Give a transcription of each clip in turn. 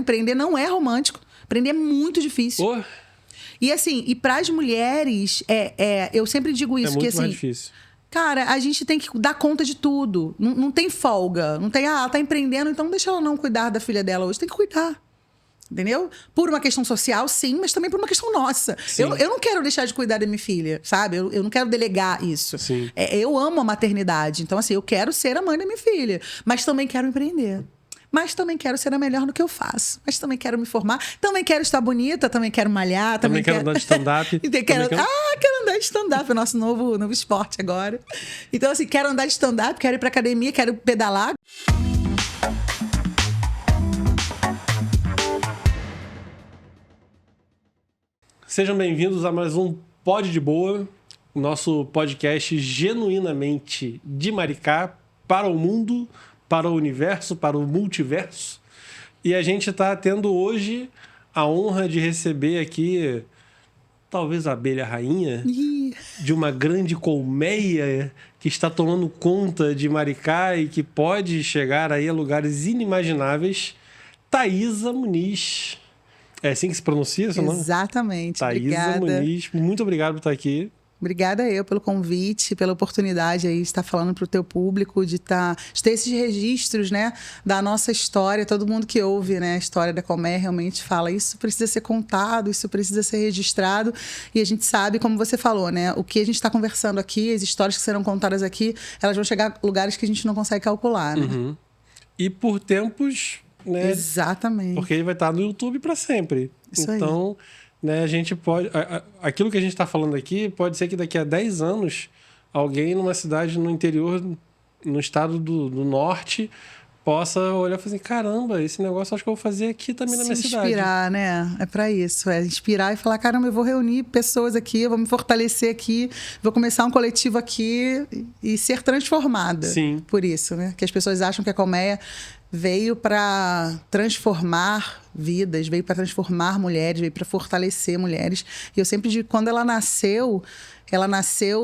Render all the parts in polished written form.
Empreender não é romântico. Empreender é muito difícil. Oh, E assim, e para as mulheres, eu sempre digo isso, é muito que mais assim, difícil. cara, a gente tem que dar conta de tudo. Não tem folga. Não tem, ela tá empreendendo, então deixa ela não cuidar da filha dela hoje. Tem que cuidar. Entendeu? Por uma questão social, sim, mas também por uma questão nossa. Eu não quero deixar de cuidar da minha filha, sabe? Eu não quero delegar isso. Sim. Eu amo a maternidade. Então, assim, eu quero ser a mãe da minha filha. Mas também quero empreender. Mas também quero ser a melhor no que eu faço. Mas também quero me formar. Também quero estar bonita. Também quero malhar. Também quero andar de stand-up. Quero andar de stand-up. É o nosso novo esporte agora. Então, assim, quero andar de stand-up. Quero ir pra academia. Quero pedalar. Sejam bem-vindos a mais um Pod de Boa, nosso podcast genuinamente de Maricá para o mundo, para o universo, para o multiverso. E a gente está tendo hoje a honra de receber aqui, talvez a abelha rainha, de uma grande colmeia que está tomando conta de Maricá e que pode chegar aí a lugares inimagináveis, Thaisa Muniz. É assim que se pronuncia seu nome? Exatamente. Thaisa Obrigada. Muniz, muito obrigado por estar aqui. Obrigada eu pelo convite, pela oportunidade aí de estar falando para o teu público, de ter esses registros, né, da nossa história. Todo mundo que ouve, né, a história da Colmeia realmente fala, isso precisa ser contado, isso precisa ser registrado. E a gente sabe, como você falou, né, o que a gente está conversando aqui, as histórias que serão contadas aqui, elas vão chegar a lugares que a gente não consegue calcular, né? Uhum. E por tempos, né? Exatamente. Porque ele vai estar no YouTube para sempre. Isso então, né, a gente pode... Aquilo que a gente está falando aqui, pode ser que daqui a 10 anos, alguém numa cidade no interior, no estado do norte, possa olhar e falar assim, caramba, esse negócio acho que eu vou fazer aqui também na minha cidade. Inspirar, né? É para isso. É inspirar e falar, caramba, eu vou reunir pessoas aqui, eu vou me fortalecer aqui, vou começar um coletivo aqui e ser transformada. Sim. Por isso, né? Que as pessoas acham que a Colmeia veio para transformar vidas, veio para transformar mulheres, veio para fortalecer mulheres. E eu sempre digo, quando ela nasceu,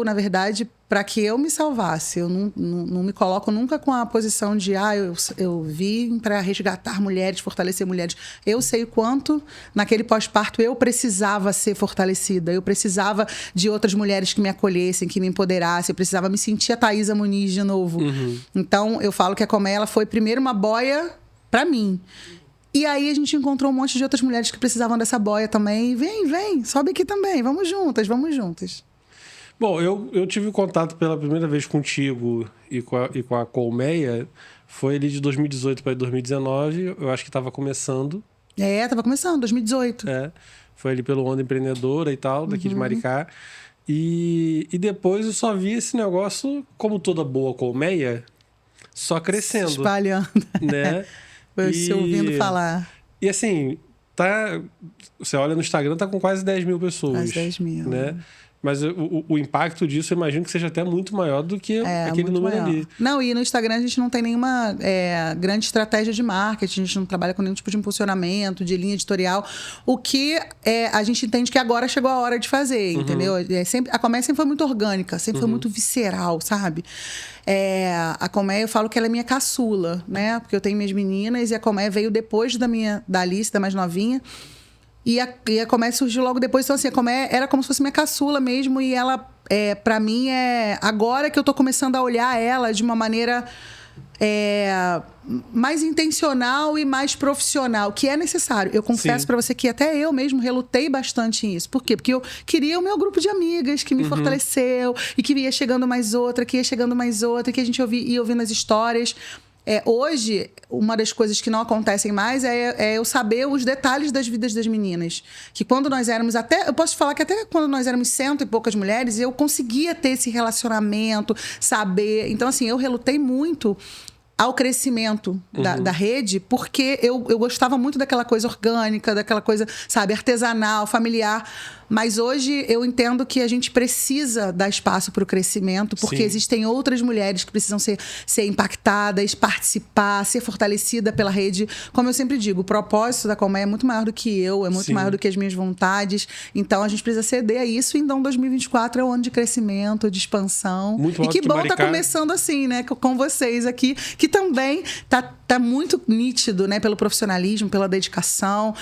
na verdade, para que eu me salvasse. Eu não me coloco nunca com a posição de eu vim para resgatar mulheres, fortalecer mulheres. Eu sei o quanto, naquele pós-parto, eu precisava ser fortalecida. Eu precisava de outras mulheres que me acolhessem, que me empoderassem. Eu precisava me sentir a Thaisa Muniz de novo. Uhum. Então, eu falo que a Colmeia ela foi primeiro uma boia para mim. E aí a gente encontrou um monte de outras mulheres que precisavam dessa boia também. Vem, sobe aqui também. Vamos juntas. Bom, eu tive contato pela primeira vez contigo e com a Colmeia, foi ali de 2018 para 2019, eu acho que estava começando. Estava começando, 2018. Foi ali pelo Onda Empreendedora e tal, daqui de Maricá. E depois eu só vi esse negócio, como toda boa colmeia, só crescendo. Se espalhando. Né? Se ouvindo falar. E assim, você olha no Instagram, tá com quase 10 mil pessoas. Quase 10 mil. Né? Mas o impacto disso, eu imagino que seja até muito maior do que aquele número maior ali. Não, e no Instagram a gente não tem nenhuma grande estratégia de marketing, a gente não trabalha com nenhum tipo de impulsionamento, de linha editorial. O que a gente entende que agora chegou a hora de fazer, entendeu? A Colmeia sempre foi muito orgânica, sempre foi muito visceral, sabe? A Colmeia, eu falo que ela é minha caçula, né? Porque eu tenho minhas meninas e a Colmeia veio depois da Alice, da mais novinha. E a Colmeia surgiu logo depois. Então, assim, a Colmeia era como se fosse minha caçula mesmo. E ela, pra mim, agora que eu tô começando a olhar ela de uma maneira mais intencional e mais profissional, que é necessário. Eu confesso pra você que até eu mesmo relutei bastante nisso. Por quê? Porque eu queria o meu grupo de amigas que me fortaleceu e que ia chegando mais outra, que a gente ia ouvindo as histórias. Hoje, uma das coisas que não acontecem mais é eu saber os detalhes das vidas das meninas. Que quando nós éramos eu posso te falar que até quando nós éramos 100 e poucas mulheres, eu conseguia ter esse relacionamento, saber. Então, assim, eu relutei muito ao crescimento da rede, porque eu gostava muito daquela coisa orgânica, daquela coisa, sabe, artesanal, familiar. Mas hoje eu entendo que a gente precisa dar espaço para o crescimento, porque existem outras mulheres que precisam ser impactadas, participar, ser fortalecida pela rede. Como eu sempre digo, o propósito da Colmeia é muito maior do que eu, é muito maior do que as minhas vontades. Então a gente precisa ceder a isso. Então 2024 é um ano de crescimento, de expansão. Muito e que bom Maricá. estar começando assim, né? Com vocês aqui, que que também tá muito nítido, né? Pelo profissionalismo, pela dedicação,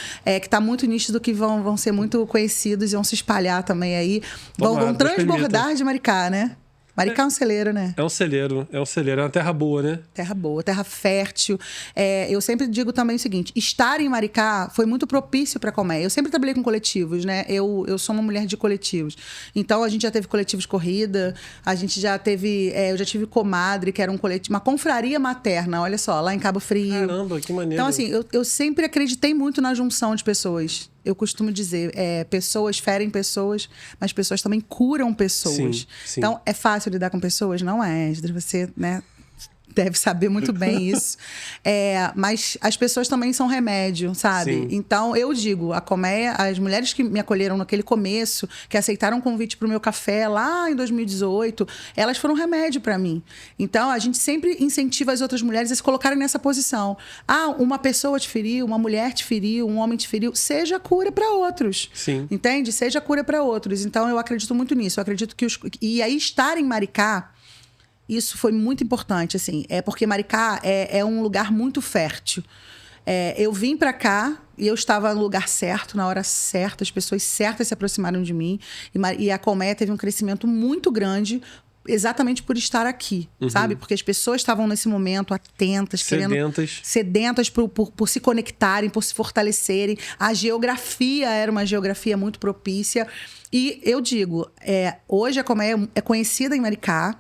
que tá muito nítido que vão ser muito conhecidos e vão se espalhar também aí. Vão transbordar de Maricá, né? Maricá é um celeiro, né? É um celeiro, é uma terra boa, né? Terra boa, terra fértil. Eu sempre digo também o seguinte, estar em Maricá foi muito propício para a colmeia. Eu sempre trabalhei com coletivos, né? Eu sou uma mulher de coletivos. Então, a gente já teve coletivos de corrida, a gente já teve... eu já tive Comadre, que era um coletivo, uma confraria materna, olha só, lá em Cabo Frio. Caramba, que maneiro. Então, assim, eu sempre acreditei muito na junção de pessoas. Eu costumo dizer, pessoas ferem pessoas, mas pessoas também curam pessoas. Sim. Então, é fácil lidar com pessoas? Não é, Esdras. Você, né, deve saber muito bem isso. Mas as pessoas também são remédio, sabe? Sim. Então, eu digo, a colmeia, as mulheres que me acolheram naquele começo, que aceitaram o convite para o meu café lá em 2018, elas foram remédio para mim. Então, a gente sempre incentiva as outras mulheres a se colocarem nessa posição. Uma pessoa te feriu, uma mulher te feriu, um homem te feriu, seja cura para outros. Sim. Entende? Seja cura para outros. Então, eu acredito muito nisso. Eu acredito que E aí, estar em Maricá, isso foi muito importante, assim. Porque Maricá é um lugar muito fértil. Eu vim para cá e eu estava no lugar certo, na hora certa, as pessoas certas se aproximaram de mim. E a colmeia teve um crescimento muito grande exatamente por estar aqui, sabe? Porque as pessoas estavam nesse momento atentas, sedentas por se conectarem, por se fortalecerem. A geografia era uma geografia muito propícia. E eu digo, hoje a colmeia é conhecida em Maricá,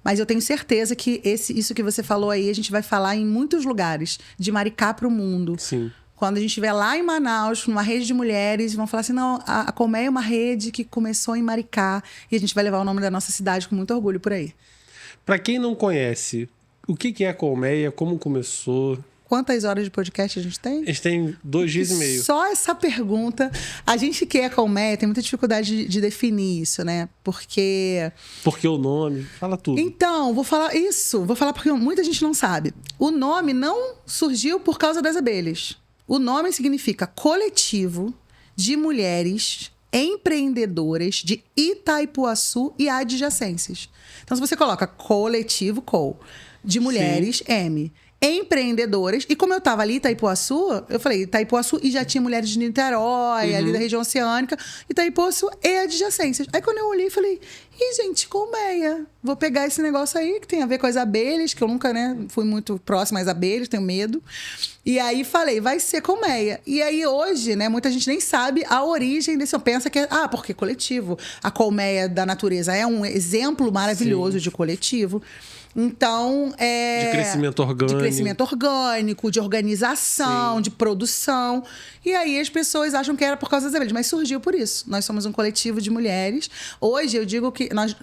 mas eu tenho certeza que isso que você falou aí, a gente vai falar em muitos lugares, de Maricá para o mundo. Sim. Quando a gente estiver lá em Manaus, numa rede de mulheres, vão falar assim, não, a colmeia é uma rede que começou em Maricá e a gente vai levar o nome da nossa cidade com muito orgulho por aí. Para quem não conhece, o que é a colmeia, como começou... Quantas horas de podcast a gente tem? A gente tem 2 dias e meio. Só essa pergunta. A gente que é colmeia tem muita dificuldade de definir isso, né? Porque o nome, fala tudo. Então, vou falar porque muita gente não sabe. O nome não surgiu por causa das abelhas. O nome significa Coletivo de Mulheres Empreendedoras de Itaipuaçu e adjacências. Então, se você coloca Coletivo, de Mulheres, Sim. M... empreendedoras. E como eu estava ali, Itaipuaçu, eu falei Itaipuaçu e já tinha mulheres de Niterói, ali da região oceânica. Itaipuaçu e adjacências. Aí quando eu olhei, falei, gente, colmeia. Vou pegar esse negócio aí que tem a ver com as abelhas, que eu nunca, né, fui muito próxima às abelhas, tenho medo. E aí falei, vai ser colmeia. E aí hoje, né, muita gente nem sabe a origem desse. Pensa que porque coletivo. A colmeia da natureza é um exemplo maravilhoso de coletivo. Então, de crescimento orgânico, de organização, Sim. de produção. E aí as pessoas acham que era por causa das abelhas, mas surgiu por isso. Nós somos um coletivo de mulheres. Hoje eu digo que nós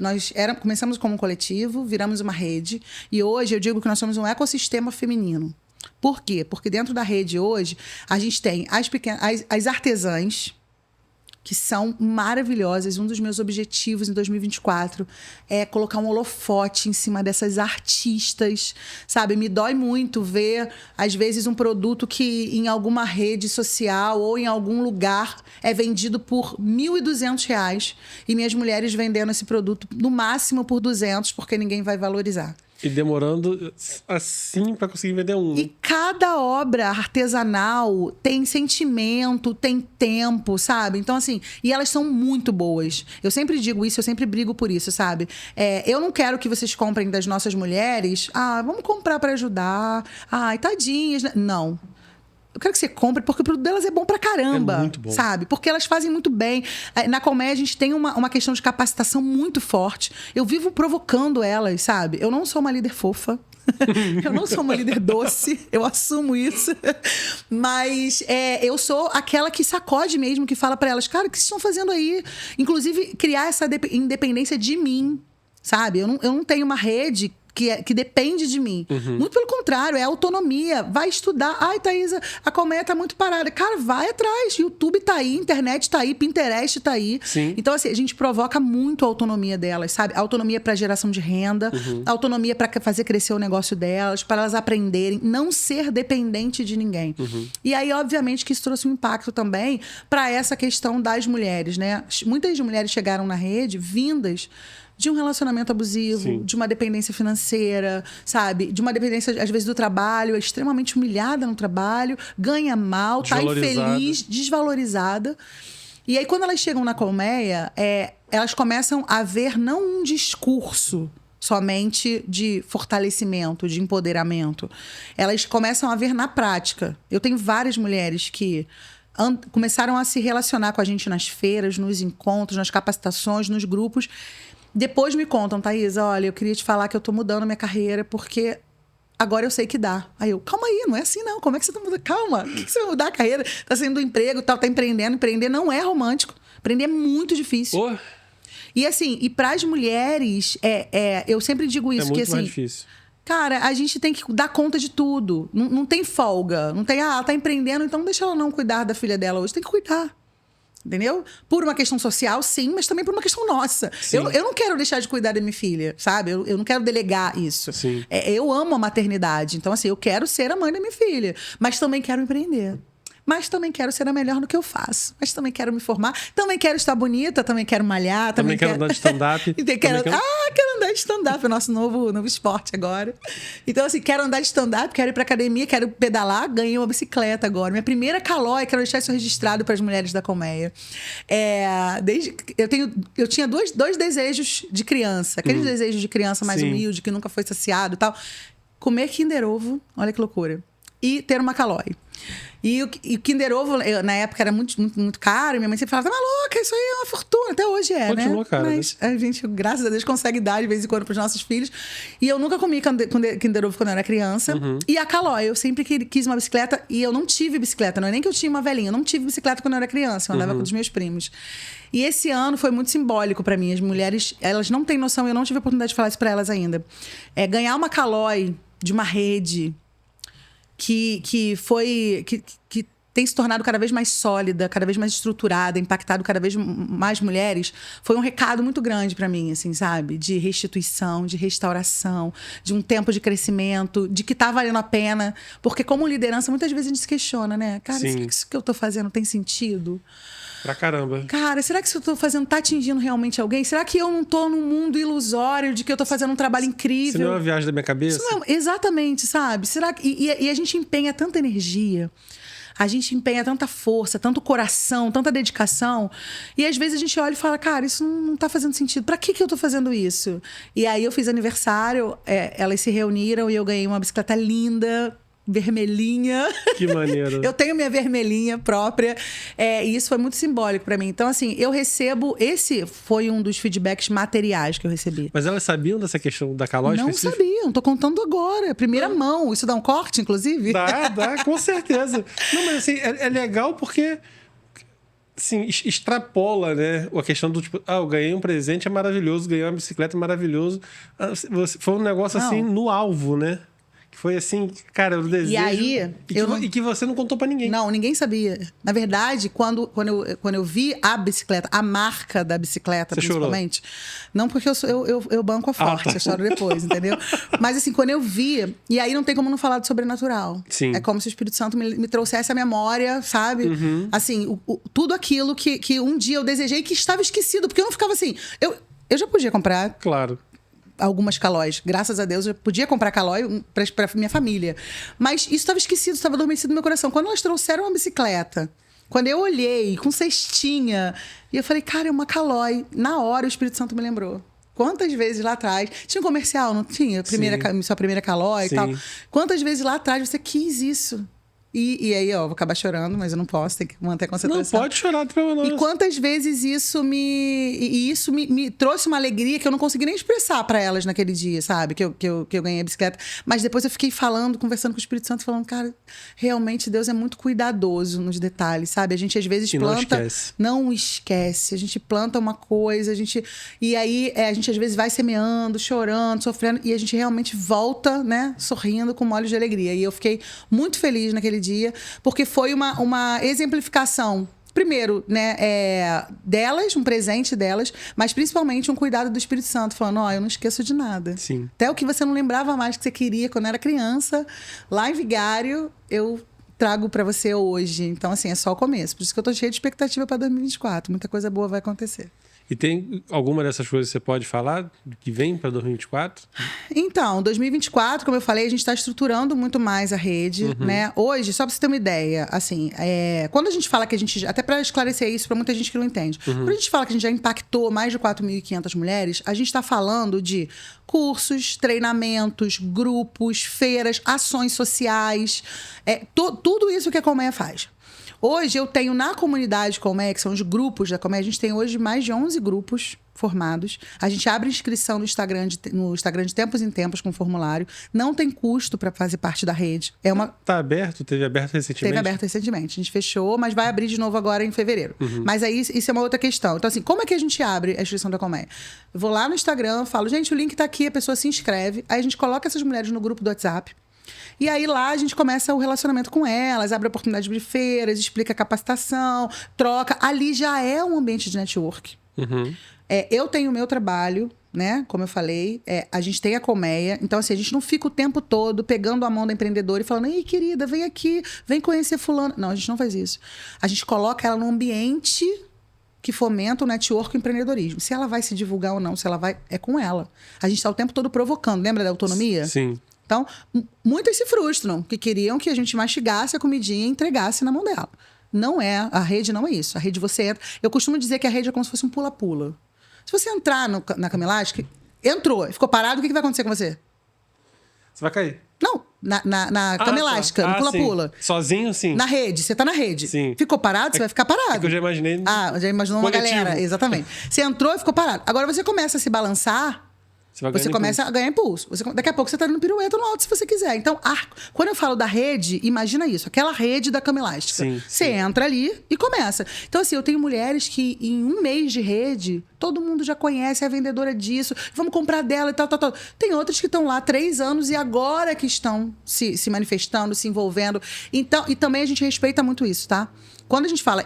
começamos como um coletivo, viramos uma rede. E hoje eu digo que nós somos um ecossistema feminino. Por quê? Porque dentro da rede hoje, a gente tem as artesãs, que são maravilhosas. Um dos meus objetivos em 2024 é colocar um holofote em cima dessas artistas, sabe? Me dói muito ver, às vezes, um produto que em alguma rede social ou em algum lugar é vendido por R$ 1.200 e minhas mulheres vendendo esse produto no máximo por 200, porque ninguém vai valorizar. E demorando assim para conseguir vender um. E cada obra artesanal tem sentimento, tem tempo, sabe? Então, assim, e elas são muito boas. Eu sempre digo isso, eu sempre brigo por isso, sabe? Eu não quero que vocês comprem das nossas mulheres. Vamos comprar para ajudar. Tadinhas. Não. Eu quero que você compre, porque o produto delas é bom pra caramba. É muito bom. Sabe? Porque elas fazem muito bem. Na colmeia, a gente tem uma questão de capacitação muito forte. Eu vivo provocando elas, sabe? Eu não sou uma líder fofa. Eu não sou uma líder doce. Eu assumo isso. Mas eu sou aquela que sacode mesmo, que fala pra elas, cara, o que vocês estão fazendo aí? Inclusive, criar essa independência de mim, sabe? Eu não tenho uma rede que depende de mim. Muito pelo contrário, é autonomia. Vai estudar. Thaísa, a colmeia tá muito parada. Cara, vai atrás. YouTube tá aí, internet tá aí, Pinterest tá aí. Sim. Então, assim, a gente provoca muito a autonomia delas, sabe? Autonomia para geração de renda, autonomia para fazer crescer o negócio delas, para elas aprenderem, não ser dependente de ninguém. E aí, obviamente, que isso trouxe um impacto também para essa questão das mulheres, né? Muitas mulheres chegaram na rede vindas de um relacionamento abusivo, Sim. de uma dependência financeira, sabe? De uma dependência, às vezes, do trabalho, é extremamente humilhada no trabalho, ganha mal, tá infeliz, desvalorizada. E aí, quando elas chegam na colmeia, elas começam a ver não um discurso somente de fortalecimento, de empoderamento. Elas começam a ver na prática. Eu tenho várias mulheres que começaram a se relacionar com a gente nas feiras, nos encontros, nas capacitações, nos grupos. Depois me contam, Thaís, olha, eu queria te falar que eu tô mudando a minha carreira porque agora eu sei que dá. Aí eu, calma aí, não é assim não. Como é que você tá mudando? Calma, o que você vai mudar a carreira? Tá saindo do emprego, tá empreendendo. Empreender não é romântico. Empreender é muito difícil. Oh. E assim, e para as mulheres, eu sempre digo isso, muito que assim, mais difícil. Cara, a gente tem que dar conta de tudo. Não tem folga. Não tem, ela tá empreendendo, então deixa ela não cuidar da filha dela hoje. Tem que cuidar. Entendeu? Por uma questão social, sim, mas também por uma questão nossa. Eu não quero deixar de cuidar da minha filha, sabe? Eu não quero delegar isso. Sim. Eu amo a maternidade. Então, assim, eu quero ser a mãe da minha filha. Mas também quero empreender. Mas também quero ser a melhor no que eu faço. Mas também quero me formar. Também quero estar bonita. Também quero malhar. Também quero andar de stand-up. quero andar de stand-up. É o nosso novo esporte agora. Então, assim, quero andar de stand-up. Quero ir pra academia. Quero pedalar. Ganhei uma bicicleta agora. Minha primeira calói. Quero deixar isso registrado para as mulheres da colmeia. Eu tinha dois desejos de criança. Aqueles desejos de criança mais humilde, que nunca foi saciado e tal. Comer Kinder Ovo. Olha que loucura. E ter uma calói. E o Kinder Ovo, na época, era muito, muito, muito caro. Minha mãe sempre falava, tá maluca, isso aí é uma fortuna. Até hoje Continua, né? Cara, mas a gente, graças a Deus, consegue dar de vez em quando pros nossos filhos. E eu nunca comi Kinder Ovo quando eu era criança. E a calói, eu sempre quis uma bicicleta. E eu não tive bicicleta. Não é nem que eu tinha uma velhinha. Eu não tive bicicleta quando eu era criança. Eu andava com os meus primos. E esse ano foi muito simbólico pra mim. As mulheres, elas não têm noção. Eu não tive a oportunidade de falar isso pra elas ainda. Ganhar uma calói de uma rede que tem se tornado cada vez mais sólida, cada vez mais estruturada, impactado cada vez mais mulheres, foi um recado muito grande para mim, assim, sabe? De restituição, de restauração, de um tempo de crescimento, de que tá valendo a pena. Porque como liderança, muitas vezes a gente se questiona, né? Cara, será que isso que eu tô fazendo tem sentido? Pra caramba. Cara, será que isso que eu tô fazendo tá atingindo realmente alguém? Será que eu não tô num mundo ilusório de que eu tô fazendo um trabalho incrível? Isso não é uma viagem da minha cabeça? Exatamente, sabe? Será que... E a gente empenha tanta energia, a gente empenha tanta força, tanto coração, tanta dedicação. E às vezes a gente olha e fala, cara, isso não tá fazendo sentido. Pra que eu tô fazendo isso? E aí eu fiz aniversário, elas se reuniram e eu ganhei uma bicicleta linda, vermelhinha. Que maneiro. Eu tenho minha vermelhinha própria. E isso foi muito simbólico pra mim. Então, assim, eu recebo... Esse foi um dos feedbacks materiais que eu recebi. Mas elas sabiam dessa questão da calói Não específica? sabiam. Tô contando agora. Primeira mão. Isso dá um corte, inclusive? Dá, com certeza. Não, mas assim, é legal porque... Assim, extrapola, né? A questão do tipo, eu ganhei um presente, é maravilhoso. Ganhei uma bicicleta, é maravilhoso. Foi um negócio assim, no alvo, né? Que foi assim, cara, o desejo... E aí... E que você não contou pra ninguém. Não, ninguém sabia. Na verdade, quando eu vi a bicicleta, a marca da bicicleta, você principalmente... Chorou. Não, porque eu banco a forte, tá. eu choro depois, entendeu? Mas assim, quando eu vi... E aí não tem como não falar do sobrenatural. Sim. É como se o Espírito Santo me trouxesse a memória, sabe? Assim, tudo aquilo que um dia eu desejei que estava esquecido. Porque eu não ficava assim... Eu já podia comprar... Claro. Algumas calóis. Graças a Deus, eu podia comprar calói pra minha família. Mas isso estava esquecido, estava adormecido no meu coração. Quando elas trouxeram uma bicicleta, quando eu olhei com cestinha, e eu falei, cara, é uma calói. Na hora, o Espírito Santo me lembrou. Quantas vezes lá atrás... Tinha um comercial, não tinha? Sua primeira calói e tal. Quantas vezes lá atrás você quis isso? E aí, vou acabar chorando, mas eu não posso, tem que manter a concentração. Não, pode chorar, não. E quantas vezes isso me trouxe uma alegria que eu não consegui nem expressar para elas naquele dia, sabe? Que eu ganhei a bicicleta. Mas depois eu fiquei conversando com o Espírito Santo, falando, cara, realmente Deus é muito cuidadoso nos detalhes, sabe? A gente às vezes planta... Não esquece. A gente planta uma coisa, e aí a gente às vezes vai semeando, chorando, sofrendo, e a gente realmente volta, né? Sorrindo com olhos de alegria. E eu fiquei muito feliz naquele dia, porque foi uma exemplificação, primeiro, né, delas, um presente delas, mas principalmente um cuidado do Espírito Santo, falando, eu não esqueço de nada. Sim. Até o que você não lembrava mais que você queria quando era criança, lá em Vigário, eu trago para você hoje. Então, assim, é só o começo. Por isso que eu tô cheia de expectativa para 2024. Muita coisa boa vai acontecer. E tem alguma dessas coisas que você pode falar que vem para 2024? Então, 2024, como eu falei, a gente está estruturando muito mais a rede, né? Hoje, só para você ter uma ideia, assim, quando a gente fala que a gente... Até para esclarecer isso para muita gente que não entende. Quando a gente fala que a gente já impactou mais de 4.500 mulheres, a gente está falando de cursos, treinamentos, grupos, feiras, ações sociais, tudo isso que a Colmeia faz. Hoje eu tenho na comunidade Colmeia, que são os grupos da Colmeia, a gente tem hoje mais de 11 grupos formados. A gente abre inscrição no Instagram de tempos em tempos com formulário. Não tem custo para fazer parte da rede. Tá aberto? Teve aberto recentemente? Teve aberto recentemente. A gente fechou, mas vai abrir de novo agora em fevereiro. Mas aí isso é uma outra questão. Então, assim, como é que a gente abre a inscrição da Colmeia? Eu vou lá no Instagram, falo, gente, o link tá aqui, a pessoa se inscreve. Aí a gente coloca essas mulheres no grupo do WhatsApp. E aí lá a gente começa o relacionamento com elas, abre oportunidade de feiras, explica a capacitação, troca. Ali já é um ambiente de network. Eu tenho o meu trabalho, né? Como eu falei, a gente tem a Colmeia. Então, assim, a gente não fica o tempo todo pegando a mão da empreendedora e falando, ei, querida, vem aqui, vem conhecer fulano. Não, a gente não faz isso. A gente coloca ela num ambiente que fomenta o network e o empreendedorismo. Se ela vai se divulgar ou não, se ela vai... É com ela. A gente está o tempo todo provocando. Lembra da autonomia? Sim. Então, muitas se frustram, que queriam que a gente mastigasse a comidinha e entregasse na mão dela. Não é, a rede não é isso. A rede você entra... Eu costumo dizer que a rede é como se fosse um pula-pula. Se você entrar na cama elástica, entrou, ficou parado, o que vai acontecer com você? Você vai cair. Não, na cama elástica, no pula-pula. Sozinho, sim. Na rede, você tá na rede. Sim. Ficou parado, você vai ficar parado. É que eu já imaginei. Já imaginou uma coletivo. galera, exatamente. Você entrou e ficou parado. Agora você começa a se balançar... Você começa a ganhar impulso. Daqui a pouco você está dando pirueta no alto, se você quiser. Então, quando eu falo da rede, imagina isso. Aquela rede da cama elástica. Você entra ali e começa. Então, assim, eu tenho mulheres que em um mês de rede, todo mundo já conhece, é vendedora disso. Vamos comprar dela e tal. Tem outras que estão lá há 3 anos e agora que estão se manifestando, se envolvendo. Então, e também a gente respeita muito isso, tá? Quando a gente fala,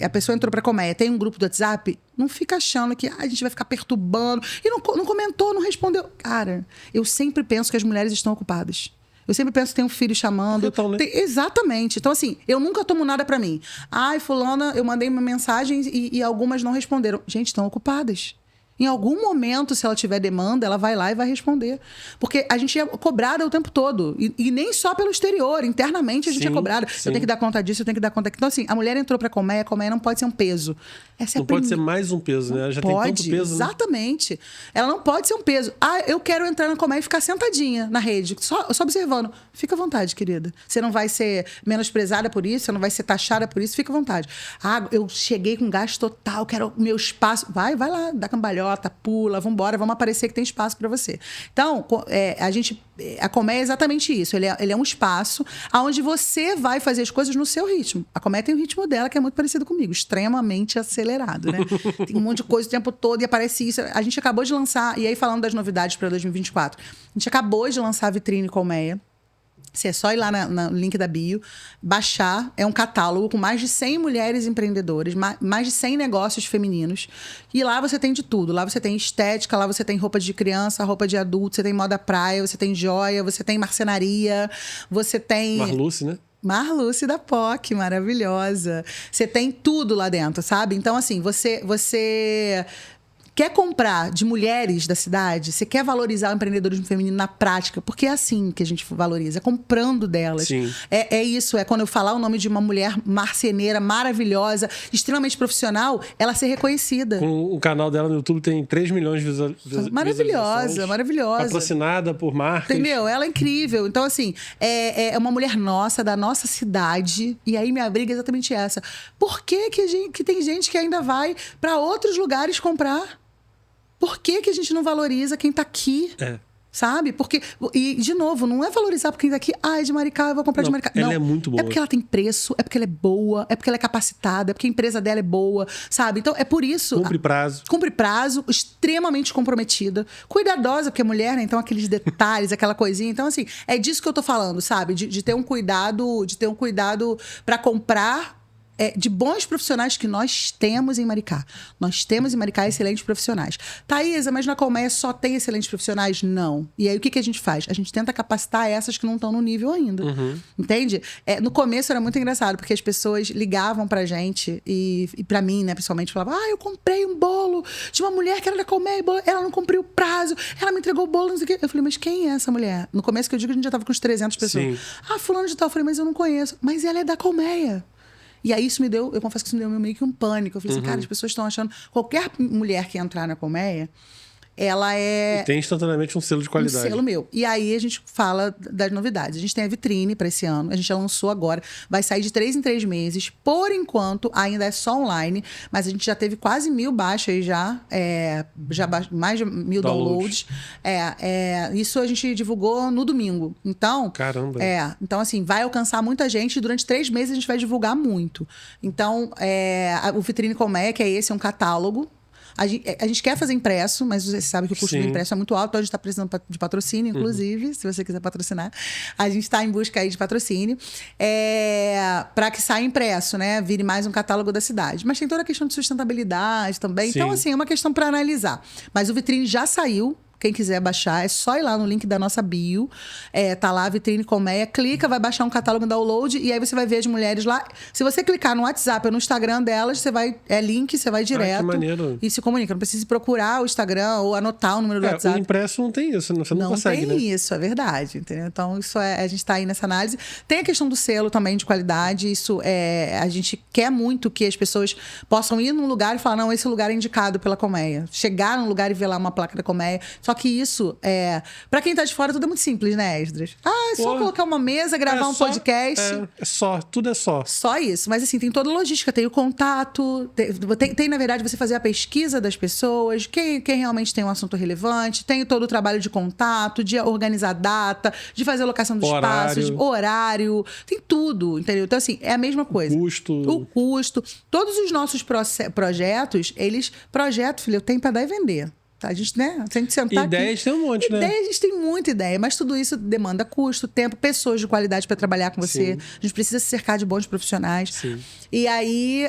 a pessoa entrou para a Colmeia, tem um grupo do WhatsApp, não fica achando que a gente vai ficar perturbando. E não comentou, não respondeu. Cara, eu sempre penso que as mulheres estão ocupadas. Eu sempre penso que tem um filho chamando. Então, né? Exatamente. Então, assim, eu nunca tomo nada para mim. Ai, fulana, eu mandei uma mensagem e algumas não responderam. Gente, estão ocupadas. Em algum momento, se ela tiver demanda, ela vai lá e vai responder. Porque a gente é cobrada o tempo todo. E nem só pelo exterior. Internamente, a gente é cobrada. Eu tenho que dar conta disso, eu tenho que dar conta daquilo. Então, assim, a mulher entrou pra Colmeia não pode ser um peso. Não pode ser mais um peso, né? Ela já tem tanto peso. Exatamente. Né? Ela não pode ser um peso. Eu quero entrar na Colmeia e ficar sentadinha na rede, só observando. Fica à vontade, querida. Você não vai ser menosprezada por isso, você não vai ser taxada por isso, fica à vontade. Eu cheguei com gás total, quero o meu espaço. Vai lá, dá cambalhota, pula, vambora, vamos aparecer que tem espaço para você. Então, a Colmeia é exatamente isso. Ele é um espaço onde você vai fazer as coisas no seu ritmo. A Colmeia tem o ritmo dela, que é muito parecido comigo, extremamente acelerado, né? Tem um monte de coisa o tempo todo e aparece isso. A gente acabou de lançar, e aí falando das novidades para 2024, a gente acabou de lançar a Vitrine Colmeia. Você é só ir lá no link da bio, baixar. É um catálogo com mais de 100 mulheres empreendedoras, mais de 100 negócios femininos. E lá você tem de tudo. Lá você tem estética, lá você tem roupa de criança, roupa de adulto, você tem moda praia, você tem joia, você tem marcenaria, você tem... Marluce, né? Marluce da POC, maravilhosa. Você tem tudo lá dentro, sabe? Então, assim, você quer comprar de mulheres da cidade, você quer valorizar o empreendedorismo feminino na prática, porque é assim que a gente valoriza, é comprando delas. Sim. É isso, é quando eu falar o nome de uma mulher marceneira maravilhosa, extremamente profissional, ela ser reconhecida. O canal dela no YouTube tem 3 milhões de visualizações. Maravilhosa. Patrocinada por marcas. Entendeu? Ela é incrível. Então, assim, é uma mulher nossa, da nossa cidade, e aí minha briga é exatamente essa. Por que tem gente que ainda vai para outros lugares comprar? Por que a gente não valoriza quem tá aqui? Sabe? Porque, e, de novo, não é valorizar porque quem tá aqui, é de Maricá, eu vou comprar de Maricá. Ela é muito boa. É porque ela tem preço, é porque ela é boa, é porque ela é capacitada, é porque a empresa dela é boa, sabe? Então, é por isso... Cumpre prazo, extremamente comprometida. Cuidadosa, porque é mulher, né? Então, aqueles detalhes, aquela coisinha. Então, assim, é disso que eu tô falando, sabe? De ter um cuidado, para comprar de bons profissionais que nós temos em Maricá. Nós temos em Maricá excelentes profissionais. Thaisa, mas na Colmeia só tem excelentes profissionais? Não. E aí o que a gente faz? A gente tenta capacitar essas que não estão no nível ainda. Entende? No começo era muito engraçado, porque as pessoas ligavam pra gente e pra mim, né, pessoalmente, falavam: eu comprei um bolo de uma mulher que era da Colmeia, ela não cumpriu o prazo, ela me entregou o bolo, não sei o quê. Eu falei: mas quem é essa mulher? No começo que eu digo, a gente já tava com uns 300 pessoas. Sim. Fulano de tal. Eu falei: mas eu não conheço. Mas ela é da Colmeia. E aí isso me deu, eu confesso que isso me deu meio que um pânico. Eu falei assim: cara, as pessoas estão achando... Qualquer mulher que entrar na Colmeia, ela é... E tem instantaneamente um selo de qualidade. Um selo meu. E aí a gente fala das novidades. A gente tem a vitrine para esse ano. A gente já lançou agora. Vai sair de 3 em 3 meses. Por enquanto, ainda é só online. Mas a gente já teve quase 1000 baixas já. Mais de 1000 downloads. Isso a gente divulgou no domingo. Então... Caramba. Então, assim, vai alcançar muita gente. E durante 3 meses a gente vai divulgar muito. Então, o Vitrine Colmeia, que é esse, é um catálogo. A gente quer fazer impresso, mas você sabe que o custo do impresso é muito alto, então a gente está precisando de patrocínio, inclusive, se você quiser patrocinar. A gente está em busca aí de patrocínio para que saia impresso, né? Vire mais um catálogo da cidade. Mas tem toda a questão de sustentabilidade também. Sim. Então, assim, é uma questão para analisar. Mas o Vitrine já saiu. Quem quiser baixar, é só ir lá no link da nossa bio. Tá lá, Vitrine Colmeia. Clica, vai baixar um catálogo download e aí você vai ver as mulheres lá. Se você clicar no WhatsApp ou no Instagram delas, você vai... link, você vai direto. Que maneiro. E se comunica. Não precisa procurar o Instagram ou anotar o número do WhatsApp. O impresso não tem isso, você não consegue, né? Não tem isso, é verdade. Entendeu? Então, isso a gente está aí nessa análise. Tem a questão do selo também de qualidade. Isso a gente quer muito que as pessoas possam ir num lugar e falar: não, esse lugar é indicado pela Colmeia. Chegar num lugar e ver lá uma placa da Colmeia. Só que isso, pra quem tá de fora, tudo é muito simples, né, Esdras? É só colocar uma mesa, gravar um podcast. Tudo é só. Só isso. Mas, assim, tem toda a logística. Tem o contato. Tem, na verdade, você fazer a pesquisa das pessoas. Quem realmente tem um assunto relevante. Tem todo o trabalho de contato, de organizar data, de fazer a locação dos espaços, horário. Tem tudo, entendeu? Então, assim, é a mesma coisa. O custo. Todos os nossos projetos, projeto, filho, eu tenho pra dar e vender. A gente, né? Se a gente sentar ideias aqui, tem um monte, né? A gente tem muita ideia, mas tudo isso demanda custo, tempo, pessoas de qualidade para trabalhar com você. Sim. A gente precisa se cercar de bons profissionais. Sim. E aí,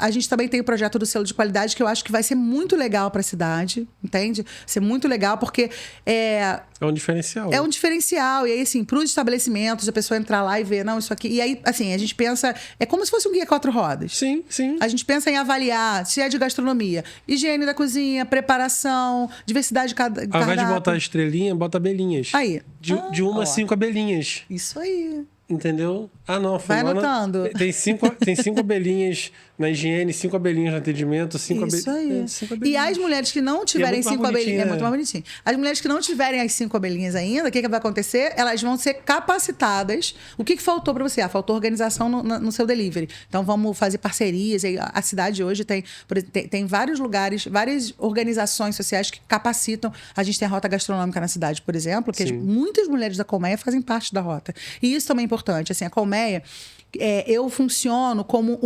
a gente também tem o projeto do selo de qualidade, que eu acho que vai ser muito legal para a cidade, entende? Vai ser muito legal, porque é um diferencial. É um diferencial. E aí, assim, para os estabelecimentos, a pessoa entrar lá e ver, não, isso aqui... E aí, assim, a gente pensa... É como se fosse um guia 4 rodas. Sim, sim. A gente pensa em avaliar se é de gastronomia, higiene da cozinha, preparação, diversidade de cardápio. Ao invés de botar estrelinha, bota abelhinhas. Aí. De 1 a 5 abelhinhas. Isso aí. Entendeu? Não, vai anotando. Tem 5 abelhinhas na higiene, 5 abelhinhas no atendimento, 5 abelhinhas. Isso aí. 5 abelhinhas. E as mulheres que não tiverem 5 abelhinhas... É muito mais bonitinho. As mulheres que não tiverem as 5 abelhinhas ainda, o que vai acontecer? Elas vão ser capacitadas. O que faltou para você? Faltou organização no seu delivery. Então, vamos fazer parcerias. A cidade hoje tem vários lugares, várias organizações sociais que capacitam. A gente tem a Rota Gastronômica na cidade, por exemplo, que muitas mulheres da Colmeia fazem parte da rota. E isso também é importante. Assim, a Colmeia... eu funciono como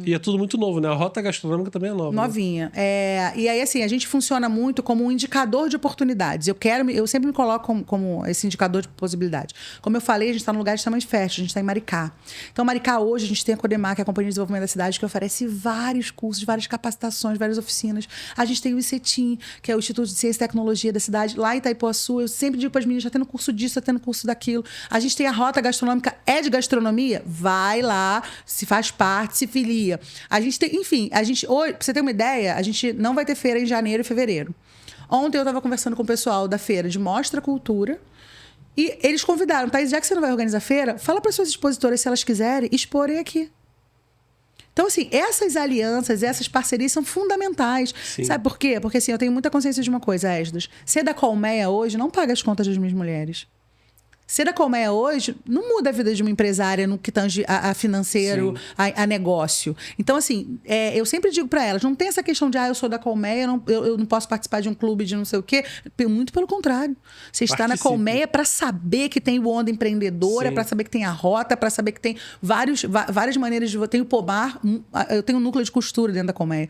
E é tudo muito novo, né? A Rota Gastronômica também é nova. Novinha. Né? E aí, assim, a gente funciona muito como um indicador de oportunidades. Eu sempre me coloco como esse indicador de possibilidade. Como eu falei, a gente está num lugar de tamanho fest, a gente está em Maricá. Então, Maricá, hoje, a gente tem a Codemar, que é a Companhia de Desenvolvimento da Cidade, que oferece vários cursos, várias capacitações, várias oficinas. A gente tem o ICETIM, que é o Instituto de Ciência e Tecnologia da cidade, lá em Itaipuaçu. Eu sempre digo para as meninas, já tendo curso disso, já tendo curso daquilo. A gente tem a Rota Gastronômica, de gastronomia? Vai lá, se faz parte, se filia. A gente tem, enfim, hoje, pra você ter uma ideia, a gente não vai ter feira em janeiro e fevereiro. Ontem eu estava conversando com o pessoal da feira de Mostra Cultura e eles convidaram: Thaís, já que você não vai organizar feira, fala para suas expositoras, se elas quiserem, exporem aqui. Então, assim, essas alianças, essas parcerias são fundamentais. Sim. Sabe por quê? Porque, assim, eu tenho muita consciência de uma coisa, Esdras. Ser da Colmeia hoje não paga as contas das minhas mulheres. Ser da Colmeia hoje não muda a vida de uma empresária no que tange a financeiro, a negócio. Então, assim, eu sempre digo para elas, não tem essa questão de, eu sou da Colmeia, eu não posso participar de um clube de não sei o quê. Muito pelo contrário. Você está na Colmeia para saber que tem o Onda Empreendedora, para saber que tem a Rota, para saber que tem várias maneiras de... Tem o Pomar, eu tenho um núcleo de costura dentro da Colmeia.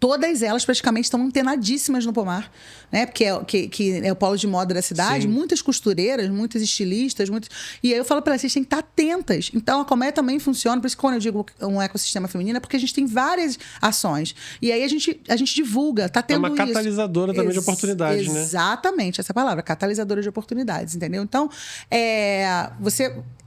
todas elas praticamente estão antenadíssimas no pomar, né? Porque que é o polo de moda da cidade. Sim. Muitas costureiras, muitas estilistas, E aí eu falo para elas, vocês têm que estar atentas. Então, a Colmeia também funciona, por isso que quando eu digo um ecossistema feminino, é porque a gente tem várias ações. E aí a gente divulga, tá tendo isso. É uma catalisadora também de oportunidades, né? Exatamente, essa palavra, catalisadora de oportunidades, entendeu? Então,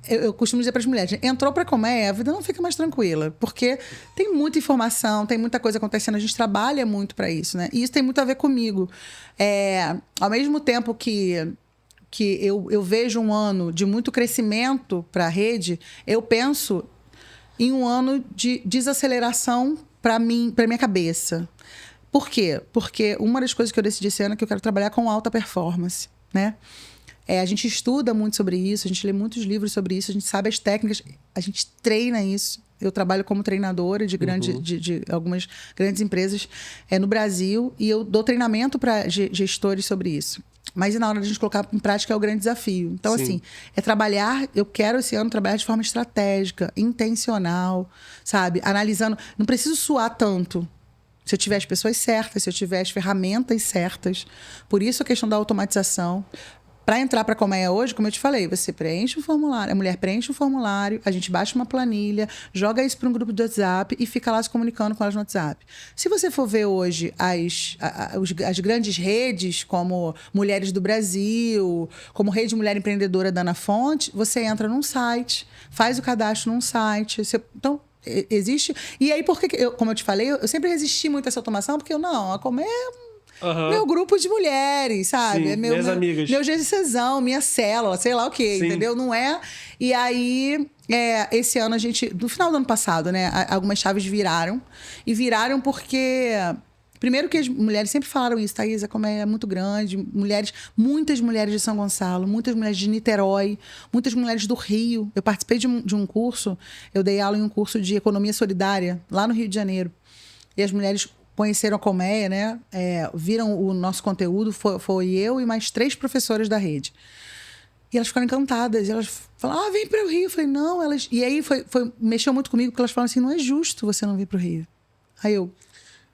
eu costumo dizer para as mulheres, entrou para a Colmeia, a vida não fica mais tranquila, porque tem muita informação, tem muita coisa acontecendo, a gente trabalha muito para isso, né? E isso tem muito a ver comigo. Ao mesmo tempo que eu vejo um ano de muito crescimento para a rede, eu penso em um ano de desaceleração para minha cabeça. Por quê? Porque uma das coisas que eu decidi esse ano é que eu quero trabalhar com alta performance, né? A gente estuda muito sobre isso, a gente lê muitos livros sobre isso, a gente sabe as técnicas, a gente treina isso. Eu trabalho como treinadora de algumas grandes empresas no Brasil e eu dou treinamento para gestores sobre isso. Mas na hora de a gente colocar em prática é o grande desafio. Então, assim, eu quero esse ano trabalhar de forma estratégica, intencional, sabe? Analisando, não preciso suar tanto. Se eu tiver as pessoas certas, se eu tiver as ferramentas certas. Por isso a questão da automatização. Para entrar para a Colmeia hoje, como eu te falei, você preenche o formulário, a mulher preenche o formulário, a gente baixa uma planilha, joga isso para um grupo de WhatsApp e fica lá se comunicando com elas no WhatsApp. Se você for ver hoje as grandes redes, como Mulheres do Brasil, como Rede Mulher Empreendedora da Ana Fonte, você entra num site, faz o cadastro num site. Então, existe... E aí, como eu te falei, eu sempre resisti muito a essa automação, porque a Colmeia meu grupo de mulheres, sabe? Sim, minhas amigas. Meu GCzão, minha célula, sei lá o quê, entendeu? Não é? E aí, esse ano no final do ano passado, né? Algumas chaves viraram. E viraram porque... Primeiro que as mulheres sempre falaram isso, Thaisa, como é muito grande. Muitas mulheres de São Gonçalo, muitas mulheres de Niterói, muitas mulheres do Rio. Eu participei de um curso, eu dei aula em um curso de economia solidária, lá no Rio de Janeiro. E as mulheres conheceram a Colmeia, né? Viram o nosso conteúdo, foi eu e mais 3 professoras da rede. E elas ficaram encantadas. E elas falaram, vem para o Rio. Eu falei, não, elas... E aí mexeu muito comigo, porque elas falaram assim, não é justo você não vir para o Rio. Aí eu...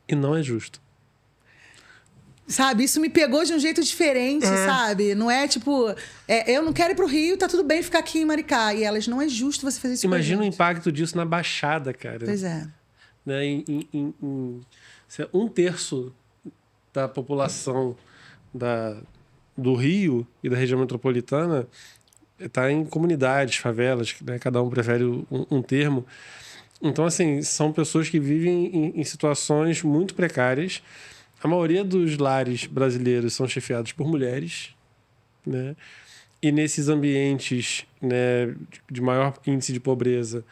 E não é justo. Sabe, isso me pegou de um jeito diferente, sabe? Não é tipo, eu não quero ir pro Rio, tá tudo bem ficar aqui em Maricá. E elas, não é justo você fazer isso. Imagina o impacto disso na Baixada, cara. Pois é. Né? Em 1/3 da população do Rio e da região metropolitana está em comunidades, favelas, né? Cada um prefere um termo. Então, assim, são pessoas que vivem em situações muito precárias. A maioria dos lares brasileiros são chefiados por mulheres, né? E nesses ambientes, né, de maior índice de pobreza,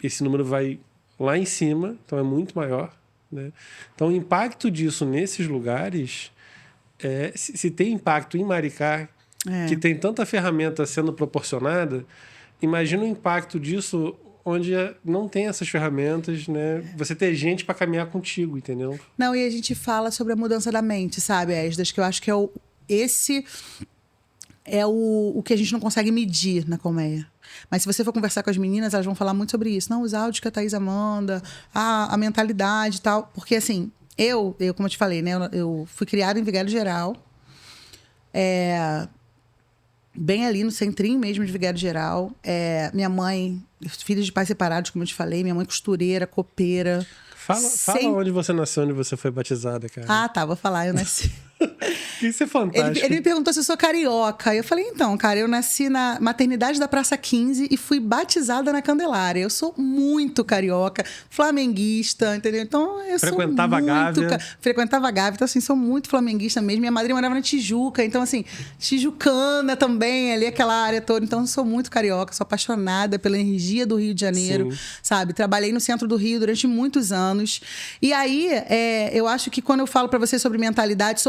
esse número vai lá em cima, então é muito maior, né? Então, o impacto disso nesses lugares, se tem impacto em Maricá, que tem tanta ferramenta sendo proporcionada, imagina o impacto disso onde não tem essas ferramentas, né? Você ter gente para caminhar contigo, entendeu? Não, e a gente fala sobre a mudança da mente, sabe, Esdras? Que eu acho que esse é o que a gente não consegue medir na Colmeia. Mas se você for conversar com as meninas, elas vão falar muito sobre isso. Não, os áudios que a Thaisa manda, a mentalidade e tal. Porque, assim, eu, como eu te falei, né? Eu fui criada em Vigário Geral. Bem ali no centrinho mesmo de Vigário Geral. Minha mãe, filha de pais separados, como eu te falei. Minha mãe costureira, copeira. Fala onde você nasceu, onde você foi batizada, cara. Tá, vou falar. Eu nasci... Isso é fantástico. Ele me perguntou se eu sou carioca. Eu falei, então, cara, eu nasci na maternidade da Praça 15 e fui batizada na Candelária. Eu sou muito carioca, flamenguista, entendeu? Então, eu frequentava sou muito... Gávea. Frequentava Gávea. Então, assim, sou muito flamenguista mesmo. Minha madrinha morava na Tijuca. Então, assim, tijucana também, ali aquela área toda. Então, eu sou muito carioca. Sou apaixonada pela energia do Rio de Janeiro, sabe? Trabalhei no centro do Rio durante muitos anos. E aí, eu acho que quando eu falo pra você sobre mentalidade,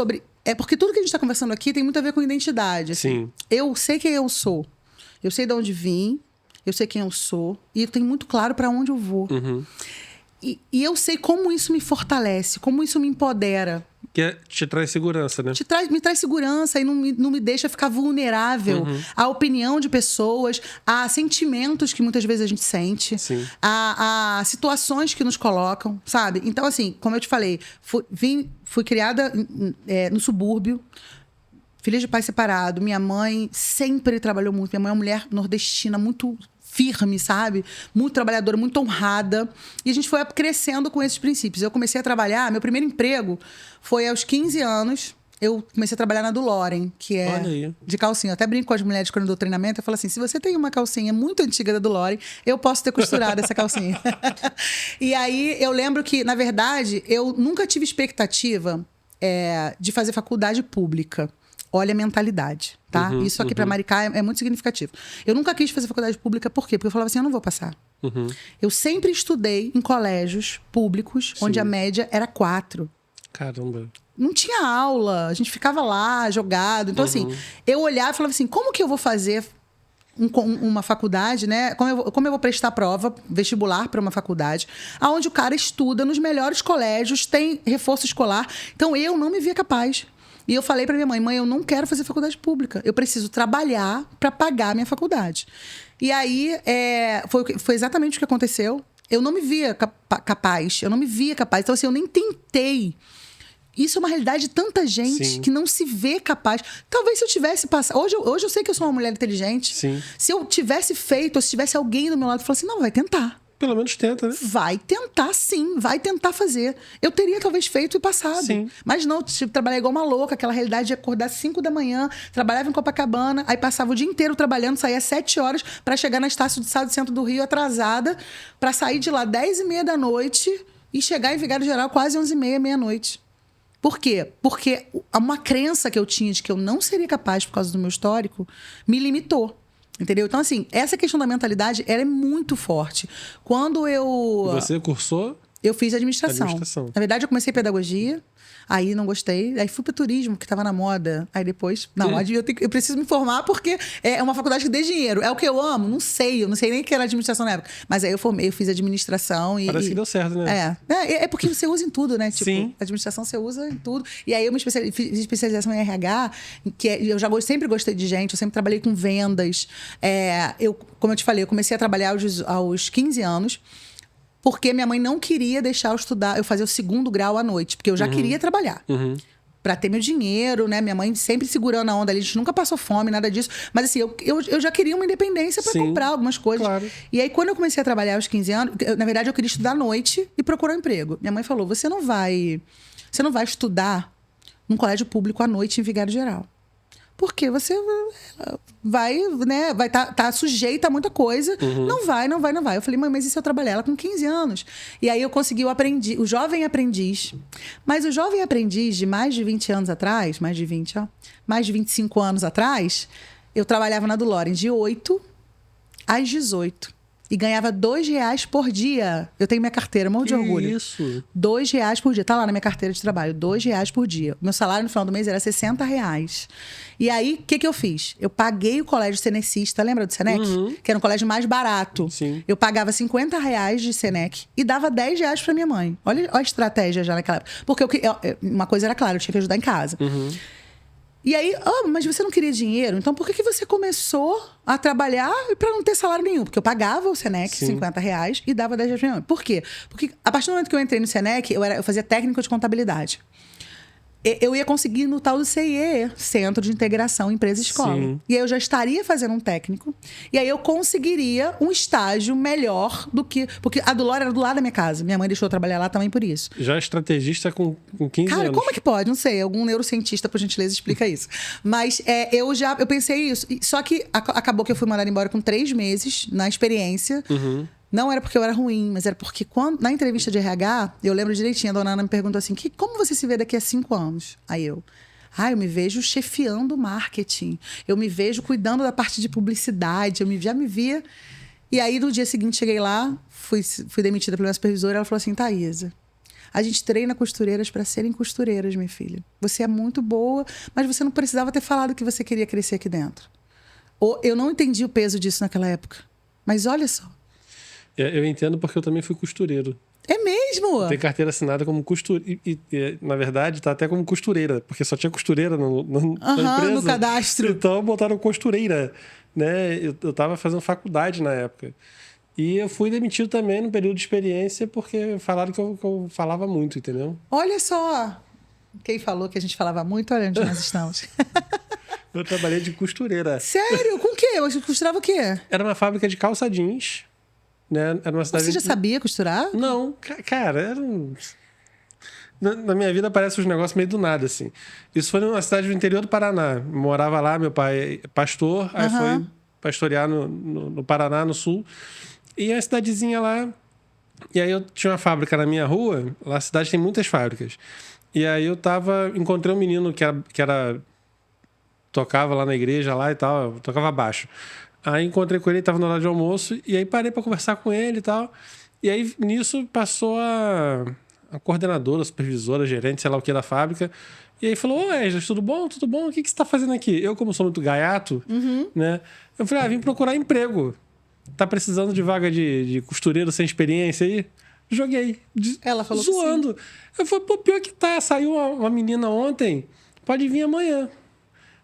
porque tudo que a gente está conversando aqui tem muito a ver com identidade. Assim. Sim. Eu sei quem eu sou. Eu sei de onde vim. Eu sei quem eu sou. E eu tenho muito claro para onde eu vou. Uhum. E eu sei como isso me fortalece, como isso me empodera. Que te traz segurança, né? Me traz segurança e não me deixa ficar vulnerável à opinião de pessoas, a sentimentos que muitas vezes a gente sente, a situações que nos colocam, sabe? Então, assim, como eu te falei, fui criada no subúrbio, filha de pai separado. Minha mãe sempre trabalhou muito. Minha mãe é uma mulher nordestina muito firme, sabe? Muito trabalhadora, muito honrada. E a gente foi crescendo com esses princípios. Eu comecei a trabalhar, meu primeiro emprego foi aos 15 anos. Eu comecei a trabalhar na DuLoren, que é de calcinha. Eu até brinco com as mulheres quando eu dou treinamento. Eu falo assim, se você tem uma calcinha muito antiga da DuLoren, eu posso ter costurado essa calcinha. E aí, eu lembro que, na verdade, eu nunca tive expectativa de fazer faculdade pública. Olha a mentalidade, tá? Isso aqui para Maricá é muito significativo. Eu nunca quis fazer faculdade pública, por quê? Porque eu falava assim, eu não vou passar. Eu sempre estudei em colégios públicos, onde a média era 4. Caramba. Não tinha aula, a gente ficava lá, jogado. Então, assim, eu olhava e falava assim, como que eu vou fazer uma faculdade, né? Como eu vou prestar prova vestibular para uma faculdade, onde o cara estuda nos melhores colégios, tem reforço escolar. Então, eu não me via capaz. E eu falei para minha mãe, eu não quero fazer faculdade pública. Eu preciso trabalhar para pagar a minha faculdade. E aí, foi exatamente o que aconteceu. Eu não me via capaz. Eu não me via capaz. Então, assim, eu nem tentei. Isso é uma realidade de tanta gente que não se vê capaz. Talvez se eu tivesse passado... Hoje eu sei que eu sou uma mulher inteligente. Sim. Se eu tivesse feito, ou se tivesse alguém do meu lado, falasse assim, não, vai tentar. Pelo menos tenta, né? Vai tentar, sim. Vai tentar fazer. Eu teria, talvez, feito e passado. Sim. Mas não, trabalhar igual uma louca. Aquela realidade de acordar às 5 da manhã, trabalhava em Copacabana, aí passava o dia inteiro trabalhando, saía às 7 horas para chegar na Estácio de Sá do centro do Rio atrasada, para sair de lá 10h30 da noite e chegar em Vigário Geral quase 11h30, meia-noite. Por quê? Porque uma crença que eu tinha de que eu não seria capaz por causa do meu histórico me limitou. Entendeu? Então, assim, essa questão da mentalidade, ela é muito forte. Quando eu... Você cursou? Eu fiz administração. Na verdade, eu comecei pedagogia, aí não gostei. Aí fui para turismo, que estava na moda. Aí depois... Não, eu preciso me formar porque é uma faculdade que dê dinheiro. É o que eu amo? Não sei. Eu não sei nem o que era administração na época. Mas aí eu fiz administração e... Parece que deu certo, né? É porque você usa em tudo, né? Tipo, sim. Administração você usa em tudo. E aí eu fiz especialização em RH, eu sempre gostei de gente, eu sempre trabalhei com vendas. Como eu te falei, eu comecei a trabalhar aos 15 anos. Porque minha mãe não queria deixar eu fazer o 2º grau à noite. Porque eu já queria trabalhar. Pra ter meu dinheiro, né? Minha mãe sempre segurando a onda ali. A gente nunca passou fome, nada disso. Mas assim, eu já queria uma independência pra comprar algumas coisas. Claro. E aí, quando eu comecei a trabalhar aos 15 anos... na verdade, eu queria estudar à noite e procurar um emprego. Minha mãe falou, você não vai estudar num colégio público à noite em Vigário Geral. Porque você vai tá sujeita a muita coisa. Não vai. Eu falei, mãe, mas e se eu trabalhar? Ela com 15 anos. E aí eu consegui o jovem aprendiz. Mas o jovem aprendiz de mais de 20 anos atrás, mais de 25 anos atrás, eu trabalhava na DuLoren de 8 às 18. E ganhava R$2 por dia. Eu tenho minha carteira, morro de orgulho. Isso. R$2 por dia. Tá lá na minha carteira de trabalho. R$2 por dia. Meu salário no final do mês era R$60. E aí, o que eu fiz? Eu paguei o colégio Senecista. Lembra do Senec? Que era um colégio mais barato. Sim. Eu pagava R$50 de Senec e dava R$10 pra minha mãe. Olha a estratégia já naquela época. Porque uma coisa era clara, eu tinha que ajudar em casa. E aí, mas você não queria dinheiro? Então por que você começou a trabalhar para não ter salário nenhum? Porque eu pagava o Senec, R$50, e dava R$10 pra minha mãe. Por quê? Porque a partir do momento que eu entrei no Senec, eu fazia técnico de contabilidade. Eu ia conseguir no tal do CIE, Centro de Integração Empresa-Escola. E aí eu já estaria fazendo um técnico. E aí eu conseguiria um estágio melhor do que... Porque a DuLoren era do lado da minha casa. Minha mãe deixou eu trabalhar lá também por isso. Já estrategista com 15 anos. Cara, como é que pode? Não sei. Algum neurocientista, por gentileza, explica isso. Mas eu pensei isso. Só que acabou que eu fui mandada embora com 3 meses na experiência. Não era porque eu era ruim, mas era porque na entrevista de RH, eu lembro direitinho, a dona Ana me perguntou assim, como você se vê daqui a 5 anos? Aí eu me vejo chefiando o marketing, eu me vejo cuidando da parte de publicidade, já me via. E aí, no dia seguinte, cheguei lá, fui demitida pela minha supervisora, ela falou assim, Thaísa, a gente treina costureiras para serem costureiras, minha filha. Você é muito boa, mas você não precisava ter falado que você queria crescer aqui dentro. Eu não entendi o peso disso naquela época. Mas olha só. Eu entendo porque eu também fui costureiro. É mesmo? mesmo? Tem carteira assinada como costureira. E, na verdade, tá até como costureira, porque só tinha costureira na empresa. No cadastro. Então, botaram costureira, né? Eu tava fazendo faculdade na época. E eu fui demitido também no período de experiência porque falaram que eu falava muito, entendeu? Olha só. Quem falou que a gente falava muito, olha onde nós estamos. Eu trabalhei de costureira. Sério? Com o quê? Você costurava o quê? Era uma fábrica de calça jeans, né? Era uma cidade... Você já sabia costurar? Não, cara, era na minha vida aparece uns negócios meio do nada, assim. Isso foi numa cidade do interior do Paraná. Morava lá, meu pai é pastor, aí foi pastorear no Paraná, no sul. E a cidadezinha lá... E aí eu tinha uma fábrica na minha rua, lá a cidade tem muitas fábricas. E aí encontrei um menino que era tocava lá na igreja lá e tal, tocava baixo. Aí encontrei com ele, ele tava no horário de almoço, e aí parei para conversar com ele e tal. E aí nisso passou a coordenadora, a supervisora, a gerente, sei lá o que da fábrica. E aí falou: ô, Esdras, tudo bom? Tudo bom? O que você tá fazendo aqui? Eu, como sou muito gaiato, né? Eu falei: vim procurar emprego. Tá precisando de vaga de costureiro sem experiência aí? Joguei. Ela falou zoando. Que sim. Eu falei: pô, pior que tá. Saiu uma menina ontem, pode vir amanhã.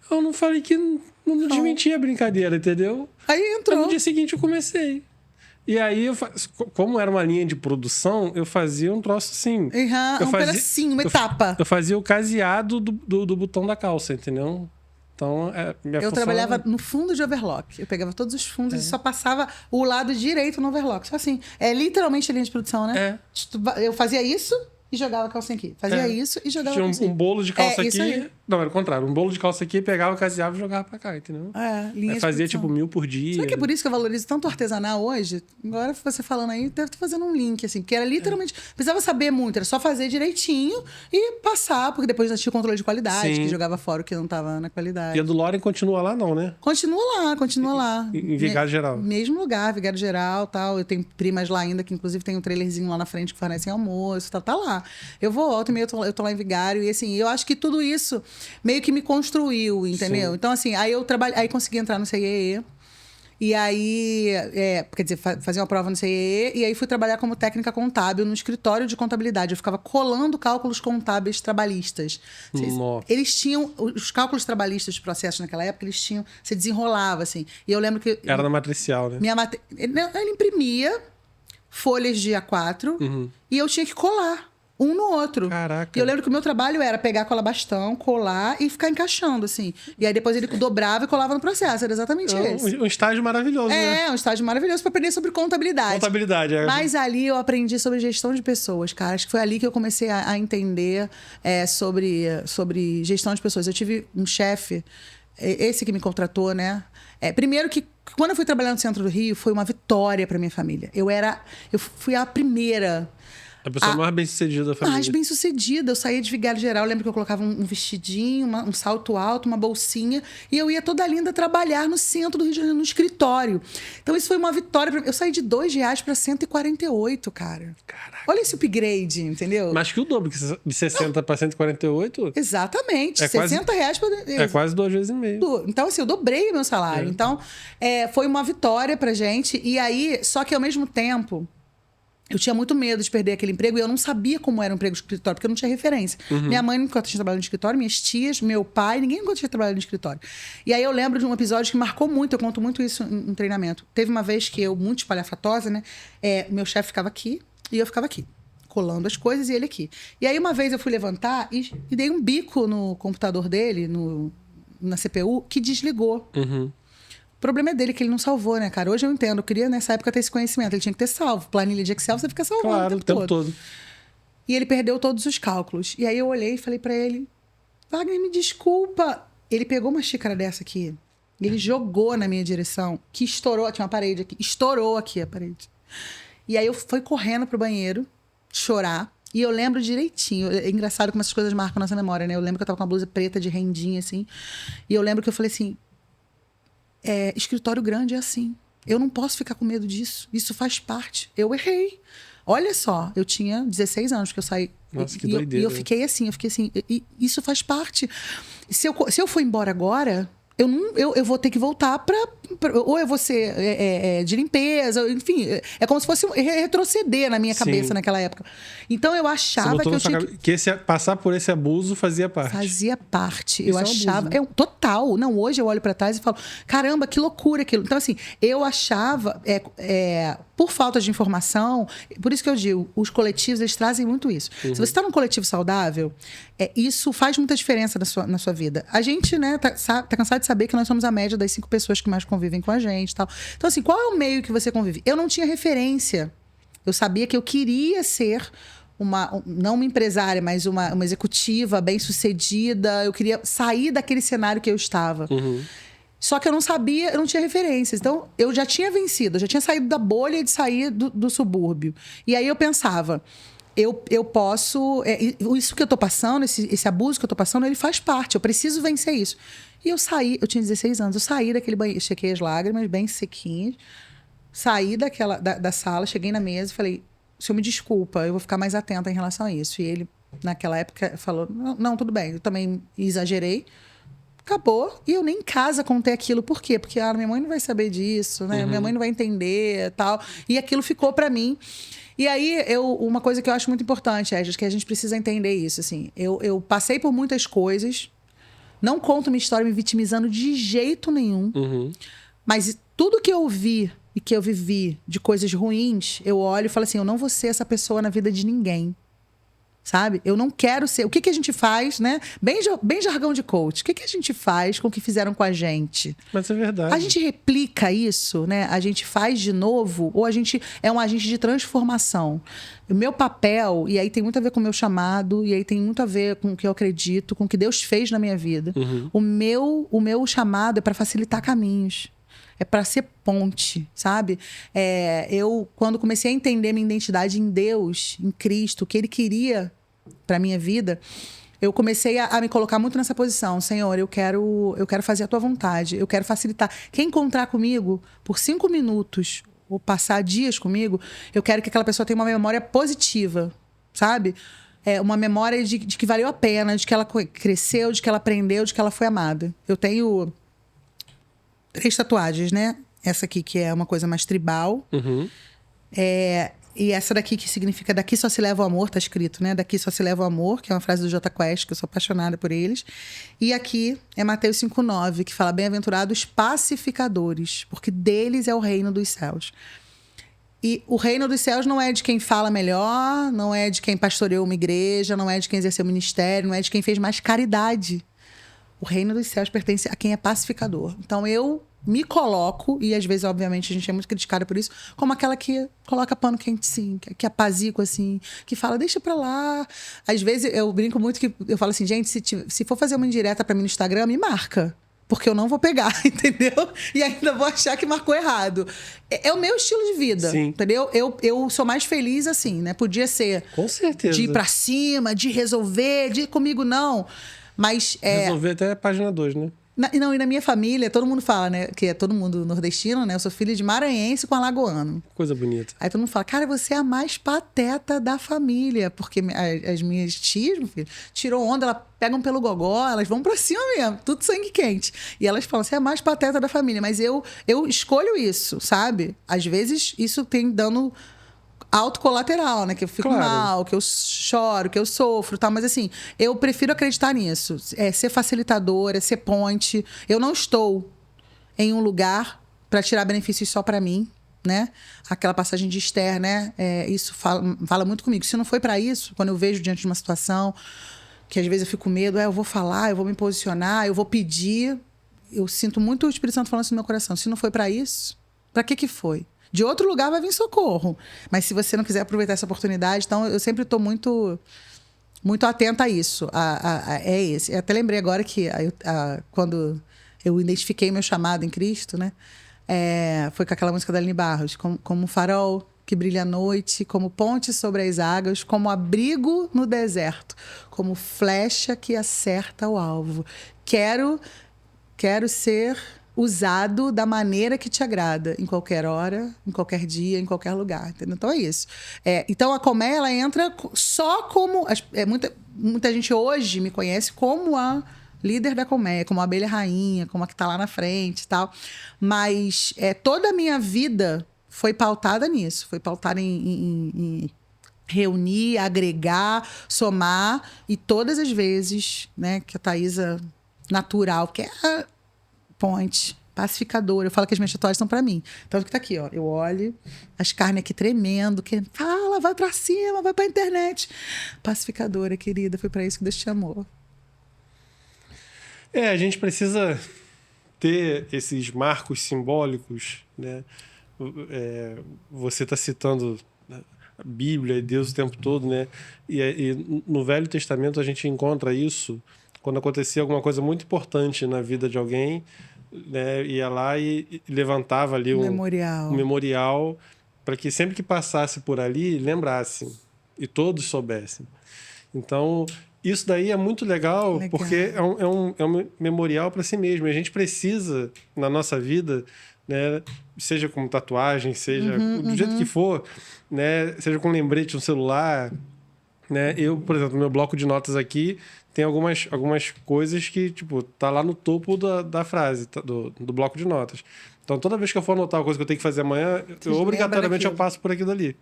Eu não falei que não desmenti a brincadeira, entendeu? Aí entrou. Mas no dia seguinte eu comecei. E aí, como era uma linha de produção, eu fazia um troço assim. Pedacinho, uma etapa. Eu fazia o caseado do botão da calça, entendeu? Então, eu trabalhava no fundo de overlock. Eu pegava todos os fundos e só passava o lado direito no overlock. Só assim. É literalmente a linha de produção, né? Eu fazia isso e jogava a calcinha aqui. Fazia isso e jogava a calcinha. Tinha um bolo de calça aqui. Aí. Não, era o contrário. Um bolo de calça aqui, pegava, caseava e jogava pra cá, entendeu? Linha aí fazia tipo 1.000 por dia. Será que é por isso que eu valorizo tanto artesanal hoje? Agora você falando aí, deve estar fazendo um link, assim. Porque era literalmente... Precisava saber muito, era só fazer direitinho e passar, porque depois já tinha o controle de qualidade, que jogava fora o que não estava na qualidade. E a do Loren continua lá, não, né? Continua lá. Em Vigário Geral. Mesmo lugar, Vigário Geral, tal. Eu tenho primas lá ainda, que inclusive tem um trailerzinho lá na frente que fornecem almoço, tá lá. Eu vou, volta e meia, eu tô lá em Vigário. E assim, eu acho que tudo isso meio que me construiu, entendeu? Sim. Então, assim, aí consegui entrar no CIEE. E aí, quer dizer, fazer uma prova no CIEE. E aí fui trabalhar como técnica contábil no escritório de contabilidade. Eu ficava colando cálculos contábeis trabalhistas. Eles tinham... Os cálculos trabalhistas de processos naquela época, eles tinham... Você desenrolava, assim. E eu lembro que... Era na matricial, né? Ele imprimia folhas de A4 e eu tinha que colar um no outro. Caraca. E eu lembro que o meu trabalho era pegar cola bastão, colar e ficar encaixando, assim. E aí depois ele dobrava e colava no processo. Era exatamente esse. Um estágio maravilhoso, né? Um estágio maravilhoso para aprender sobre contabilidade. Contabilidade, Mas ali eu aprendi sobre gestão de pessoas, cara. Acho que foi ali que eu comecei a entender sobre gestão de pessoas. Eu tive um chefe, esse que me contratou, né? Primeiro que quando eu fui trabalhar no centro do Rio, foi uma vitória para minha família. Eu fui a primeira... A pessoa mais bem-sucedida da família. Mais bem-sucedida. Eu saía de Vigário Geral, eu lembro que eu colocava um vestidinho, um salto alto, uma bolsinha, e eu ia toda linda trabalhar no centro do Rio de Janeiro, no escritório. Então isso foi uma vitória pra mim. Eu saí de R$2 para 148, cara. Caraca. Olha esse upgrade, entendeu? Mais que o dobro, de 60 para 148. Exatamente. R$60 para... É quase 2 vezes e meio. Então, assim, eu dobrei o meu salário. Então, foi uma vitória pra gente. E aí, só que ao mesmo tempo... Eu tinha muito medo de perder aquele emprego e eu não sabia como era um emprego de escritório, porque eu não tinha referência. Minha mãe nunca tinha trabalhado no escritório, minhas tias, meu pai, ninguém nunca tinha trabalhado no escritório. E aí eu lembro de um episódio que marcou muito, eu conto muito isso em treinamento. Teve uma vez que eu, muito espalhafatosa, né? Meu chefe ficava aqui e eu ficava aqui, colando as coisas e ele aqui. E aí uma vez eu fui levantar e dei um bico no computador dele, na CPU, que desligou. O problema é dele, que ele não salvou, né, cara? Hoje eu entendo, eu queria nessa época ter esse conhecimento. Ele tinha que ter salvo. Planilha de Excel, você fica salvando o tempo todo. E ele perdeu todos os cálculos. E aí eu olhei e falei pra ele, Wagner, me desculpa. Ele pegou uma xícara dessa aqui, ele jogou na minha direção, que estourou, tinha uma parede aqui, estourou aqui a parede. E aí eu fui correndo pro banheiro, chorar. E eu lembro direitinho. É engraçado como essas coisas marcam nossa memória, né? Eu lembro que eu tava com uma blusa preta de rendinha, assim. E eu lembro que eu falei assim... escritório grande é assim. Eu não posso ficar com medo disso. Isso faz parte. Eu errei. Olha só, eu tinha 16 anos que eu saí. Nossa, que doideira. E eu fiquei assim. Isso faz parte. Se eu for embora agora, eu vou ter que voltar para ou eu vou ser de limpeza, enfim, é como se fosse retroceder na minha cabeça naquela época. Então eu achava que eu tinha passar por esse abuso fazia parte. Fazia parte. Isso eu achava. Total. Não, hoje eu olho pra trás e falo, caramba, que loucura aquilo. Então, assim, eu achava, por falta de informação, por isso que eu digo, os coletivos, eles trazem muito isso. Se você está num coletivo saudável, isso faz muita diferença na sua vida. A gente, né, tá cansado de saber que nós somos a média das 5 pessoas que mais convivem com a gente e tal. Então, assim, qual é o meio que você convive? Eu não tinha referência. Eu sabia que eu queria ser não uma empresária, mas uma executiva bem-sucedida. Eu queria sair daquele cenário que eu estava. Só que eu não sabia, eu não tinha referências. Então, eu já tinha vencido, eu já tinha saído da bolha de sair do subúrbio. E aí eu pensava, eu posso... isso que eu estou passando, esse abuso que eu estou passando, ele faz parte. Eu preciso vencer isso. E eu saí, eu tinha 16 anos, eu saí daquele banheiro, chequei as lágrimas bem sequinhas, saí da sala, cheguei na mesa e falei, o senhor me desculpa, eu vou ficar mais atenta em relação a isso. E ele, naquela época, falou, não, tudo bem, eu também exagerei. Acabou. E eu nem em casa contei aquilo. Por quê? Porque minha mãe não vai saber disso, né? Minha mãe não vai entender e tal. E aquilo ficou pra mim. E aí, uma coisa que eu acho muito importante, que a gente precisa entender isso, assim. Eu passei por muitas coisas, não conto minha história me vitimizando de jeito nenhum. Mas tudo que eu vi e que eu vivi de coisas ruins, eu olho e falo assim, eu não vou ser essa pessoa na vida de ninguém. Sabe? Eu não quero ser... O que a gente faz, né? Bem jargão de coach. O que a gente faz com o que fizeram com a gente? Mas é verdade. A gente replica isso, né? A gente faz de novo ou a gente é um agente de transformação? O meu papel, e aí tem muito a ver com o meu chamado, e aí tem muito a ver com o que eu acredito, com o que Deus fez na minha vida. O meu chamado é para facilitar caminhos. É para ser ponte, sabe? Eu, quando comecei a entender minha identidade em Deus, em Cristo, o que Ele queria para minha vida, eu comecei a me colocar muito nessa posição. Senhor, eu quero fazer a Tua vontade. Eu quero facilitar. Quem encontrar comigo por 5 minutos ou passar dias comigo, eu quero que aquela pessoa tenha uma memória positiva, sabe? Uma memória de que valeu a pena, de que ela cresceu, de que ela aprendeu, de que ela foi amada. Eu tenho 3 tatuagens, né? Essa aqui, que é uma coisa mais tribal. E essa daqui, que significa daqui só se leva o amor, tá escrito, né? Daqui só se leva o amor, que é uma frase do Jota Quest, que eu sou apaixonada por eles. E aqui é Mateus 5,9, que fala, bem-aventurados pacificadores, porque deles é o reino dos céus. E o reino dos céus não é de quem fala melhor, não é de quem pastoreou uma igreja, não é de quem exerceu o ministério, não é de quem fez mais caridade. O reino dos céus pertence a quem é pacificador. Então, eu me coloco, e às vezes, obviamente, a gente é muito criticada por isso, como aquela que coloca pano quente, sim, que apazigua, assim, que fala, deixa pra lá. Às vezes, eu brinco muito que eu falo assim, gente, se for fazer uma indireta pra mim no Instagram, me marca. Porque eu não vou pegar, entendeu? E ainda vou achar que marcou errado. É o meu estilo de vida, sim, entendeu? Eu sou mais feliz assim, né? Podia ser... Com certeza. De ir pra cima, de resolver, de ir comigo, não. Mas resolver até a página 2, né? E na minha família, todo mundo fala, né? Que é todo mundo nordestino, né? Eu sou filha de maranhense com alagoano. Coisa bonita. Aí todo mundo fala, cara, você é a mais pateta da família. Porque as minhas tias, meu filho, tirou onda, elas pegam pelo gogó, elas vão pra cima mesmo, tudo sangue quente. E elas falam, você é a mais pateta da família. Mas eu escolho isso, sabe? Às vezes, isso tem dano autocolateral, né? Que eu fico mal, que eu choro, que eu sofro, tal. Mas assim, eu prefiro acreditar nisso. Ser facilitadora, ser ponte. Eu não estou em um lugar para tirar benefícios só para mim, né? Aquela passagem de Esther, né? Isso fala muito comigo. Se não foi para isso, quando eu vejo diante de uma situação que às vezes eu fico com medo, eu vou falar, eu vou me posicionar, eu vou pedir. Eu sinto muito o Espírito Santo falando isso no meu coração. Se não foi para isso, para que foi? De outro lugar vai vir socorro. Mas se você não quiser aproveitar essa oportunidade, então eu sempre estou muito, muito atenta a isso. Eu até lembrei agora que quando eu identifiquei meu chamado em Cristo, né? Foi com aquela música da Aline Barros. Como um farol que brilha à noite, como ponte sobre as águas, como abrigo no deserto, como flecha que acerta o alvo. Quero ser usado da maneira que te agrada, em qualquer hora, em qualquer dia, em qualquer lugar. Entendeu? Então é isso. Então a colmeia, ela entra só como... muita gente hoje me conhece como a líder da colmeia, como a abelha rainha, como a que tá lá na frente e tal. Mas toda a minha vida foi pautada nisso. Foi pautada em reunir, agregar, somar. E todas as vezes, né, que a Thaisa natural, que é a ponte, pacificadora. Eu falo que as minhas tatuagens são pra mim. Tanto que tá aqui, ó. Eu olho, as carnes aqui tremendo, que fala, vai pra cima, vai pra internet. Pacificadora, querida, foi pra isso que Deus te chamou. A gente precisa ter esses marcos simbólicos, né? Você está citando a Bíblia e Deus o tempo todo, né? E no Velho Testamento a gente encontra isso quando acontecia alguma coisa muito importante na vida de alguém, né? Ia lá e levantava ali um memorial para que sempre que passasse por ali lembrassem e todos soubessem. Então isso daí é muito legal. Porque é um memorial para si mesmo. A gente precisa, na nossa vida, né, seja com tatuagem, seja do jeito que for, né, seja com lembrete no celular, né? Eu, por exemplo, no meu bloco de notas aqui tem algumas coisas que, tipo, tá lá no topo da frase, do bloco de notas. Então, toda vez que eu for anotar uma coisa que eu tenho que fazer amanhã, obrigatoriamente eu passo por aquilo ali.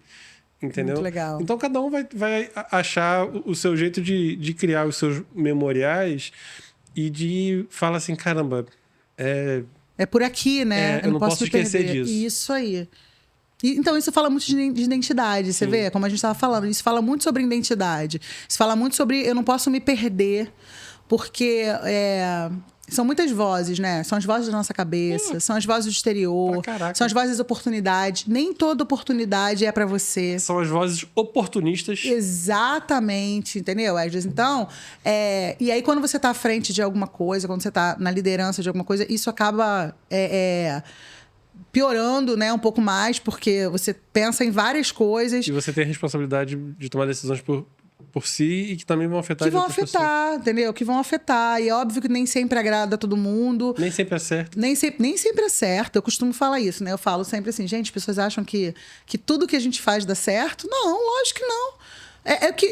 Entendeu? Muito legal. Então, cada um vai achar o seu jeito de criar os seus memoriais e de falar assim, caramba, é por aqui, né? Eu não posso esquecer disso. Isso aí. Então, isso fala muito de identidade, você vê? Como a gente estava falando, isso fala muito sobre identidade. Isso fala muito sobre eu não posso me perder, porque são muitas vozes, né? São as vozes da nossa cabeça, são as vozes do exterior, são as vozes das oportunidades. Nem toda oportunidade é para você. São as vozes oportunistas. Exatamente, entendeu, Edges? Então, e aí quando você está à frente de alguma coisa, quando você está na liderança de alguma coisa, isso acaba piorando, né, um pouco mais, porque você pensa em várias coisas. E você tem a responsabilidade de tomar decisões por si e que também vão afetar pessoas. Entendeu? Que vão afetar. E é óbvio que nem sempre agrada a todo mundo. Nem sempre é certo. Nem sempre é certo. Eu costumo falar isso, né? Eu falo sempre assim, gente, as pessoas acham que tudo que a gente faz dá certo. Não, lógico que não.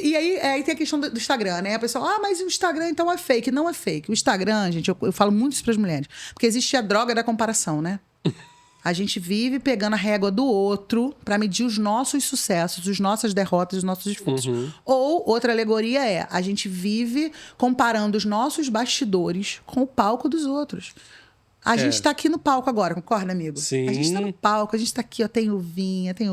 E aí tem a questão do Instagram, né? A pessoa, mas o Instagram então é fake. Não é fake. O Instagram, gente, eu falo muito isso para as mulheres. Porque existe a droga da comparação, né? A gente vive pegando a régua do outro para medir os nossos sucessos, as nossas derrotas, os nossos esforços. Ou, outra alegoria a gente vive comparando os nossos bastidores com o palco dos outros. A gente está aqui no palco agora, concorda, amigo? Sim. A gente está no palco, a gente está aqui, ó, tem ovinho, tem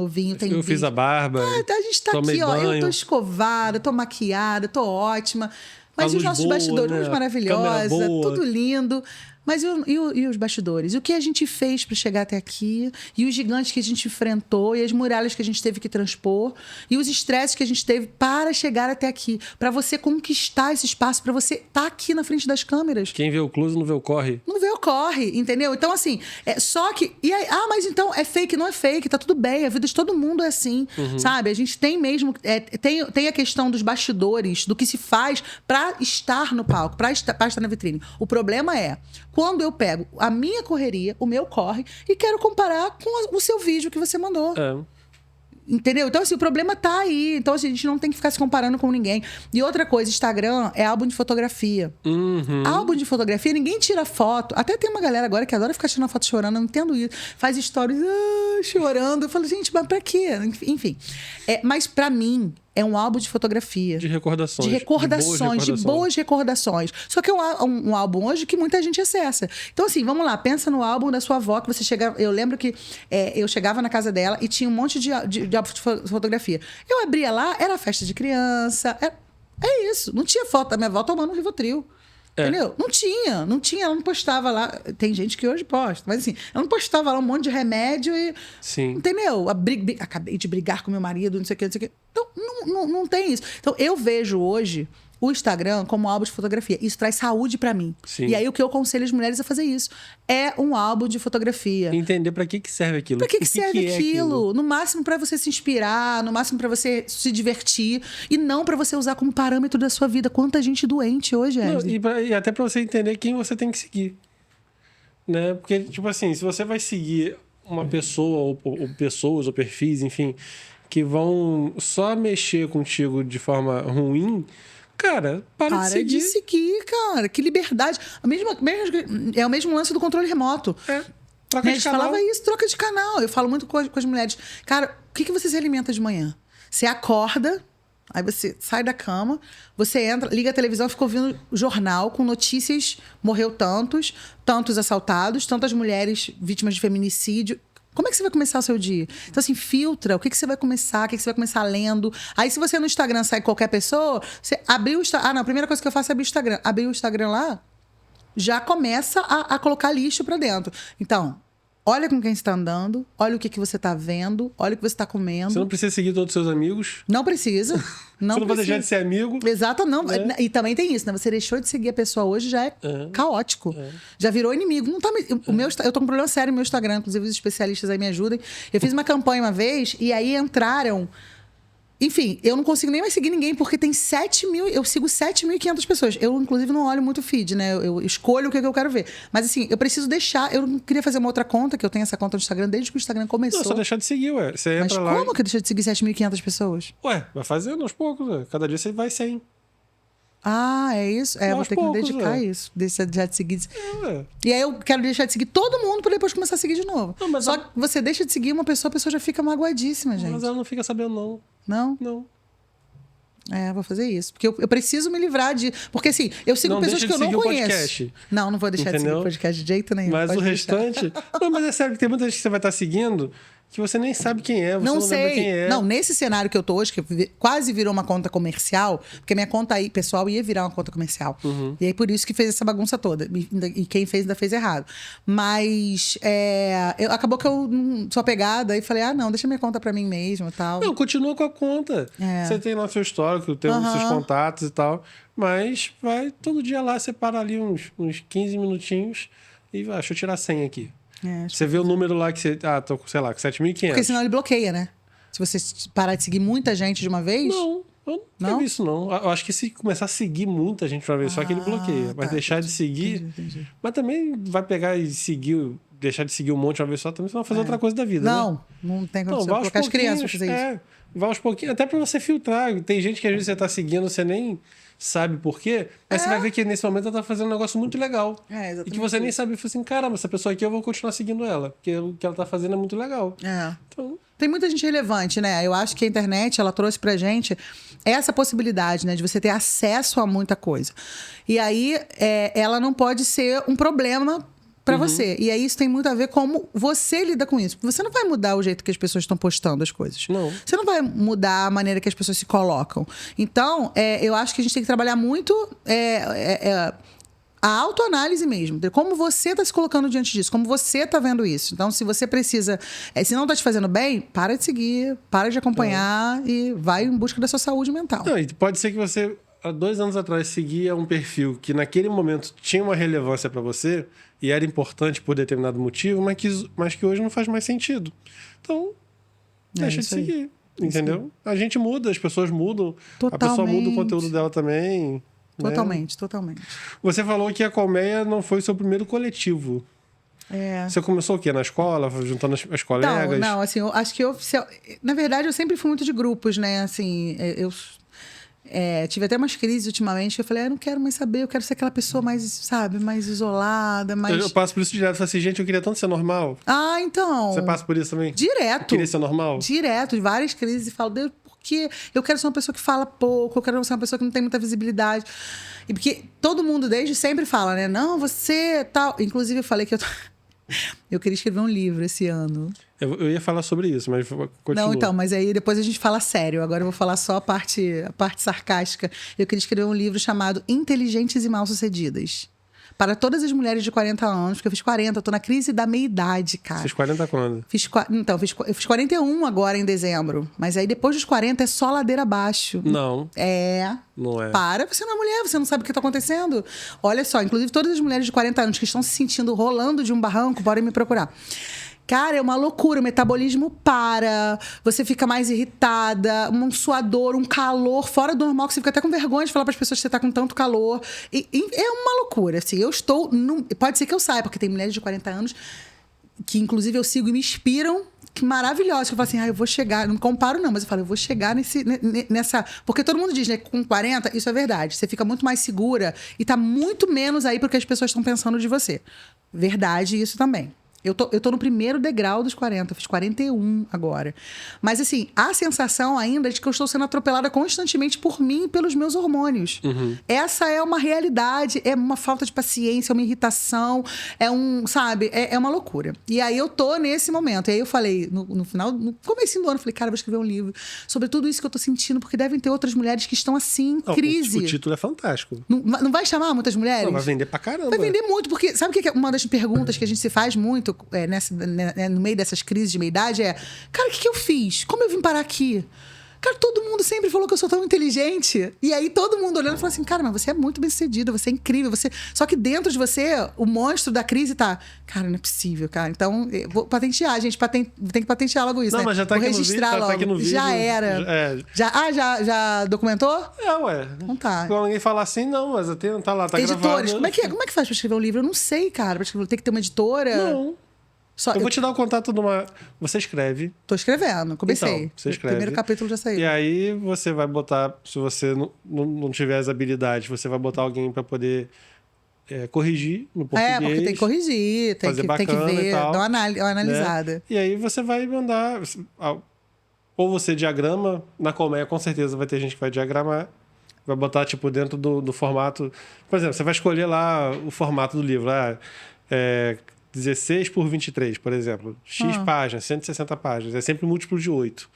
Eu fiz a barba. A gente está aqui, ó, eu tô escovada, tô maquiada, tô ótima. Mas e os nossos bastidores? Luz maravilhosa, tudo lindo. Mas e os bastidores? O que a gente fez para chegar até aqui? E os gigantes que a gente enfrentou? E as muralhas que a gente teve que transpor? E os estresses que a gente teve para chegar até aqui? Para você conquistar esse espaço, para você estar aqui na frente das câmeras. Quem vê o close não vê o corre. Não vê o corre, entendeu? Então, assim, só que... E aí, mas então é fake? Não é fake, tá tudo bem. A vida de todo mundo é assim, sabe? A gente tem mesmo... tem a questão dos bastidores, do que se faz para estar no palco, para estar na vitrine. O problema é... Quando eu pego a minha correria, o meu corre, e quero comparar com o seu vídeo que você mandou. Entendeu? Então, assim, o problema tá aí. Então, assim, a gente não tem que ficar se comparando com ninguém. E outra coisa, Instagram é álbum de fotografia. Álbum de fotografia, ninguém tira foto. Até tem uma galera agora que adora ficar tirando foto chorando, eu não entendo isso. Faz stories chorando. Eu falo, gente, mas pra quê? Enfim. Mas pra mim... É um álbum de fotografia. De recordações. De boas recordações. Só que é um álbum hoje que muita gente acessa. Então, assim, vamos lá. Pensa no álbum da sua avó, que você chega... Eu lembro que eu chegava na casa dela e tinha um monte de álbum de fotografia. Eu abria lá, era festa de criança. É isso. Não tinha foto da minha avó tomando um Rivotril. Entendeu? Não tinha, ela não postava lá. Tem gente que hoje posta, mas assim, ela não postava lá um monte de remédio e. Sim. Entendeu? Acabei de brigar com meu marido, não sei o que, não sei o que. Então, não tem isso. Então, eu vejo hoje o Instagram como um álbum de fotografia. Isso traz saúde pra mim. Sim. E aí, o que eu aconselho as mulheres a fazer isso. É um álbum de fotografia. Entender pra que serve aquilo. Pra que serve aquilo? No máximo pra você se inspirar, no máximo pra você se divertir. E não pra você usar como parâmetro da sua vida. Quanta gente doente hoje, e até pra você entender quem você tem que seguir. Né? Porque, tipo assim, se você vai seguir uma pessoa, ou pessoas, ou perfis, enfim, que vão só mexer contigo de forma ruim... Cara, para de seguir. De seguir, cara. Que liberdade. É o mesmo lance do controle remoto. Troca de canal. Falava isso, troca de canal. Eu falo muito com as mulheres. Cara, o que você se alimenta de manhã? Você acorda, aí você sai da cama, você entra, liga a televisão e fica ouvindo jornal com notícias, morreu tantos assaltados, tantas mulheres vítimas de feminicídio. Como é que você vai começar o seu dia? Então, assim, filtra. O que você vai começar? O que você vai começar lendo? Aí, se você no Instagram segue qualquer pessoa, você abriu o Instagram... Ah, não. A primeira coisa que eu faço é abrir o Instagram. Abrir o Instagram lá, já começa a colocar lixo pra dentro. Então, olha com quem você tá andando, olha o que você tá vendo, olha o que você tá comendo. Você não precisa seguir todos os seus amigos. Não precisa. Não você não vai deixar de ser amigo. Exato, não. E também tem isso, né? Você deixou de seguir a pessoa hoje, já é caótico. Já virou inimigo. Não tá, eu tô com um problema sério no meu Instagram, inclusive os especialistas aí me ajudem. Eu fiz uma campanha uma vez e aí entraram... Enfim, eu não consigo nem mais seguir ninguém, porque tem 7.000... Eu sigo 7.500 pessoas. Eu, inclusive, não olho muito o feed, né? Eu escolho o que eu quero ver. Mas, assim, eu preciso deixar... Eu não queria fazer uma outra conta, que eu tenho essa conta no Instagram desde que o Instagram começou. Não, só deixar de seguir, ué. Você entra lá... Mas como que eu deixei de seguir 7.500 pessoas? Ué, vai fazendo aos poucos, ué. Cada dia você vai 100. Ah, é isso? Vou ter que me dedicar a isso. Deixar de seguir. E aí eu quero deixar de seguir todo mundo pra depois começar a seguir de novo. Não, Só que você deixa de seguir uma pessoa, a pessoa já fica magoadíssima, gente. Mas ela não fica sabendo, não. Não? Não. Vou fazer isso. Porque eu preciso me livrar de... Porque, assim, eu sigo pessoas que eu não conheço. Podcast. Não vou deixar de seguir o podcast de jeito nenhum. Mas o restante... Não, mas é sério que tem muita gente que você vai estar seguindo que você nem sabe quem é, você não lembra quem é. Não, nesse cenário que eu tô hoje, que quase virou uma conta comercial, porque minha conta aí, pessoal, ia virar uma conta comercial. E aí, por isso que fez essa bagunça toda. E quem fez ainda fez errado. Mas acabou que eu sou apegada e falei, não, deixa minha conta pra mim mesmo e tal. Não, continua com a conta. Você tem lá seu histórico, tem os seus contatos e tal. Mas vai todo dia lá, separa ali uns 15 minutinhos e vai, deixa eu tirar 100 aqui. Você vê o número lá que você... tô, sei lá, com 7.500. Porque senão ele bloqueia, né? Se você parar de seguir muita gente de uma vez... Não, eu não vi isso, não. Eu acho que se começar a seguir muita gente de uma vez, só que ele bloqueia. Mas deixar de seguir... Entendi. Mas também vai pegar e seguir... Deixar de seguir um monte de uma vez só, também você vai fazer outra coisa da vida, não, né? Não tem como você colocar as crianças pra fazer isso. Vai aos pouquinhos, até pra você filtrar. Tem gente que às vezes você tá seguindo, você nem sabe por quê, mas você vai ver que nesse momento ela tá fazendo um negócio muito legal. E que você nem sabe, fala assim, caramba, essa pessoa aqui eu vou continuar seguindo ela, porque o que ela tá fazendo é muito legal. Então... Tem muita gente relevante, né? Eu acho que a internet, ela trouxe pra gente essa possibilidade, né? De você ter acesso a muita coisa. E aí, ela não pode ser um problema pra você. E aí isso tem muito a ver como você lida com isso. Você não vai mudar o jeito que as pessoas estão postando as coisas. Não. Você não vai mudar a maneira que as pessoas se colocam. Então, eu acho que a gente tem que trabalhar muito a autoanálise mesmo. De como você está se colocando diante disso. Como você está vendo isso. Então, se você precisa... se não está te fazendo bem, para de seguir. Para de acompanhar e vai em busca da sua saúde mental. Não, e pode ser que você, há 2 anos atrás, seguia um perfil que naquele momento tinha uma relevância para você e era importante por determinado motivo, mas que hoje não faz mais sentido. Então, deixa de seguir. Entendeu? A gente muda, as pessoas mudam. Totalmente. A pessoa muda o conteúdo dela também. Totalmente. Você falou que a Colmeia não foi o seu primeiro coletivo. Você começou o quê? Na escola? Juntando as colegas? Não, assim, eu acho que na verdade, eu sempre fui muito de grupos, né? Assim, eu tive até umas crises ultimamente que eu falei, eu não quero mais saber, eu quero ser aquela pessoa mais, sabe, mais isolada, mais... Eu passo por isso direto. Eu falo assim, gente, eu queria tanto ser normal. Então... Você passa por isso também? Direto. Eu queria ser normal? Direto, várias crises. E falo, Deus, porque eu quero ser uma pessoa que fala pouco, eu quero ser uma pessoa que não tem muita visibilidade. E porque todo mundo desde sempre fala, né? Não, você tal... Inclusive, eu falei que eu queria escrever um livro esse ano. Eu ia falar sobre isso, mas continua. Não, então, mas aí depois a gente fala sério. Agora eu vou falar só a parte sarcástica. Eu queria escrever um livro chamado Inteligentes e Mal-Sucedidas. Para todas as mulheres de 40 anos, porque eu fiz 40, eu tô na crise da meia-idade, cara. Fiz 40 quando? Eu fiz 41 agora em dezembro. Mas aí depois dos 40 é só ladeira abaixo. Não. Não é. Para, você não é mulher, você não sabe o que tá acontecendo. Olha só, inclusive todas as mulheres de 40 anos que estão se sentindo rolando de um barranco, podem me procurar. Cara, é uma loucura. O metabolismo para, você fica mais irritada, um suador, um calor fora do normal, que você fica até com vergonha de falar para as pessoas que você tá com tanto calor. E é uma loucura, assim. Eu estou... Pode ser que eu saia, porque tem mulheres de 40 anos que, inclusive, eu sigo e me inspiram, maravilhosos. Que eu falo assim, eu vou chegar... Não comparo não, mas eu falo, eu vou chegar nessa... Porque todo mundo diz, né? Com 40, isso é verdade. Você fica muito mais segura e tá muito menos aí porque as pessoas estão pensando de você. Verdade isso também. Eu tô no primeiro degrau dos 40, fiz 41 agora. Mas, assim, a sensação ainda de que eu estou sendo atropelada constantemente por mim e pelos meus hormônios. Essa é uma realidade, é uma falta de paciência, é uma irritação, sabe? É uma loucura. E aí eu tô nesse momento. E aí eu falei, no comecinho do ano, eu falei, cara, eu vou escrever um livro sobre tudo isso que eu tô sentindo, porque devem ter outras mulheres que estão assim, em crise. O título é fantástico. Não vai chamar muitas mulheres? Não, vai vender pra caramba. Vai vender muito, porque sabe o que é uma das perguntas que a gente se faz muito no meio dessas crises de meia-idade cara, o que eu fiz? Como eu vim parar aqui? Cara, todo mundo sempre falou que eu sou tão inteligente. E aí todo mundo olhando e falou assim, cara, mas você é muito bem-sucedida, você é incrível. Só que dentro de você, o monstro da crise tá... Cara, não é possível, cara. Então, eu vou patentear, gente. Tem que patentear logo isso, não, né? mas já tá vou aqui registrar no vídeo, logo. tá aqui no vídeo. Já era. Já documentou? Ué. Não tá. Quando alguém falar assim, não, mas até não tá lá, tá Editores, gravado. como é que faz pra escrever um livro? Eu não sei, cara. Tem que ter uma editora? Não. Eu vou te dar o contato de uma... Você escreve. Tô escrevendo, comecei. Então, você escreve. O primeiro capítulo já saiu. E aí você vai botar... Se você não tiver as habilidades, você vai botar alguém para poder corrigir no português. Porque tem que corrigir, tem que ver, dar uma analisada. Né? E aí você vai mandar... Ou você diagrama. Na colmeia, com certeza, vai ter gente que vai diagramar. Vai botar, tipo, dentro do formato... Por exemplo, você vai escolher lá o formato do livro. 16 por 23, por exemplo. X páginas, 160 páginas. É sempre um múltiplo de 8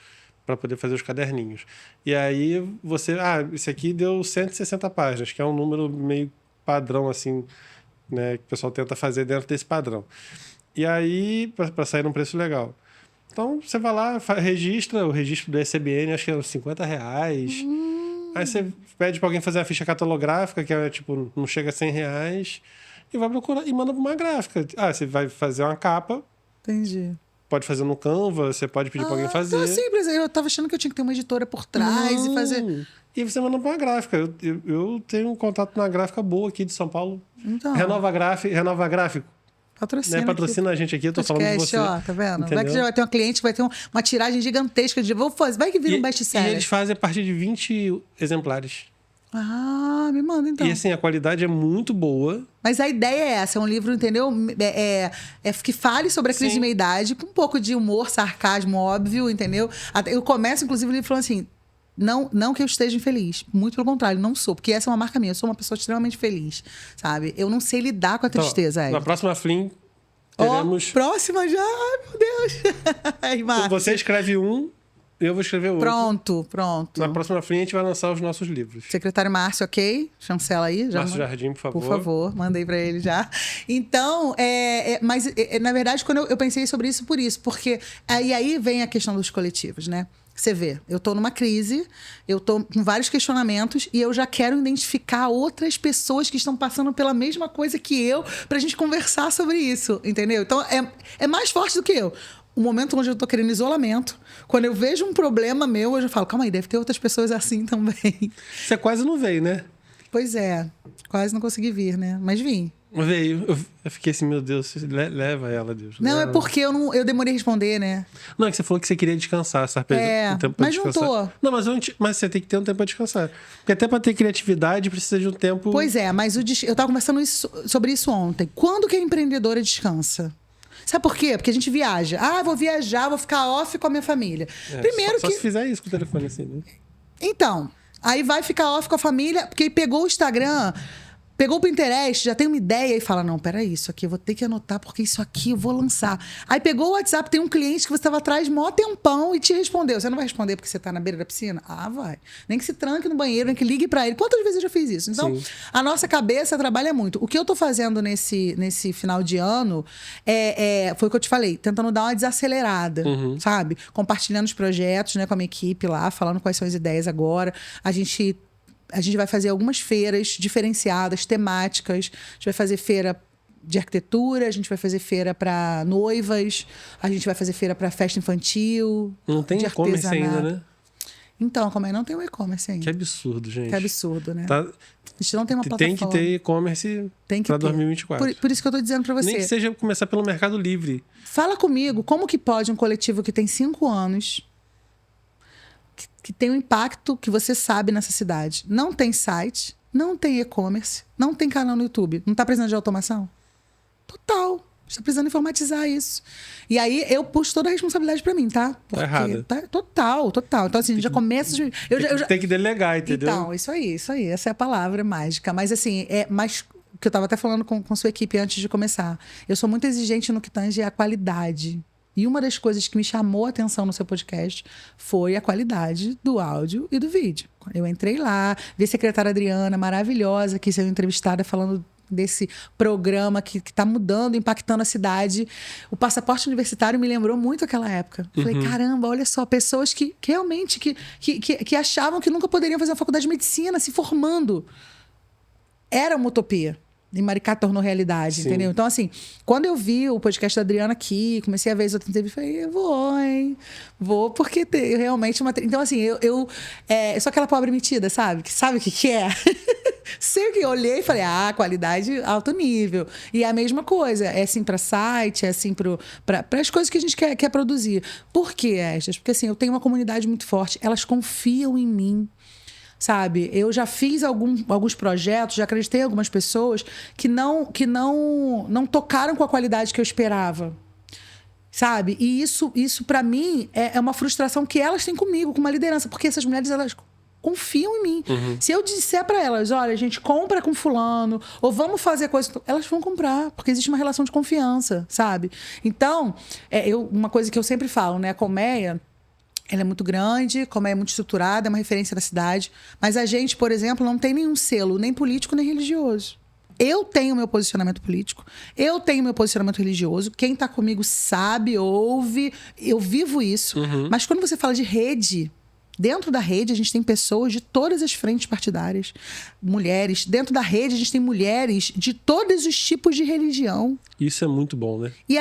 para poder fazer os caderninhos. E aí você... esse aqui deu 160 páginas, que é um número meio padrão, assim, né? Que o pessoal tenta fazer dentro desse padrão. E aí, para sair num preço legal. Então, você vai lá, registra o registro do ICBN, acho que é uns R$50. Aí você pede para alguém fazer a ficha catalográfica, que é tipo, não chega a R$100. E vai procurar e manda para uma gráfica. Você vai fazer uma capa. Entendi. Pode fazer no Canva, você pode pedir para alguém fazer. Então, simples. Eu tava achando que eu tinha que ter uma editora por trás e fazer. E você manda para uma gráfica. Eu tenho um contato na gráfica boa aqui de São Paulo. Então. Renova Gráfico. Patrocina. Né? Patrocina a gente aqui, eu tô falando de você. Ó, tá vendo? Entendeu? Vai que já vai ter um cliente que vai ter uma tiragem gigantesca de. Vai que vira um best-seller. E eles fazem a partir de 20 exemplares. Me manda então. E assim, a qualidade é muito boa. Mas a ideia é essa, é um livro, entendeu? Que fale sobre a crise de meia-idade, com um pouco de humor, sarcasmo, óbvio, entendeu? Eu começo, inclusive, o livro falando assim, não que eu esteja infeliz, muito pelo contrário, não sou, porque essa é uma marca minha, eu sou uma pessoa extremamente feliz, sabe? Eu não sei lidar com a tristeza. Na próxima Flim, teremos... Próxima já? Ai, meu Deus! Você escreve um, eu vou escrever outro. Pronto. Na próxima Flim, a gente vai lançar os nossos livros. Secretário Márcio, ok? Chancela aí. Márcio Jardim, por favor. Por favor, mandei pra ele já. Então, mas na verdade, quando eu pensei sobre isso, porque aí vem a questão dos coletivos, né? Você vê, eu tô numa crise, eu tô com vários questionamentos e eu já quero identificar outras pessoas que estão passando pela mesma coisa que eu pra gente conversar sobre isso, entendeu? Então, é mais forte do que eu. O momento onde eu tô querendo isolamento, quando eu vejo um problema meu, eu já falo, calma aí, deve ter outras pessoas assim também. Você quase não veio, né? Pois é, quase não consegui vir, né? Mas vim. Veio. Eu fiquei assim, meu Deus, leva ela, Deus. Não, leva. é porque eu demorei a responder, né? Não, é que você falou que você queria descansar, sabe? Um tempo pra mas descansar. não tô. Não, mas você tem que ter um tempo pra descansar. Porque até pra ter criatividade precisa de um tempo... Pois é, mas eu tava conversando sobre isso ontem. Quando que a empreendedora descansa? Sabe por quê? Porque a gente viaja. Vou viajar, vou ficar off com a minha família. Primeiro só se fizer isso com o telefone assim, né? Então, aí vai ficar off com a família, porque pegou o Instagram, pegou o Pinterest, já tem uma ideia e fala, não, peraí, isso aqui eu vou ter que anotar, porque isso aqui eu vou lançar. Aí pegou o WhatsApp, tem um cliente que você estava atrás mó tempão e te respondeu. Você não vai responder porque você está na beira da piscina? Vai. Nem que se tranque no banheiro, nem que ligue para ele. Quantas vezes eu já fiz isso? Então, a nossa cabeça trabalha muito. O que eu estou fazendo nesse final de ano foi o que eu te falei, tentando dar uma desacelerada, sabe? Compartilhando os projetos, né, com a minha equipe lá, falando quais são as ideias agora. A gente vai fazer algumas feiras diferenciadas, temáticas. A gente vai fazer feira de arquitetura, a gente vai fazer feira para noivas, a gente vai fazer feira para festa infantil. Não tem e-commerce ainda, né? Então, como é? Não tem o e-commerce ainda. Que absurdo, gente. Que absurdo, né? A gente não tem uma plataforma. Tem que ter e-commerce para 2024. Por isso que eu tô dizendo para você. Nem que seja começar pelo Mercado Livre. Fala comigo, como que pode um coletivo que tem 5 anos, que tem um impacto que você sabe nessa cidade, não tem site, não tem e-commerce, não tem canal no YouTube, não tá precisando de automação? Total. Está precisando informatizar isso. E aí eu puxo toda a responsabilidade para mim, tá? Tá errado. Total. Então, assim, já começa. Tem que delegar, entendeu? Então, isso aí. Essa é a palavra mágica. Mas, assim, que eu estava até falando com sua equipe antes de começar. Eu sou muito exigente no que tange a qualidade. E uma das coisas que me chamou a atenção no seu podcast foi a qualidade do áudio e do vídeo. Eu entrei lá, vi a secretária Adriana, maravilhosa, que sendo entrevistada falando desse programa que está mudando, impactando a cidade. O passaporte universitário me lembrou muito aquela época. Falei, caramba, olha só, pessoas que realmente que achavam que nunca poderiam fazer uma faculdade de medicina se formando. Era uma utopia. E Maricá tornou realidade, Sim. Entendeu? Então, assim, quando eu vi o podcast da Adriana aqui, comecei a ver as outras entrevistas, falei, eu vou, hein? Vou, porque tem realmente uma... Então, assim, eu sou aquela pobre metida, sabe? Que sabe o que é? Sei que eu olhei e falei, qualidade alto nível. E é a mesma coisa, é assim para site, é assim para as coisas que a gente quer produzir. Por que, Esdras? Porque assim, eu tenho uma comunidade muito forte, elas confiam em mim. Sabe? Eu já fiz alguns projetos, já acreditei em algumas pessoas que não tocaram com a qualidade que eu esperava. Sabe? E isso para mim, é uma frustração que elas têm comigo, com uma liderança. Porque essas mulheres, elas confiam em mim. Se eu disser para elas, olha, a gente compra com fulano, ou vamos fazer coisa... Elas vão comprar, porque existe uma relação de confiança, sabe? Então, uma coisa que eu sempre falo, né? A Colmeia... Ela é muito grande, como é muito estruturada, é uma referência da cidade. Mas a gente, por exemplo, não tem nenhum selo, nem político, nem religioso. Eu tenho meu posicionamento político, eu tenho meu posicionamento religioso. Quem está comigo sabe, ouve, eu vivo isso. Mas quando você fala de rede... Dentro da rede, a gente tem pessoas de todas as frentes partidárias. Mulheres. Dentro da rede, a gente tem mulheres de todos os tipos de religião. Isso é muito bom, né? E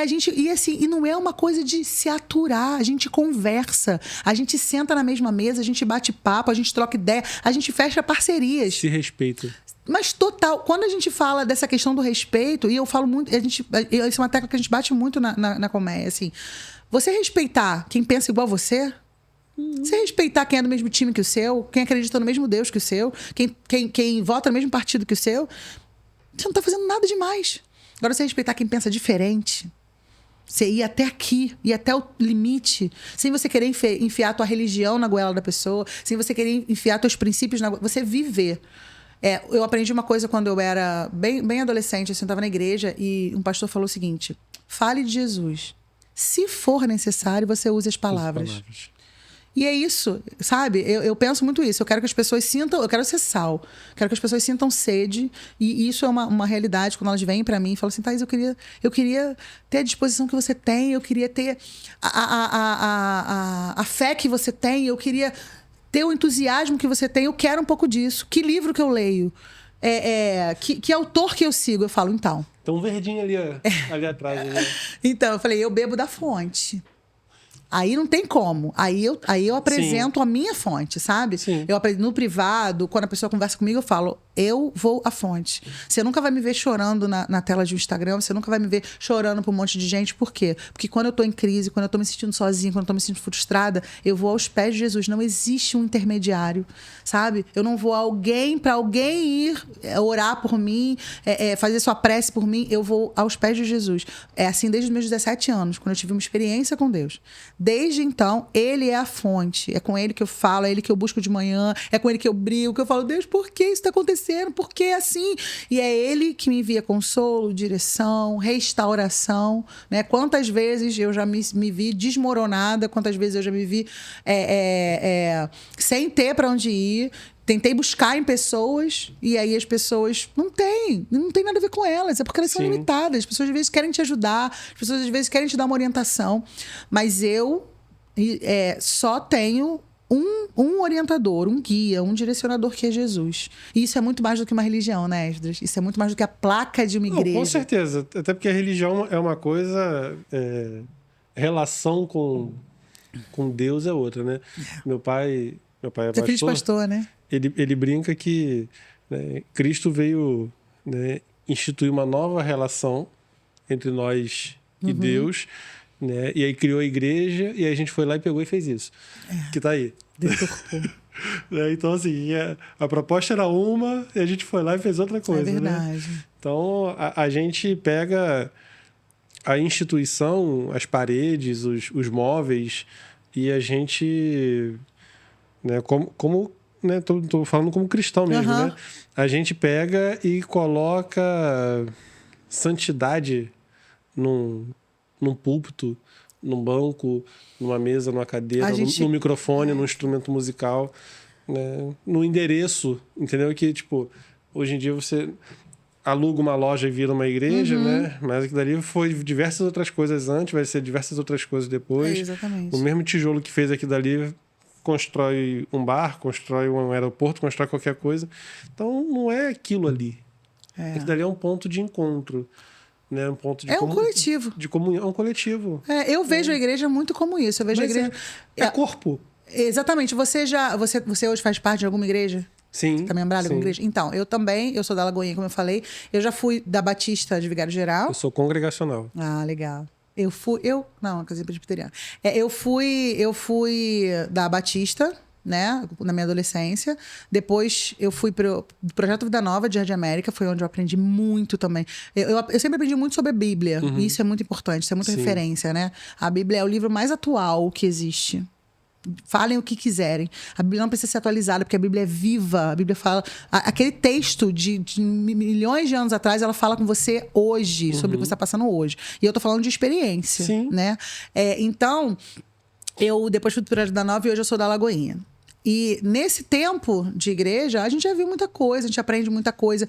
não é uma coisa de se aturar. A gente conversa. A gente senta na mesma mesa, a gente bate papo, a gente troca ideia, a gente fecha parcerias. Se respeita. Mas total, quando a gente fala dessa questão do respeito, e eu falo muito, isso é uma tecla que a gente bate muito na Colmeia, assim. Você respeitar quem pensa igual a você... Você respeitar quem é do mesmo time que o seu, quem acredita no mesmo Deus que o seu, quem vota no mesmo partido que o seu, você não está fazendo nada demais. Agora, você respeitar quem pensa diferente, você ir até aqui, ir até o limite, sem você querer enfiar a tua religião na goela da pessoa, sem você querer enfiar teus princípios na goela, você viver. Eu aprendi uma coisa quando eu era bem adolescente, assim, eu estava na igreja e um pastor falou o seguinte: fale de Jesus. Se for necessário, você use as palavras. E é isso, sabe? Eu penso muito isso. Eu quero que as pessoas sintam... Eu quero ser sal. Quero que as pessoas sintam sede. E isso é uma realidade quando elas vêm para mim e falam assim, Thaís, eu queria ter a disposição que você tem. Eu queria ter a fé que você tem. Eu queria ter o entusiasmo que você tem. Eu quero um pouco disso. Que livro que eu leio? Que autor que eu sigo? Eu falo, então... Tem um verdinho ali atrás. Né? Então, eu falei, eu bebo da fonte. Aí não tem como. Aí eu apresento a minha fonte, sabe? Sim. No privado, quando a pessoa conversa comigo, eu falo, eu vou à fonte. Você nunca vai me ver chorando na tela de um Instagram, você nunca vai me ver chorando para um monte de gente. Por quê? Porque quando eu tô em crise, quando eu tô me sentindo sozinha, quando eu tô me sentindo frustrada, eu vou aos pés de Jesus. Não existe um intermediário, sabe? Eu não vou para alguém ir orar por mim, fazer sua prece por mim. Eu vou aos pés de Jesus. É assim desde os meus 17 anos, quando eu tive uma experiência com Deus. Desde então, ele é a fonte. É com ele que eu falo, é ele que eu busco de manhã, é com ele que eu brigo, que eu falo, Deus, por que isso está acontecendo? Por que assim? E é ele que me envia consolo, direção, restauração. Né? Quantas vezes eu já me vi desmoronada, quantas vezes eu já me vi sem ter para onde ir. Tentei buscar em pessoas e aí as pessoas não tem nada a ver com elas, é porque elas são limitadas. As pessoas às vezes querem te ajudar, as pessoas às vezes querem te dar uma orientação, mas eu só tenho um orientador, um guia, um direcionador que é Jesus. E isso é muito mais do que uma religião, né, Esdras? Isso é muito mais do que a placa de uma igreja. Com certeza, até porque a religião é uma coisa, relação com Deus é outra, né? Meu pai é pastor. Você é filho de pastor, né? Ele brinca que né? Cristo veio, né, instituir uma nova relação entre nós e Deus, né? E aí criou a igreja, e aí a gente foi lá e pegou e fez isso. Que tá aí. Deturpou. Então, assim, a proposta era uma e a gente foi lá e fez outra coisa. É verdade. Né? Então, a gente pega a instituição, as paredes, os móveis, e a gente, né, como né, tô falando como cristão mesmo, né? A gente pega e coloca santidade num púlpito, num banco, numa mesa, numa cadeira, num microfone, num instrumento musical, né? No endereço, entendeu? Que, tipo, hoje em dia você aluga uma loja e vira uma igreja, né? Mas aquilo dali foi diversas outras coisas antes, vai ser diversas outras coisas depois. Exatamente. O mesmo tijolo que fez aquilo dali constrói um bar, constrói um aeroporto, constrói qualquer coisa. Então, não é aquilo ali. Aquilo dali é um ponto de encontro. Né? Um ponto de um coletivo. De comunhão, é um coletivo. Eu vejo a igreja muito como isso. Eu vejo a igreja... É corpo. Exatamente. Você hoje faz parte de alguma igreja? Sim. Você tá membrado de alguma igreja? Então, eu também, eu sou da Lagoinha, como eu falei. Eu já fui da Batista de Vigário Geral. Eu sou congregacional. Ah, legal. Não, casinha presbiteriana. Eu fui da Batista, né, na minha adolescência. Depois eu fui pro Projeto Vida Nova de Jardim América, foi onde eu aprendi muito também. Eu sempre aprendi muito sobre a Bíblia, e isso é muito importante, isso é muita referência, né? A Bíblia é o livro mais atual que existe. Falem o que quiserem. A Bíblia não precisa ser atualizada, porque a Bíblia é viva. A Bíblia fala... Aquele texto de milhões de anos atrás, ela fala com você hoje, sobre o que você está passando hoje. E eu tô falando de experiência, né? Então, eu depois fui do Projeto da Nova e hoje eu sou da Lagoinha. E nesse tempo de igreja, a gente já viu muita coisa, a gente aprende muita coisa.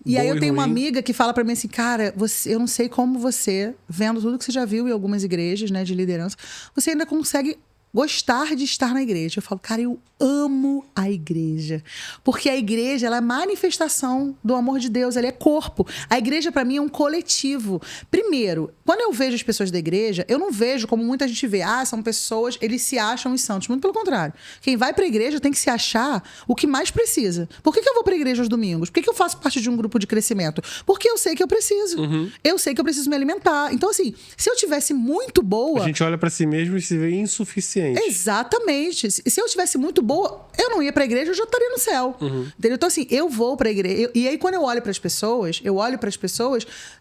E aí eu tenho uma amiga que fala pra mim assim, cara, eu não sei como você, vendo tudo que você já viu em algumas igrejas, né, de liderança, você ainda consegue gostar de estar na igreja. Eu falo, cara, eu amo a igreja. Porque a igreja, ela é manifestação do amor de Deus, ela é corpo. A igreja, pra mim, é um coletivo. Primeiro, quando eu vejo as pessoas da igreja, eu não vejo como muita gente vê. São pessoas, eles se acham os santos. Muito pelo contrário. Quem vai pra igreja tem que se achar o que mais precisa. Por que eu vou pra igreja aos domingos? Por que eu faço parte de um grupo de crescimento? Porque eu sei que eu preciso. Eu sei que eu preciso me alimentar. Então, assim, se eu tivesse muito boa... A gente olha pra si mesmo e se vê insuficiente. Exatamente. Se eu tivesse muito boa, eu não ia pra igreja, eu já estaria no céu. Entendeu? Então, assim, eu vou pra igreja. E aí, quando eu olho pras pessoas,